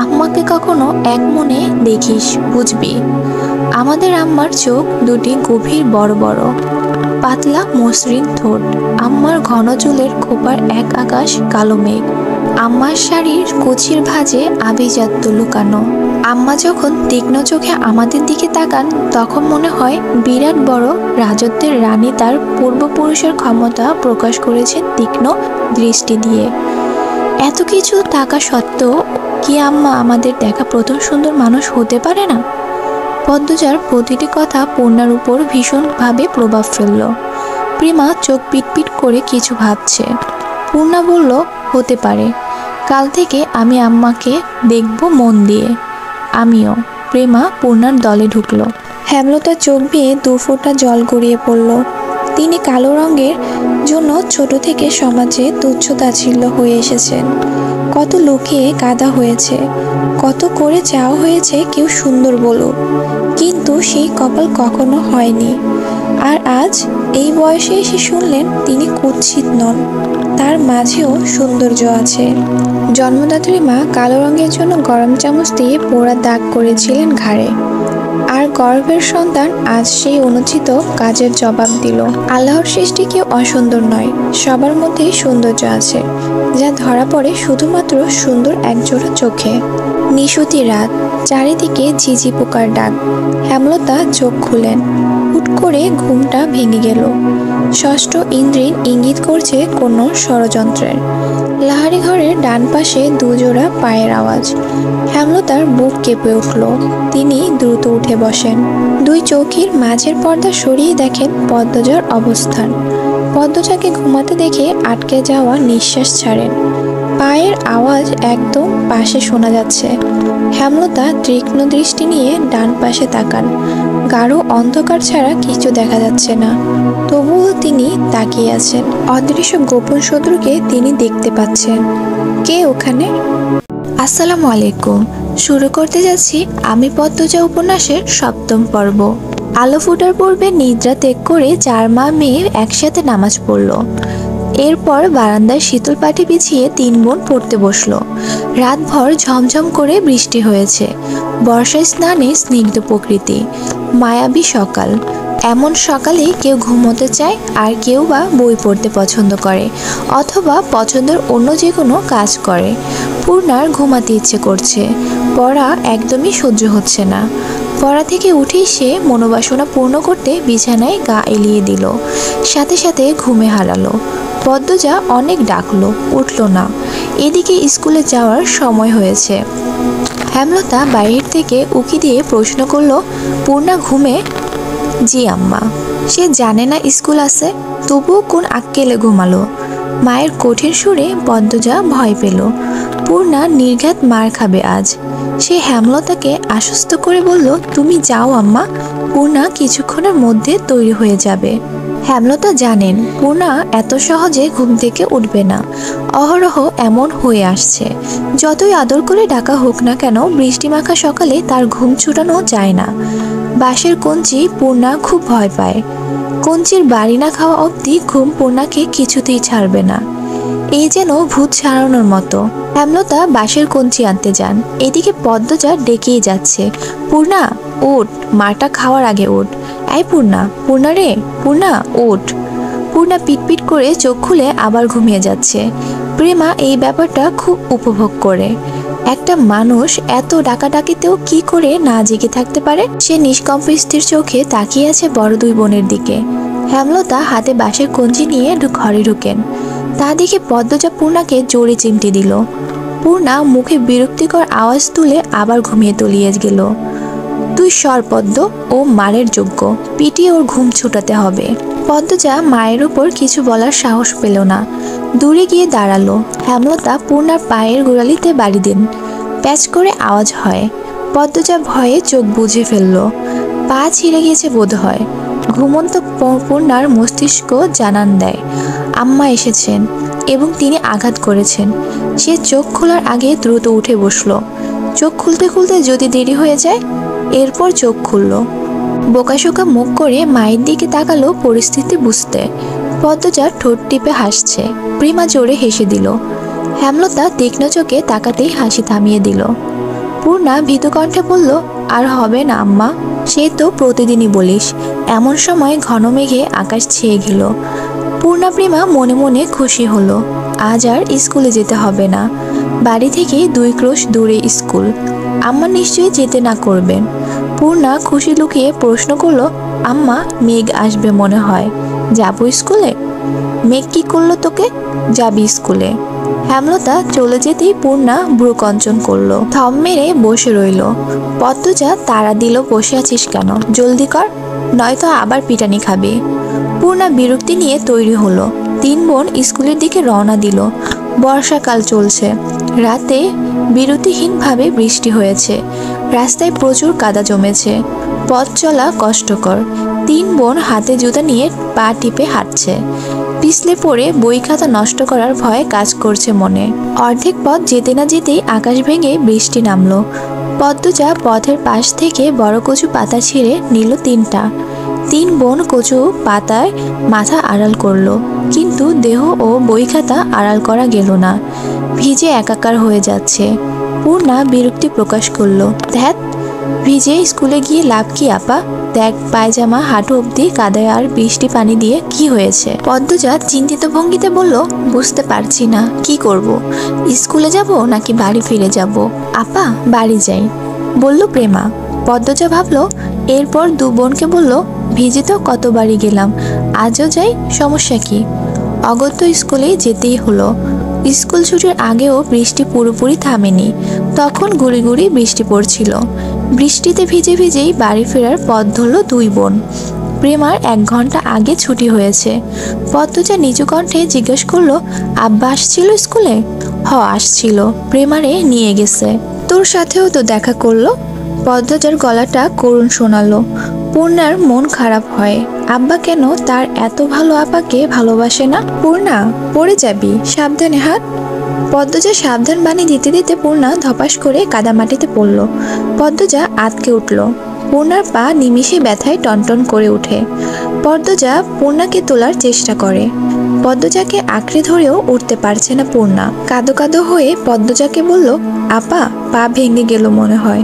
আম্মাকে কখনো এক মনে দেখিস, বুঝবি। আমাদের আম্মার চোখ দুটি গভীর বড় বড়, পাতলা মসৃণ ঠোঁট, আম্মার ঘন চুলের খোপার এক আকাশ কালো মেঘ, আম্মার শাড়ির কুচির ভাঁজে আভিজাত্য লুকানো। আম্মা যখন তীক্ষ্ণ চোখে আমাদের দিকে তাকান, তখন মনে হয় বিরাট বড় রাজত্বের রানী তার পূর্বপুরুষের ক্ষমতা প্রকাশ করেছেন তীক্ষ্ণ দৃষ্টি দিয়ে। এত কিছু থাকা সত্ত্বেও কি আম্মা আমাদের দেখা প্রথম সুন্দর মানুষ হতে পারে না? পদ্মজার প্রতিটি কথা পূর্ণার উপর ভীষণভাবে প্রভাব ফেলল। প্রেমা চোখ পিটপিট করে কিছু ভাবছে। পূর্ণা বলল, হতে পারে। কাল থেকে আমি আম্মাকে দেখব মন দিয়ে। আমিও। প্রেমা পূর্ণার দলে ঢুকল। হেমলতার চোখ বেয়ে 2 ফোঁটা জল গড়িয়ে পড়ল। তিনি কালো রঙের জন্য ছোট থেকে সমাজে তুচ্ছ-তাচ্ছিল্য হয়ে এসেছেন। কত লুকিয়ে কাঁদা হয়েছে, কত করে চাওয়া হয়েছে কেউ সুন্দর বলুক, কিন্তু সেই কপাল কখনো হয়নি। আর আজ এই বয়সে এসে শুনলেন তিনি কুৎসিত নন, তার মাঝেও সৌন্দর্য আছে। জন্মদাত্রী মা কালো রঙের জন্য গরম চামচ দিয়ে পোড়া দাগ করেছিলেন ঘাড়ে। আর গর্ভের সন্তান আজ সেই অনুচিত কাজের জবাব দিল। আল্লাহর সৃষ্টি কেউ অসুন্দর নয়, সবার মধ্যেই সৌন্দর্য আছে, যা ধরা পড়ে শুধুমাত্র সুন্দর একজোড়া চোখে। নিশুতি রাত, চারিদিকে ঝিঝি পোকার ডাক। হেমলতা চোখ খুলেন। হুট করে ঘুমটা ভেঙে গেল। ষষ্ঠ ইন্দ্রিন ইঙ্গিত করছে কোনো ষড়যন্ত্রের। লাহারি ঘরের ডান পাশে দুজোড়া পায়ের আওয়াজ। হেমলতার বুক কেঁপে উঠল। তিনি দ্রুত উঠে বসেন। দুই চৌকির মাঝের পর্দা সরিয়ে দেখেন পদ্মজার অবস্থান। পদ্মজাকে ঘুমাতে দেখে আটকে যাওয়া নিঃশ্বাস ছাড়েন। পায়ের আওয়াজ একদম পাশে শোনা যাচ্ছে। হেমলতা তীক্ষ্ণ দৃষ্টি নিয়ে ডান পাশে তাকান। গাঢ় অন্ধকার ছাড়া কিছু দেখা যাচ্ছে না, তবুও তিনি তাকিয়ে আছেন। অদৃশ্য গোপন শত্রুকে তিনি দেখতে পাচ্ছেন। কে ওখানে? আসসালামু আলাইকুম। শুরু করতে যাচ্ছি আমি পদ্মজা উপন্যাসের 7ম পর্ব। আলো ফুটার পূর্বে নিদ্রা ত্যাগ করে 4 মা মেয়ে একসাথে নামাজ পড়ল। এরপর বারান্দায় শীতল পাটি বিছিয়ে 3 বোন পড়তে বসলো। রাতভর ঝমঝম করে বৃষ্টি হয়েছে। বর্ষায় স্নানে স্নিগ্ধ প্রকৃতি, মায়াবী সকাল। এমন সকালে কেউ ঘুমোতে চায়, আর কেউ বা বই পড়তে পছন্দ করে, অথবা পছন্দের অন্য যে কোনো কাজ করে। পূর্ণার ঘুমাতে ইচ্ছে করছে, পড়া একদমই সহ্য হচ্ছে না। পড়া থেকে উঠেই সে মনোবাসনা পূর্ণ করতে বিছানায় গা এলিয়ে দিল। সাথে সাথে ঘুমে হারালো। পদ্মজা অনেক ডাকলো, উঠল না। এদিকে স্কুলে যাওয়ার সময় হয়েছে। হেমলতা বাইরের থেকে উকি দিয়ে প্রশ্ন করল, পূর্ণা ঘুমে? জি আম্মা। সে জানে না স্কুল আছে, তবুও কোন আক্কেলে ঘুমালো। মায়ের কঠিন সুরে পদ্মজা ভয় পেল। পূর্ণা নির্ঘাত মার খাবে আজ। সে হেমলতাকে আশ্বস্ত করে বলল, তুমি যাও আম্মা, পূর্ণা কিছুক্ষণের মধ্যে তৈরি হয়ে যাবে। হেমলতা জানেন পূর্ণা এত সহজে ঘুম থেকে উঠবে না। অহরহ এমন হয়ে আসছে। যতই আদর করে ডাকা হোক না কেন, বৃষ্টিমাখা সকালে তার ঘুম ছুটানো যায় না। বাঁশের কঞ্চি পূর্ণা খুব ভয় পায়। কঞ্চির বাড়ি না খাওয়া অবধি ঘুম পূর্ণাকে কিছুতেই ছাড়বে না। এই যেন ভূত ছাড়ানোর মতো। হেমলতা বাঁশের কঞ্চি আনতে যান। এদিকে পদ্মজা ডেকেই যাচ্ছে, পূর্ণা ওঠ, মাটা খাওয়ার আগে ওঠ। এই পূর্ণা, পূর্ণা রে, পূর্ণা ওঠ। পূর্ণা পিটপিট করে চোখ খুলে আবার ঘুমিয়ে যাচ্ছে। প্রেমা এই ব্যাপারটা খুব উপভোগ করে। একটা মানুষ এত ডাকাডাকিতেও কি করে না জেগে থাকতে পারে? সে নিষ্কম্প স্থির চোখে তাকিয়ে আছে বড় 2 বোনের দিকে। হেমলতা হাতে বাঁশের কঞ্চি নিয়ে ঘরে ঢুকেন। তা দেখে পদ্মজা পূর্ণাকে জোরে চিমটি দিল। পূর্ণা মুখে বিরক্তিকর আওয়াজ তুলে আবার ঘুমিয়ে তলিয়ে গেল। তুই সর পদ্ম, ও মারের যোগ্য, পিটিয়ে ওর ঘুম ছুটাতে হবে। পদ্মজা মায়ের উপর কিছু বলার সাহস পেল না। দূরে গিয়ে দাঁড়ালো। হেমলতা পূর্ণার পায়ের গোড়ালিতে বাড়ি দেন। প্যাচ করে আওয়াজ হয়। পদ্মজা ভয়ে চোখ বুজে ফেলল। পা ছিঁড়ে গেছে বোধ হয়। ঘুমন্ত পূর্ণার মস্তিষ্ক জানান দেয় আম্মা এসেছেন এবং তিনি আঘাত করেছেন। সে চোখ খোলার আগে দ্রুত উঠে বসল। চোখ খুলতে খুলতে যদি দেরি হয়ে যায়। এরপর চোখ খুলল। বোকাশোকা মুখ করে মায়ের দিকে তাকালো পরিস্থিতি বুঝতে। পদ্মজা ঠোঁট টিপে হাসছে। প্রেমা জোরে হেসে দিল। হেমলতা তীক্ষ্ণ চোখে তাকাতেই হাসি থামিয়ে দিল। পূর্ণা ভীতু কণ্ঠে বলল, আর হবে না আম্মা, সে তো প্রতিদিনই বলিস। এমন সময় ঘন মেঘে আকাশ ছেয়ে গেল। পূর্ণা প্রেমা মনে মনে খুশি হলো। আজ আর স্কুলে যেতে হবে না। বাড়ি থেকে 2 ক্রোশ দূরে স্কুল। আম্মা নিশ্চয়ই যেতে না করবেন। পূর্ণা খুশি লুকিয়ে প্রশ্ন করলো, আম্মা মেঘ আসবে মনে হয়, যাবো স্কুলে? মেঘ কি করলো তোকে? যাবি স্কুলে। হেমলতা চলে যেতেই পূর্ণা ভ্রুকঞ্চন করলো। থম মেরে বসে রইল। পদ্মজা তাড়া দিল, বসে আছিস কেন? জলদি কর, নয়তো আবার পিটানি খাবি। পূর্ণা বিরক্তি নিয়ে তৈরি হলো। 3 বোন স্কুলের দিকে রওনা দিল। বর্ষাকাল চলছে। রাতে বিরতিহীনভাবে বৃষ্টি হয়েছে। রাস্তায় প্রচুর কাদা জমেছে। পথ চলা কষ্টকর। 3 বোন হাতে জুতা নিয়ে পা টিপে হাঁটছে। পিছলে পড়ে বই খাতা নষ্ট করার ভয় কাজ করছে মনে। অর্ধেক পথ যেতে না যেতেই আকাশ ভেঙে বৃষ্টি নামলো। পদ্মজা পথের পাশ থেকে বড় কচু পাতা ছিঁড়ে নিল 3টা। 3 বোন কচু পাতায় মাথা আড়াল করলো, কিন্তু দেহ ও বই খাতা আড়াল করা গেল না। ভিজে একাকার হয়ে যাচ্ছে। পূর্ণা বিরক্তি প্রকাশ করলো, ধ্যাত, ভিজে স্কুলে গিয়ে লাভ কি আপা? দেখ পায়জামা হাঁটু অবধি কাদায়, আর বৃষ্টি পানি দিয়ে কি হয়েছে? পদ্মজা চিন্তিত ভঙ্গিতে বলল, বুঝতে পারছি না কি করব, স্কুলে যাব নাকি বাড়ি ফিরে যাব? আপা বাড়ি যাই, বলল প্রেমা। পদ্মজা ভাবলো। এরপর 2 বোনকে বলল, ভিজে তো কতবারই গেলাম, আজও যাই, সমস্যা কি? অগত্য স্কুলে যেতেই হলো। স্কুল ছুটির আগেও বৃষ্টি পুরোপুরি থামেনি, তখন গুড়ি গুড়ি বৃষ্টি পড়ছিল। বৃষ্টিতে ভিজে ভিজেই বাড়ি ফেরার পথ ধরল দুই বোন। প্রেমার 1 ঘন্টা আগে ছুটি হয়েছে। পদ্মজা নিচু কণ্ঠে জিজ্ঞেস করলো, আব্বা আসছিল স্কুলে? আসছিল, প্রেমারে নিয়ে গেছে। তোর সাথেও তো দেখা করলো। পদ্মজার গলাটা করুণ শোনালো। পূর্ণার মন খারাপ হয়। আব্বা কেন তার এত ভালো আপাকে ভালোবাসে না? পূর্ণা, পড়ে যাবি, সাবধানে হাত। পদ্মজা সাবধান বাণী দিতে দিতে পূর্ণা ধপাস করে কাদামাটিতে পড়ল। পদ্মজা আঁতকে উঠল। পূর্ণার পা নিমিষে ব্যথায় টনটন করে ওঠে। পদ্মজা পূর্ণাকে তোলার চেষ্টা করে। পদ্মজাকে আঁকড়ে ধরেও উঠতে পারছে না পূর্ণা। কাঁদো কাঁদো হয়ে পদ্মজাকে বলল, আপা, পা ভেঙে গেল মনে হয়।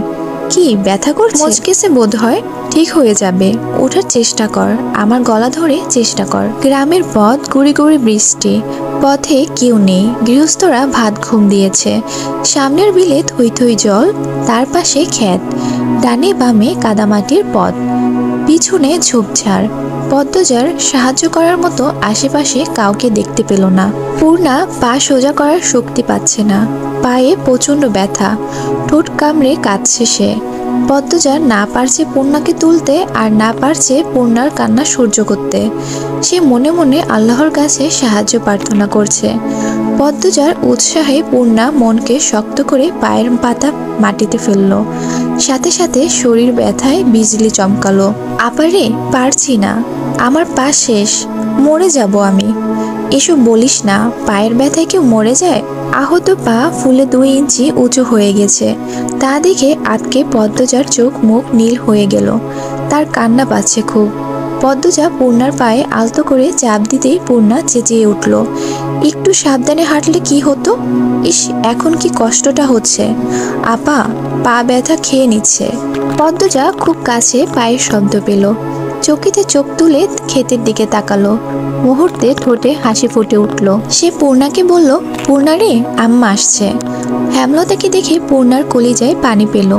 কি ব্যথা করছে? মচকেছে বোধ হয়। ঠিক হয়ে যাবে, ওঠার চেষ্টা কর, আমার গলা ধরে চেষ্টা কর। গ্রামের পথ, গুড়ি গুড়ি বৃষ্টি, পথে কেউ নেই। গৃহস্থরা ভাত ঘুম দিয়েছে। সামনের বিলে থই থই জল, তার পাশে ক্ষেত, ডানে বামে কাদামাটির পথ, পিছনে ঝোপঝাড়। পদ্মজার সাহায্য করার মতো আশেপাশে কাউকে দেখতে পেল না। পূর্ণা পা সোজা করার শক্তি পাচ্ছে না। পায়ে প্রচণ্ড ব্যথা, ঠোঁট কামড়ে কাঁদছে সে। পদ্মজা না পারছে পূর্ণাকে তুলতে, আর না পারছে পূর্ণার কান্না সহ্য করতে। সে মনে মনে আল্লাহর কাছে সাহায্য প্রার্থনা করছে। পদ্মজার উৎসাহে পূর্ণা মনকে শক্ত করে পায়ের পাতা মাটিতে ফেলল। সাথে সাথে শরীর ব্যথায় বিজলি চমকালো। আপারে, পারছি না, আমার পা শেষ, মরে যাব আমি। এসব বলিস না, পায়ের ব্যথায় কেউ মরে যায়? আহত পা ফুলে 2 ইঞ্চি উঁচু হয়ে গেছে। তা দেখে আটকে পদ্মজার চোখ মুখ নীল হয়ে গেল। তার কান্না পাচ্ছে খুব। পদ্মজা পূর্ণার পায়ে আলতো করে চাপ দিতেই পূর্ণা চেঁচিয়ে উঠল, একটু সাবধানে হাঁটলে কি হতো? ইস, এখন কি কষ্টটা হচ্ছে। আপা, পা ব্যথা খেয়ে নিচ্ছে। পদ্মজা খুব কাছে পায়ের শব্দ পেল। চকিতে চোখ তুলে ক্ষেতের দিকে তাকালো। মুহূর্তে ঠোঁটে হাসি ফুটে উঠল। সে পূর্ণাকে বলল, পূর্ণা রে, আম্মা আসছে। হেমলতাকে দেখে পূর্ণার কলিজায় পানি পেল।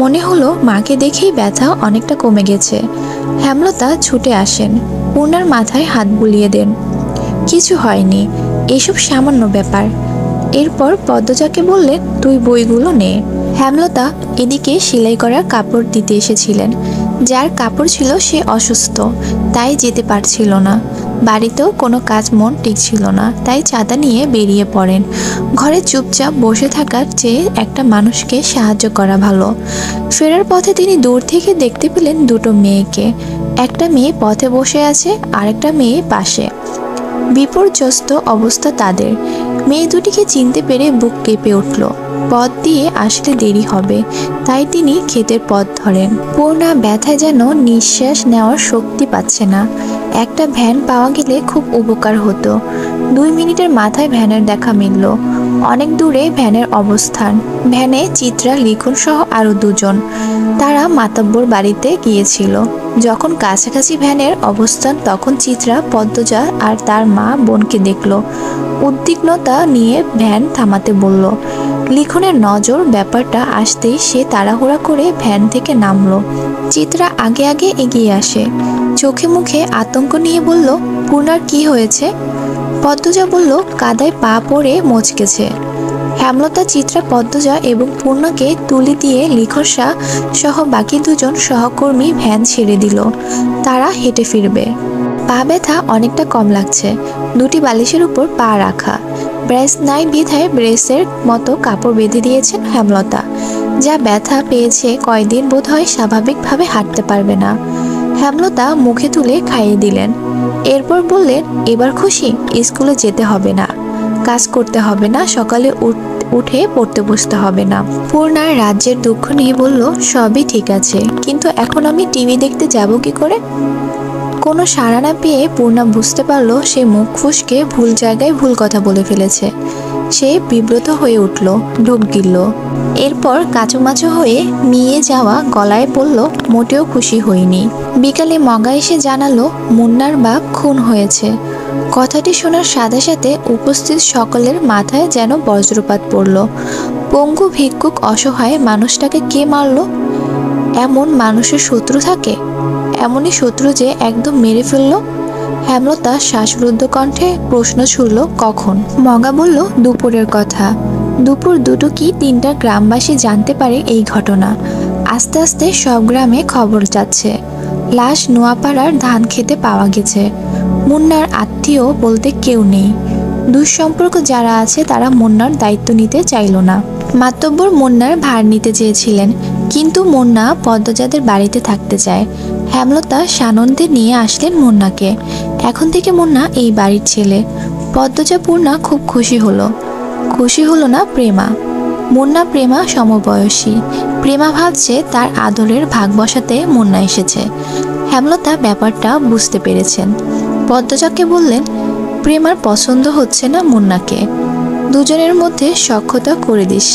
মনে হলো মাকে দেখেই ব্যথা অনেকটা কমে গেছে। হেমলতা ছুটে আসেন, পূর্ণার মাথায় হাত বুলিয়ে দেন। কিছু হয়নি, এসব সামান্য ব্যাপার। এরপর পদ্মজাকে বললেন, তুই বইগুলো নে। হেমলতা এদিকে সেলাই করার কাপড় দিতে এসেছিলেন। যার কাপড় ছিল সে অসুস্থ, তাই যেতে পারছিল না। বাড়িতেও কোনো কাজ মন টিকছিল না, তাই চাঁদা নিয়ে বেরিয়ে পড়েন। ঘরে চুপচাপ বসে থাকার চেয়ে একটা মানুষকে সাহায্য করা ভালো। ফেরার পথে তিনি দূর থেকে দেখতে পেলেন 2টো মেয়েকে। একটা মেয়ে পথে বসে আছে, আরেকটা মেয়ে পাশে। বিপর্যস্ত অবস্থা তাদের। মেয়ে দুটিকে চিনতে পেরে বুক কেঁপে উঠল। পথ দিয়ে আসলে দেরি হবে, তাই তিনি ক্ষেতের পথ ধরেন। পূর্ণা ব্যথায় যেন নিঃশ্বাস নেওয়ার শক্তি পাচ্ছে না। একটা ভ্যান পাওয়া গেলে খুব উপকার হতো। 2 মিনিটের মাথায় ভ্যানের দেখা মিলল। অনেক দূরে ভ্যানের অবস্থান। ভ্যানে চিত্রা, লিখন সহ আরো 2 জন। তারা মাতাব্বর বাড়িতে গিয়েছিল। যখন কাছাকাছি ভ্যানের অবস্থান, তখন চিত্রা পদ্মজা আর তার মা বোনকে দেখল। উদ্বিগ্নতা নিয়ে ভ্যান থামাতে বলল। লিখনের নজর ব্যাপারটা আসতেই সে তাড়াহুড়া করে ভ্যান থেকে নামলো। চিত্রা আগে আগে এগিয়ে আসে, চোখে মুখে আতঙ্ক নিয়ে বলল, পূর্ণার কি হয়েছে? পদ্মজা বলল, কাদায় পা পড়ে মচকেছে। হেমলতা, চিত্রা, পদ্মজা এবং পূর্ণাকে তুলি দিয়ে লিখসা সহ বাকি 2 জন সহকর্মী ভ্যান ছেড়ে দিল। তারা হেঁটে ফিরবে। পা ব্যথা অনেকটা কম লাগছে। 2টি বালিশের উপর পা রাখা। ব্রেস নাই বিধায় ব্রেসের মতো কাপড় বেঁধে দিয়েছেন হেমলতা। যা ব্যথা পেয়েছে কয়দিন বোধহয় স্বাভাবিকভাবে হাঁটতে পারবে না। হেমলতা মুখে তুলে খাইয়ে দিলেন। এরপর বললেন, এবার খুশি? স্কুলে যেতে হবে না, কাজ করতে হবে না, সকালে উঠে পড়তে বসতে হবে না। পূর্ণার রাজ্যের দুঃখ নিয়ে বলল, সবই ঠিক আছে, কিন্তু এখন আমি টিভি দেখতে যাব কি করে? কোনো সাড়া না পেয়ে পূর্ণা বুঝতে পারল সে মুখ ফুসকে ভুল জায়গায় ভুল কথা বলে ফেলেছে। সে বিব্রত হয়ে উঠল, ঢোক গিলল। এরপর কাচুমাচু হয়ে মিয়ে যাওয়া গলায় বলল, মোটেও খুশি হইনি। বিকালে মগা এসে জানালো, মুন্নার বাপ খুন হয়েছে। কথাটি শোনার সাথে সাথে উপস্থিত সকলের মাথায় যেন বজ্রপাত পড়ল। পঙ্গু ভিক্ষুক অসহায় মানুষটাকে কে মারল? এমন মানুষের শত্রু থাকে? এমনই শত্রু যে একদম মেরে ফেললো? হেমলতা শ্বাসরুদ্ধ কণ্ঠে প্রশ্ন ছুড়ল, কখন? মগা বলল, দুপুরের কথা। দুপুর 2টো কি 3টা গ্রামবাসী জানতে পারে এই ঘটনা। আস্তে আস্তে সব গ্রামে খবর যাচ্ছে। লাশ নোয়াপাড়ার ধান খেতে পাওয়া গেছে। মুন্নার আত্মীয় বলতে কেউ নেই। দুঃসম্পর্ক যারা আছে তারা মুন্নার দায়িত্ব নিতে চাইল না। মাতব্বর মুন্নার ভার নিতে চেয়েছিলেন, কিন্তু মুন্না পদ্মজাদের বাড়িতে থাকতে চায়। হেমলতা সানন্দে নিয়ে আসলেন মুন্নাকে। এখন থেকে মুন্না এই বাড়ির ছেলে। পদ্মজা পূর্ণা খুব খুশি হলো। খুশি হলো না প্রেমা। মুন্না প্রেমা সমবয়সী। প্রেমা ভাবছে তার আদরের ভাগ বসাতে মুন্না এসেছে। হেমলতা ব্যাপারটা বুঝতে পেরেছেন। পদ্মজাকে বললেন, প্রেমার পছন্দ হচ্ছে না মুন্নাকে। দুজনের মধ্যে সখ্যতা করে দিস,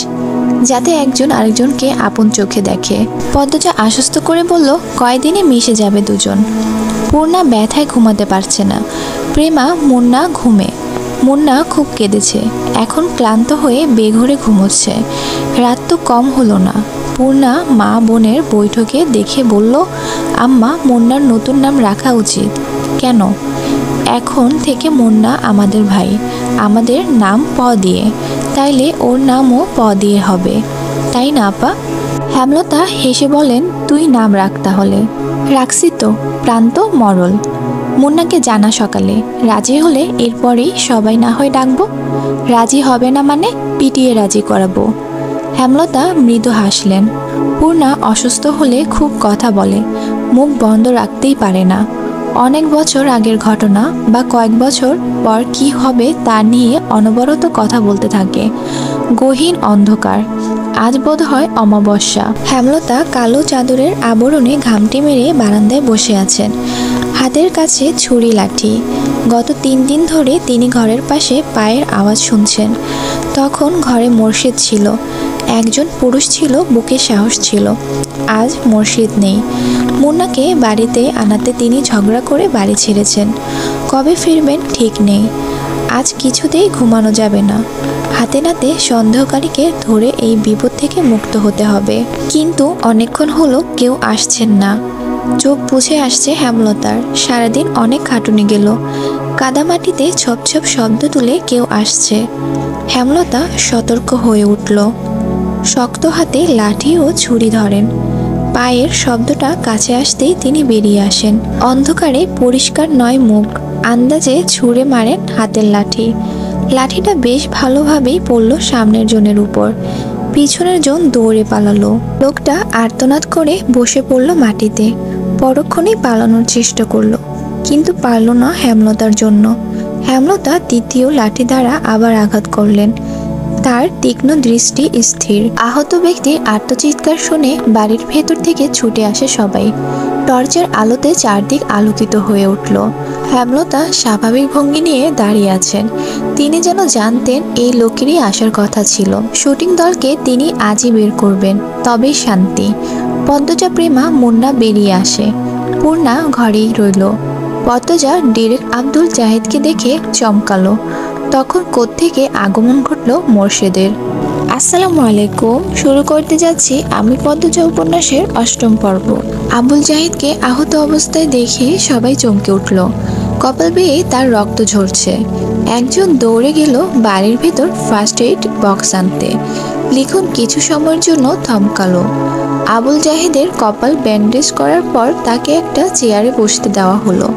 যাতে একজন আরেকজনকে আপন চোখে দেখে। পদ্মজা আশ্বস্ত করে বলল, কয়দিনে মিশে যাবে দুজন। পূর্ণা ব্যথায় ঘুমাতে পারছে না। প্রেমা মুন্না ঘুমে। মুন্না খুব কেঁদেছে। এখন ক্লান্ত হয়ে বেঘরে ঘুমোচ্ছে। রাত তো কম হলো না। পূর্ণা মা বোনের বৈঠকে দেখে বলল, আম্মা, মুন্নার নতুন নাম রাখা উচিত। কেন? এখন থেকে মুন্না আমাদের ভাই। আমাদের নাম প দিয়ে, তাইলে ওর নামও প দিয়ে হবে, তাই না আপা? হেমলতা হেসে বলেন, তুই নাম রাখ তাহলে। রাখছি তো, প্রান্ত মরল। মুন্নাকে জানা সকালে, রাজি হলে এরপরেই সবাই না হয় ডাকবো। রাজি হবে না মানে পিটিয়ে রাজি করাবো। হেমলতা মৃদু হাসলেন। পূর্ণা অসুস্থ হলে খুব কথা বলে, মুখ বন্ধ রাখতেই পারে না। অনেক বছর আগের ঘটনা বা কয়েক বছর পর কি হবে তা নিয়ে অনবরত কথা বলতে থাকে। গহীন অন্ধকার। আজ বোধ হয় অমাবস্যা। হেমলতা কালো চাদরের আবরণে ঘামটি মেরে বারান্দায় বসে আছেন। হাতের কাছে ছুরি লাঠি। গত 3 দিন ধরে তিনি ঘরের পাশে পায়ের আওয়াজ শুনছেন। তখন ঘরে মোর্শেদ ছিল। একজন পুরুষ ছিল, বুকে সাহস ছিল। আজ মোর্শেদ নেই। মুন্নাকে বাড়িতে আনাতে তিনি ঝগড়া করে বাড়ি ছেড়েছেন। কবে ফিরবেন ঠিক নেই। আজ কিছুতেই ঘুমানো যাবে না। হাতে নাতে সন্দেহকারীকে ধরে এই বিপদ থেকে মুক্ত হতে হবে। কিন্তু অনেকক্ষণ হলো কেউ আসছেন না। চোখ বুঝে আসছে হেমলতার। সারাদিন অনেক খাটুনি গেল। কাদামাটিতে ছপ ছপ শব্দ তুলে কেউ আসছে। হেমলতা সতর্ক হয়ে উঠল। শক্ত হাতে লাঠি ও ছুরি ধরেন। পায়ের শব্দটা কাছে আসতেই তিনি বেরিয়ে আসেন। অন্ধকারে পরিষ্কার নয় মুখ। আন্দাজে ছুঁড়ে মারেন হাতের লাঠি। লাঠিটা বেশ ভালোভাবেই পড়ল সামনের জনের উপর। পিছনের জন দৌড়ে পালালো। লোকটা আর্তনাদ করে বসে পড়ল মাটিতে। পরক্ষণেই পালানোর চেষ্টা করলো, কিন্তু পারল না হেমলতার জন্য। হেমলতা দ্বিতীয় লাঠি দ্বারা আবার আঘাত করলেন। তার তীক্ষ্ণ দৃষ্টি স্থির। আহত ব্যক্তির আর্তচিৎকার শুনে বাড়ির ভেতর থেকে ছুটে আসে সবাই। টর্চের আলোতে চারদিক আলোকিত হয়ে উঠল। হেমলতা স্বাভাবিক ভঙ্গি নিয়ে দাঁড়িয়ে আছেন। তিনি যেন জানতেন এই লোকেরই আসার কথা ছিল। শুটিং দলকে তিনি আজই বের করবেন, তবেই শান্তি। পদ্মজা প্রেমা মুন্না বেরিয়ে আসে। পূর্ণা ঘরেই রইল। পদ্মজা ডিরেক্ট আব্দুল জাহিদকে দেখে চমকালো। তখন কোত্থেকে আগমন ঘটল মোর্শেদের। আসসালামু আলাইকুম। শুরু করতে যাচ্ছি আমি পদ্মজা উপন্যাসের 8ম পর্ব। আবুল জাহিদকে আহত অবস্থায় দেখে সবাই চমকে উঠল। কপাল বেয়ে তার রক্ত ঝরছে। একজন দৌড়ে গেল বাড়ির ভেতর ফার্স্ট এইড বক্স আনতে। লিখন কিছু সময়ের জন্য থমকালো। আবুল জাহিদের কপাল ব্যান্ডেজ করার পর তাকে একটা চেয়ারে বসতে দেওয়া হলো।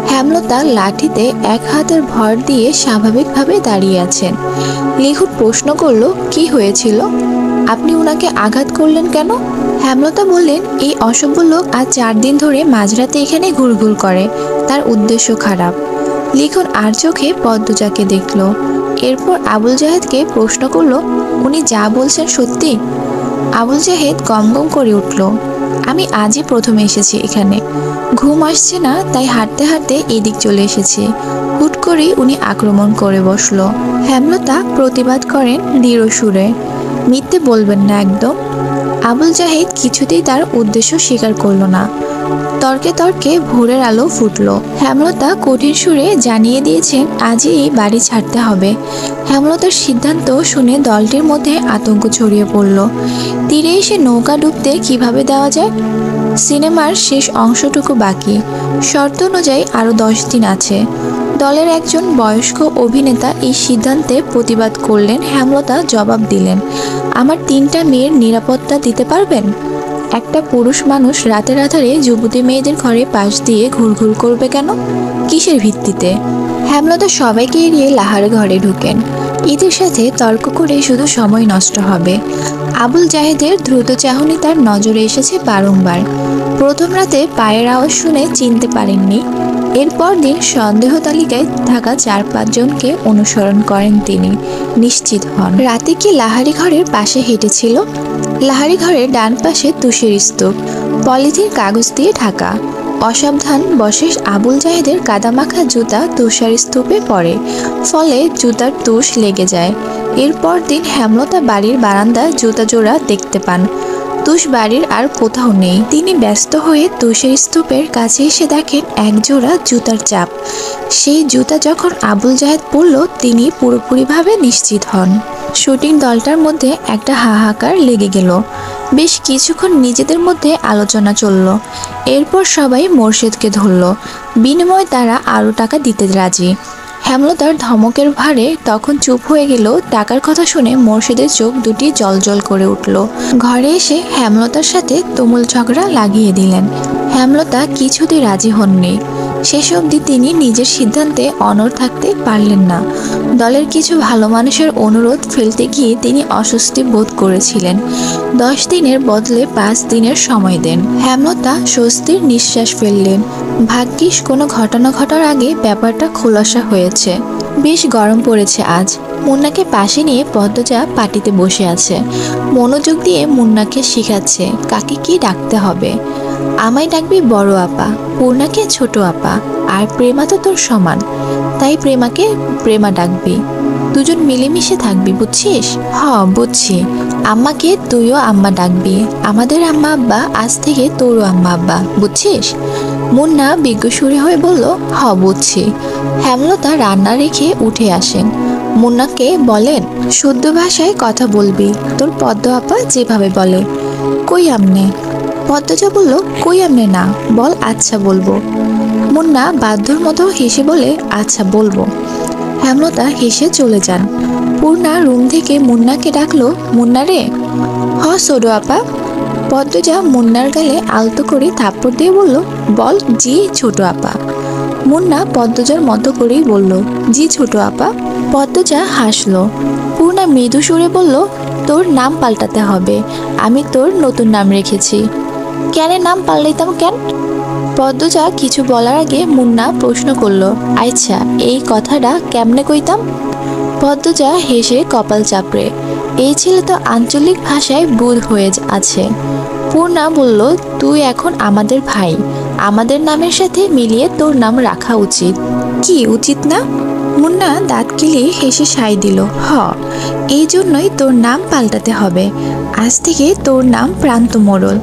হেমলতা লাঠিতে এক হাতের ভর দিয়ে স্বাভাবিকভাবে দাঁড়িয়ে আছেন। লিখন প্রশ্ন করলো, কি হয়েছিল? আপনি ওনাকে আঘাত করলেন কেন? হেমলতা বললেন, এই অসভ্য লোক আজ 4 দিন ধরে মাঝরাতে এখানে ঘুরঘুর করে। তার উদ্দেশ্য খারাপ। লিখন আর চোখে পদ্মজাকে দেখল। এরপর আবুল জাহেদকে প্রশ্ন করলো, উনি যা বলছেন সত্যি? আবুল জাহেদ গমগম করে উঠল, আমি আজই প্রথমে এসেছি এখানে। ঘুম আসছে না, তাই হাঁটতে হাঁটতে এদিক চলে এসেছি। হুট করেই উনি আক্রমণ করে বসলো। হেমলতা প্রতিবাদ করেন দৃঢ় সুরে, মিথ্যে বলবেন না একদম। আবুল জাহেদ কিছুতেই তার উদ্দেশ্য স্বীকার করল না। তর্কে তর্কে ভোরের আলো ফুটলো। হেমলতা কঠিন সুরে জানিয়ে দিয়েছেন আজই এই বাড়ি ছাড়তে হবে। হেমলতার সিদ্ধান্ত শুনে দলটির মধ্যে আতঙ্ক ছড়িয়ে পড়ল। তীরে এসে নৌকা ডুবতে কিভাবে দেওয়া যায়? সিনেমার শেষ অংশটুকু বাকি, শর্ত অনুযায়ী আরো 10 দিন আছে। দলের একজন বয়স্ক অভিনেতা এই সিদ্ধান্তে প্রতিবাদ করলেন। হেমলতা জবাব দিলেন, আমার 3টা মেয়ের নিরাপত্তা দিতে পারবেন? একটা পুরুষ মানুষ রাতের আধারে যুবতী মেয়েদের ঘরে পাশ দিয়ে ঘুরঘুর করবে কেন? কিসের ভিত্তিতে? হেমলতা সবাইকে এড়িয়ে লাহার ঘরে ঢুকেন। ঈদের সাথে তর্ক করে শুধু সময় নষ্ট হবে। আবুল জাহেদের দ্রুত চাহনি তার নজরে এসেছে বারংবার। প্রথম রাতে পায়ের আওয়াজ শুনে চিনতে পারেননি। এরপর দিন সন্দেহ তালিকায় থাকা 4-5 জনকে অনুসরণ করেন তিনি, নিশ্চিত হন। রাতে কি লাহারি ঘরের পাশে হেঁটেছিল? লাহারি ঘরের ডান পাশে তুষের স্তূপ, পলিথিন কাগজ দিয়ে ঢাকা। অসাবধান বশে আবুল জাহেদের কাদামাখা জুতা তুষার স্তূপে পড়ে, ফলে জুতার তুষ লেগে যায়। এরপর দিন হেমলতা বাড়ির বারান্দায় জুতা জোড়া দেখতে পান। তুষ বাড়ির আর কোথাও নেই। তিনি ব্যস্ত হয়ে তুষের স্তূপের কাছে এসে দেখেন একজোড়া জুতার চাপ। সেই জুতা যখন আবুল জাহেদ পরল, তিনি পুরোপুরিভাবে নিশ্চিত হন। শুটিং দলটার মধ্যে একটা হাহাকার লেগে গেল। বেশ কিছুক্ষণ নিজেদের মধ্যে আলোচনা চলল। এরপর সবাই মোর্শেদকে ধরল। বিনিময়ে তারা আরও টাকা দিতে রাজি। হেমলতার ধমকের ভারে তখন চুপ হয়ে গেল। টাকার কথা শুনে মোর্শেদের চোখ দুটি জলজল করে উঠল। ঘরে এসে হেমলতার সাথে তুমুল ঝগড়া লাগিয়ে দিলেন। হেমলতা কিছুতেই রাজি হননি। শেষ অবধি তিনি নিজের সিদ্ধান্তে অনড় থাকতে পারলেন না। দলের কিছু ভালো মানুষের অনুরোধ ফেলতে গিয়ে তিনি অস্বস্তি বোধ করেছিলেন। 10 দিনের বদলে 5 দিনের সময় দেন। হেমলতা স্বস্তির নিঃশ্বাস ফেললেন। ভাগ্যিস কোনো ঘটনা ঘটার আগে ব্যাপারটা খোলাসা হয়েছে। বেশ গরম পড়েছে আজ। মুন্নাকে পাশে নিয়ে পদ্মজা পাটিতে বসে আছে। মনোযোগ দিয়ে মুন্নাকে শিখাচ্ছে কাকে কি ডাকতে হবে। আমায় ডাকবি বড় আপা, পূর্ণাকে ছোট আপা, আর প্রেমা তো তোর সমান, তাই প্রেমাকে প্রেমা ডাকবি। দুজন মিলেমিশে থাকবি, বুঝছিস? বুঝছি। আম্মাকে তুইও আম্মা ডাকবি। আমাদের আম্মা আব্বা আজ থেকে তোরও আম্মা আব্বা, বুঝছিস? মুন্না বিজ্ঞ সুরে হয়ে বলল, বুঝছি। হেমলতা রান্না রেখে উঠে আসেন। মুন্নাকে বলেন, শুদ্ধ ভাষায় কথা বলবি, তোর পদ্ম আপা যেভাবে বলে। কই আমনে? পদ্মজা বলল, কই আমনে না, বল আচ্ছা বলবো। মুন্না বাধ্যর মতো হেসে বলে, আচ্ছা বলবো। হেমলতা হেসে চলে যান। পূর্ণা রুম থেকে মুন্নাকে ডাকলো, মুন্না রে। ছোট আপা। পদ্মজা মুন্নার গালে আলতো করে থাপ্পড় দিয়ে বলল, বল জি ছোট আপা। মুন্না পদ্মজার মতো করেই বলল, জি ছোট আপা। পদ্মজা হাসলো। পূর্ণা মৃদু সুরে বলল, তোর নাম পাল্টাতে হবে, আমি তোর নতুন নাম রেখেছি। কেন নাম পাল্টাইতাম কেন? পদ্মজা কিছু বলার আগে মুন্না প্রশ্ন করলো, আচ্ছা এই কথাটা কেমনে কইতাম? পদ্মজা হেসে কপাল চাপড়ে, এই ছেলে তো আঞ্চলিক ভাষায় বুঁদ হয়ে আছে। পূর্ণা বলল, তুই এখন আমাদের ভাই, আমাদের নামের সাথে মিলিয়ে তোর নাম রাখা উচিত। কি উচিত না? মুন্না দাঁত কিলিয়ে হেসে সায় দিল, এই জন্যই তোর নাম পাল্টাতে হবে। আজ থেকে তোর নাম প্রান্ত মোড়ল।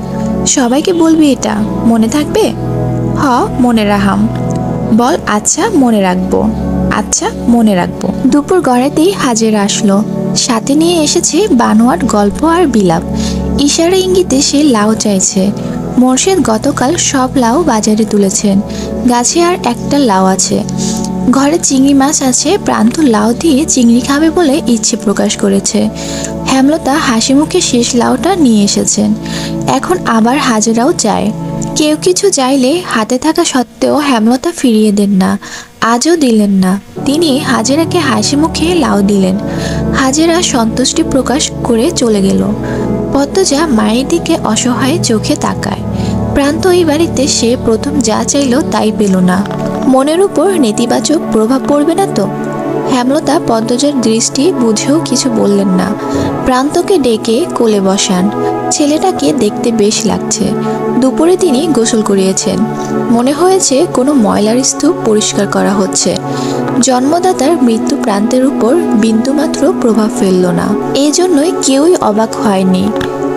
সবাইকে বলবি এটা, মনে থাকবে? মনে রাখাম। বল আচ্ছা মনে রাখবো। আচ্ছা মনে রাখবো। দুপুর গড়াতেই হাজেরা আসলো। সাথে নিয়ে এসেছে বানোয়াট গল্প আর বিলাপ। ইশারা ইঙ্গিতে সে লাউ চাইছে। মোর্শেদ গতকাল সব লাউ বাজারে তুলেছেন। গাছে আর একটা লাউ আছে। ঘরে চিংড়ি মাছ আছে। প্রান্ত লাউ দিয়ে চিংড়ি খাবে বলে ইচ্ছে প্রকাশ করেছে। হেমলতা হাসি মুখে শেষ লাউটা নিয়ে এসেছেন। এখন আবার হাজেরাও চায়। কেউ কিছু চাইলে হাতে থাকা সত্ত্বেও হেমলতা ফিরিয়ে দেন না। আজও দিলেন না। তিনি হাজেরাকে হাসি মুখে লাউ দিলেন। হাজেরা সন্তুষ্টি প্রকাশ করে চলে গেল। পদ্মজা মায়ের দিকে অসহায় চোখে তাকায়। প্রান্ত এই বাড়িতে সে প্রথম যা চাইল তাই পেল না। মনের উপর নেতিবাচক প্রভাব পড়বে না তো? হেমলতা পদ্মজার দৃষ্টি বুঝেও কিছু বললেন না। প্রান্তকে ডেকে কোলে বসান। ছেলেটাকে দেখতে বেশ লাগছে। দুপুরে তিনি গোসল করিয়েছেন। মনে হয়েছে কোনো ময়লার স্তূপ পরিষ্কার করা হচ্ছে। জন্মদাতার মৃত্যু প্রান্তের উপর বিন্দুমাত্র প্রভাব ফেলল না। এই জন্যই কেউই অবাক হয়নি।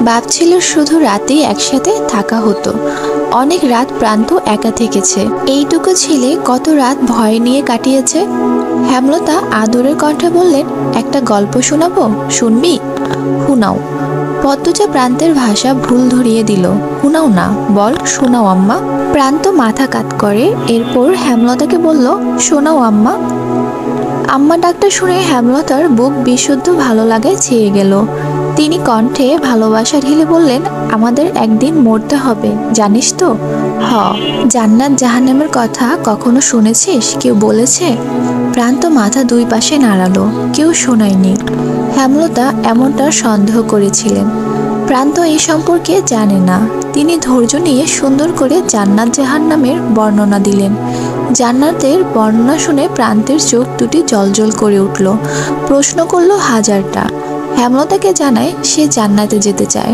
ভাবছিল শুধু রাতেই একসাথে থাকা হতো। অনেক রাত প্রান্ত একা থেকেছে। এইটুকু ছেলে কত রাত ভয় নিয়ে কাটিয়েছে। হেমলতা আদরের কণ্ঠে বললেন, একটা গল্প শোনাবো, শুনবি? শোনাও। পদ্মজা প্রান্তের ভাষা ভুল ধরিয়ে দিল। শোনাও না, বল শোনাও আম্মা। প্রান্ত মাথা কাত করে, এরপর হেমলতাকে বলল, শোনাও আম্মা। আম্মা ডাকটা শুনে হেমলতার বুক বিশুদ্ধ ভালো লাগায় ছেয়ে গেল। তিনি কণ্ঠে ভালোবাসা ঢেলে বললেন, আমাদের একদিন মরতে হবে, জানিস তো? হ। জান্নাত জাহান্নামের কথা কখনো শুনেছিস? কেউ বলেছে? প্রান্ত মাথা দুই পাশে নাড়ালো। কেউ শোনায়নি। হেমলতা এমনটা সন্দেহ করেছিলেন। প্রান্ত এই সম্পর্কে জানে না। তিনি ধৈর্য নিয়ে সুন্দর করে জান্নাত জাহান্নামের বর্ণনা দিলেন। জান্নাতের বর্ণনা শুনে প্রান্তের চোখ দুটি জ্বলজ্বল করে উঠল। প্রশ্ন করল হাজারটা। হেমলতাকে জানায় সে জান্নাতে যেতে চায়,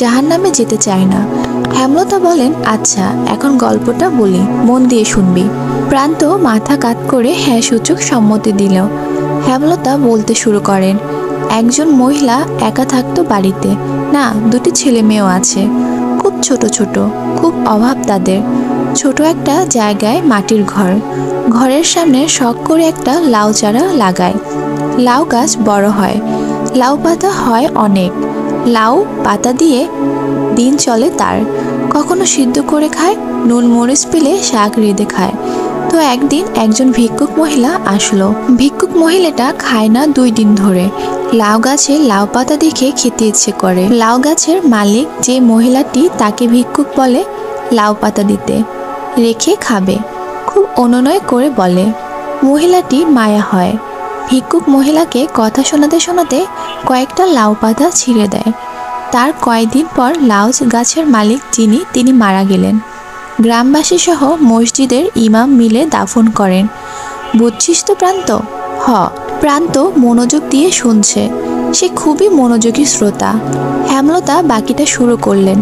জাহান্নামে যেতে চায় না। হেমলতা বলেন, আচ্ছা এখন গল্পটা বলি, মন দিয়ে শুনবি। প্রান্ত মাথা কাত করে হ্যাঁ সূচক সম্মতি দিল। হেমলতা বলতে শুরু করেন, একজন মহিলা একা থাকতো বাড়িতে। না, দুটি ছেলে মেয়েও আছে, খুব ছোট ছোট, খুব অভাব তাদের। ছোট একটা জায়গায় মাটির ঘর। ঘরের সামনে শখ করে একটা লাউ চারা লাগায়। লাউ গাছ বড় হয়, লাউ পাতা হয় অনেক। লাউ পাতা দিয়ে দিন চলে তার। কখনো সিদ্ধ করে খায়, নুন মরিচ পেলে শাক রেঁধে খায়। তো একদিন একজন ভিক্ষুক মহিলা আসলো। ভিক্ষুক মহিলাটা খায় না 2 দিন ধরে। লাউ গাছে লাউ পাতা দেখে খেতে ইচ্ছে করে। লাউ গাছের মালিক যে মহিলাটি, তাকে ভিক্ষুক বলে লাউ পাতা দিতে, রেখে খাবে। খুব অনুনয় করে বলে। মহিলাটি মায়া হয়। ভিক্ষুক মহিলাকে কথা শোনাতে শোনাতে কয়েকটা লাউ পাতা ছিঁড়ে দেয়। তার কয়েকদিন পর লাউ গাছের মালিক যিনি, তিনি মারা গেলেন। গ্রামবাসী সহ মসজিদের ইমাম মিলে দাফন করেন। বুঝছিস তো প্রান্ত? হ। প্রান্ত মনোযোগ দিয়ে শুনছে। সে খুবই মনোযোগী শ্রোতা। হেমলতা বাকিটা শুরু করলেন।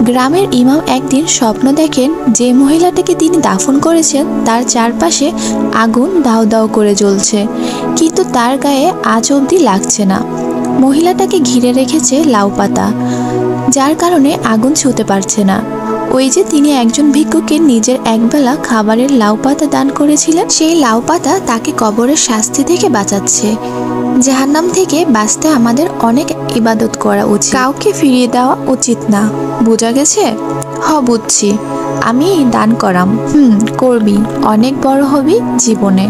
গ্রামের ইমাম একদিন স্বপ্ন দেখেন যে মহিলাটাকে তিনি দাফন করেছেন তার চারপাশে আগুন দাউ দাউ করে জ্বলছে, কিন্তু তার গায়ে আজ অবধি লাগছে না। মহিলাটাকে ঘিরে রেখেছে লাউ পাতা, যার কারণে আগুন ছুঁতে পারছে না। ওই যে তিনি একজন ভিক্ষুকে নিজের একবেলা খাবারের লাউ পাতা দান করেছিলেন, সেই লাউ পাতা তাকে কবরের শাস্তি থেকে বাঁচাচ্ছে। জাহান্নাম থেকে বাঁচতে আমাদের অনেক ইবাদত করা উচিত, কাউকে ফিরিয়ে দেওয়া উচিত না। বোঝা গেছে? হ, বুঝছি। আমি দান করাম। করবি, অনেক বড় হবি জীবনে,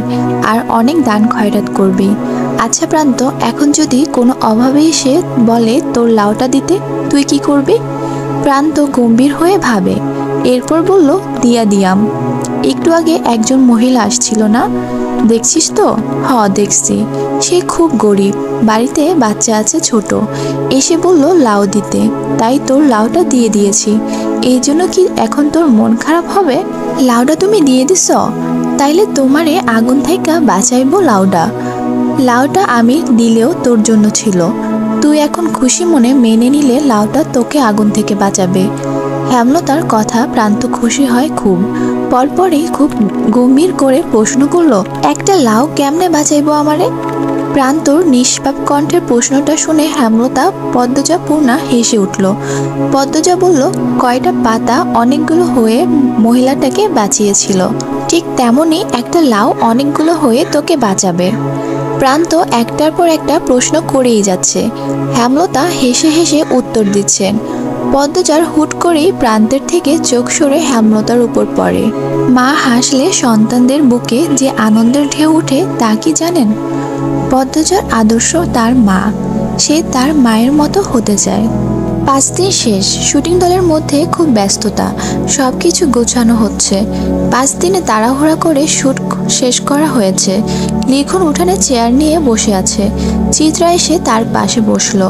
আর অনেক দান খয়রাত করবি। আচ্ছা প্রান্ত, এখন যদি কোনো অভাবে এসে বলে তোর লাউটা দিতে, তুই কি করবি? প্রান্ত গম্ভীর হয়ে ভাবে, এরপর বলল, দিয়া দিয়াম। একটু আগে একজন মহিলা আসছিল না, দেখছিস তো? হ, দেখছি। সে খুব গরিব, বাড়িতে বাচ্চা আছে ছোট। এসে বলল লাউ দিতে, তাই তোর লাউটা দিয়ে দিয়েছি। এই জন্য কি এখন তোর মন খারাপ হবে? লাউটা তুমি দিয়ে দিছ, তাইলে তোমারে আগুন থেকে বাঁচাইবো লাউটা। লাউটা আমি দিলেও তোর জন্য ছিল, তুই এখন খুশি মনে মেনে নিলে লাউটা তোকে আগুন থেকে বাঁচাবে। হেমলতার কথা প্রান্ত খুশি হয় খুব। পরপরই খুব গম্ভীর করে প্রশ্ন করলো, একটা লাউ কেমনে বাঁচাইবো আমারে? প্রান্তর নিষ্পাপ কণ্ঠের প্রশ্নটা শুনে হেমলতা পদ্মজা পূর্ণা হেসে উঠল। পদ্মজা বলল, কয়টা পাতা অনেকগুলো হয়ে মহিলাটাকে বাঁচিয়েছিল, ঠিক তেমনই একটা লাউ অনেকগুলো হয়ে তোকে বাঁচাবে। প্রান্ত একটার পর একটা প্রশ্ন করেই যাচ্ছে। হেমলতা হেসে হেসে উত্তর দিচ্ছেন। পদ্মজার হুট করেই প্রান্তের থেকে চোখ সরে হেমলতার উপর পড়ে। মা হাসলে সন্তানদের বুকে যে আনন্দের ঢেউ ওঠে তা কি জানেন? পদ্মজার আদর্শ তার মা, সে তার মায়ের মতো হতে চায়। 5 দিন শেষ। শুটিং দলের মধ্যে খুব ব্যস্ততা, সব কিছু গোছানো হচ্ছে। 5 দিনে তাড়াহুড়া করে শুট শেষ করা হয়েছে। লিখন উঠানে চেয়ার নিয়ে বসে আছে। চিত্রা এসে তার পাশে বসলো।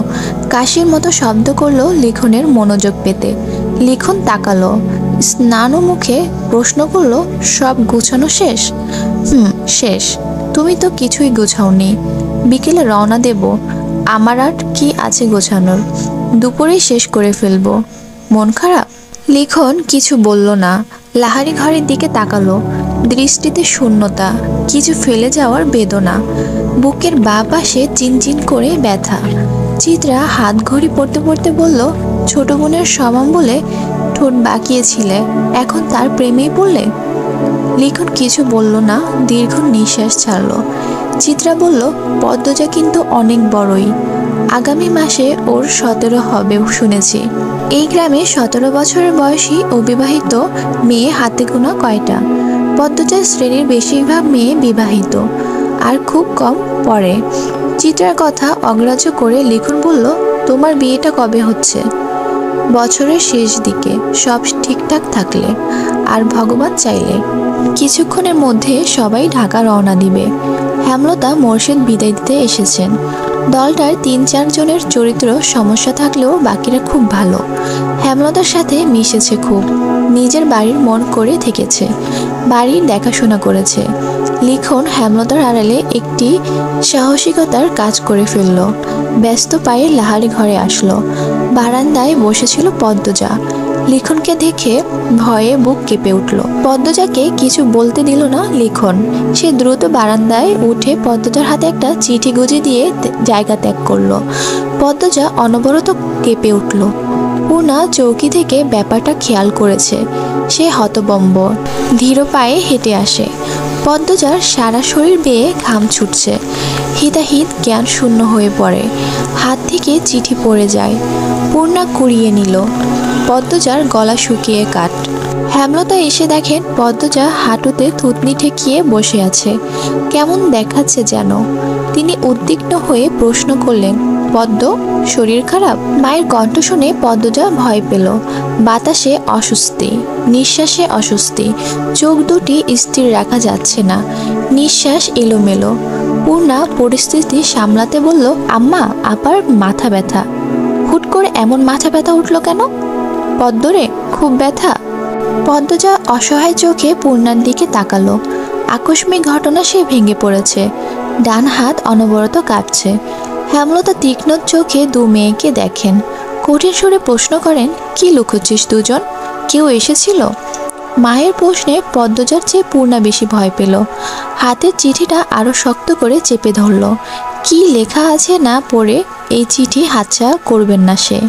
কাশির মতো শব্দ করলো লিখনের মনোযোগ পেতে। লিখন তাকালো, স্নানু মুখে প্রশ্ন করলো, সব গোছানো শেষ? শেষ। তুমি তো কিছুই গোছাওনি। বিকেলে রওনা দেব। আমার আর কি আছে গোছানোর, দুপুরেই শেষ করে ফেলবো। মন খারাপ? লিখন কিছু বলল না। লাহারি ঘরের দিকে তাকালো। দৃষ্টিতে শূন্যতা, কিছু ফেলে যাওয়ার বেদনা। বুকের বাঁ পাশে চিনচিন করে ব্যথা। চিত্রা হাত ঘড়ি পড়তে পড়তে বলল, ছোট বোনের সমান বলে ঠোঁট বাঁকিয়েছিলে, এখন তার প্রেমেই পড়লে? লিখন কিছু বলল না, দীর্ঘ নিঃশ্বাস ছাড়ল। চিত্রা বলল, পদ্মজা কিন্তু অনেক বড়ই, আগামী মাসে ওর 17 হবে শুনেছি। এই গ্রামে 17 বছরের বয়সী অবিবাহিত মেয়ে হাতে গোনা কয়টা? পদ্মজার শ্রেণীর বেশিরভাগ মেয়ে বিবাহিত, আর খুব কম পড়ে। চিত্রার কথা অগ্রাহ্য করে লিখন বলল, তোমার বিয়েটা কবে হচ্ছে? বছরের শেষ দিকে, সব ঠিকঠাক থাকলে আর ভগবান চাইলে। কিছুক্ষণের মধ্যে সবাই ঢাকা রওনা দিবে। হেমলতা মোর্শেদ বিদায় দিতে এসেছেন। দলটার 3-4 জনের চরিত্র সমস্যা থাকলেও বাকিরা খুব ভালো। হেমলতার সাথে মিশেছে খুব, নিজের বাড়ির মন করে থেকেছে, বাড়ির দেখাশোনা করেছে। লিখন হেমলতার আড়ালে একটি সাহসিকতার কাজ করে ফেলল। ব্যস্ত পায়ে লাহারি ঘরে আসলো। বারান্দায় বসেছিল পদ্মজা। লিখনকে দেখে ভয়ে বুক কেঁপে উঠল। পদ্মজাকে কিছু বলতে দিল না লিখন। সে দ্রুত বারান্দায় উঠে পদ্মজার হাতে একটা চিঠি গুজে দিয়ে জায়গা ত্যাগ করলো। পদ্মজা অনবরত কেঁপে উঠল। পূর্ণা চৌকি থেকে ব্যাপারটা খেয়াল করেছে। সে হতবম্ব, ধীর পায়ে হেঁটে আসে। পদ্মজার সারা শরীর বেয়ে ঘাম ছুটছে। হিতাহিত জ্ঞান শূন্য হয়ে পড়ে। হাত থেকে চিঠি পড়ে যায়। পূর্ণা কুড়িয়ে নিল। পদ্মজার গলা শুকিয়ে কাঠ। হেমলতা এসে দেখেন পদ্মজা হাঁটুতে থুতনি ঠেকিয়ে বসে আছে, কেমন দেখাচ্ছে যেন। তিনি উদ্বিগ্ন হয়ে প্রশ্ন করলেন, পদ্ম, শরীর খারাপ? মায়ের কণ্ঠ শুনে পদ্মজা ভয় পেল। বাতাসে অস্বস্তি, নিঃশ্বাসে অস্বস্তি, চোখ দুটি স্থির রাখা যাচ্ছে না, নিঃশ্বাস এলোমেলো। পূর্ণা পরিস্থিতি সামলাতে বলল, আম্মা, আপার মাথা ব্যথা। হুট করে এমন মাথা ব্যথা উঠল কেন? পদ্মরে, খুব ব্যথা? পদ্মজা অসহায় চোখে পূর্ণার দিকে তাকালো। আকস্মিক ঘটনা সে ভেঙে পড়েছে। ডান হাত অনবরত কাঁপছে। হেমলতা তীক্ষ্ণ চোখে দু মেয়েকে দেখেন। কঠিন সুরে প্রশ্ন করেন, কি লুকোচ্ছিস দুজন? কেউ এসেছিল? মায়ের প্রশ্নে পদ্মজার চেয়ে পূর্ণা বেশি ভয় পেল। হাতের চিঠিটা আরো শক্ত করে চেপে ধরল। কি লেখা আছে না পড়ে এই চিঠি হাতছাড়া করবেন না সে।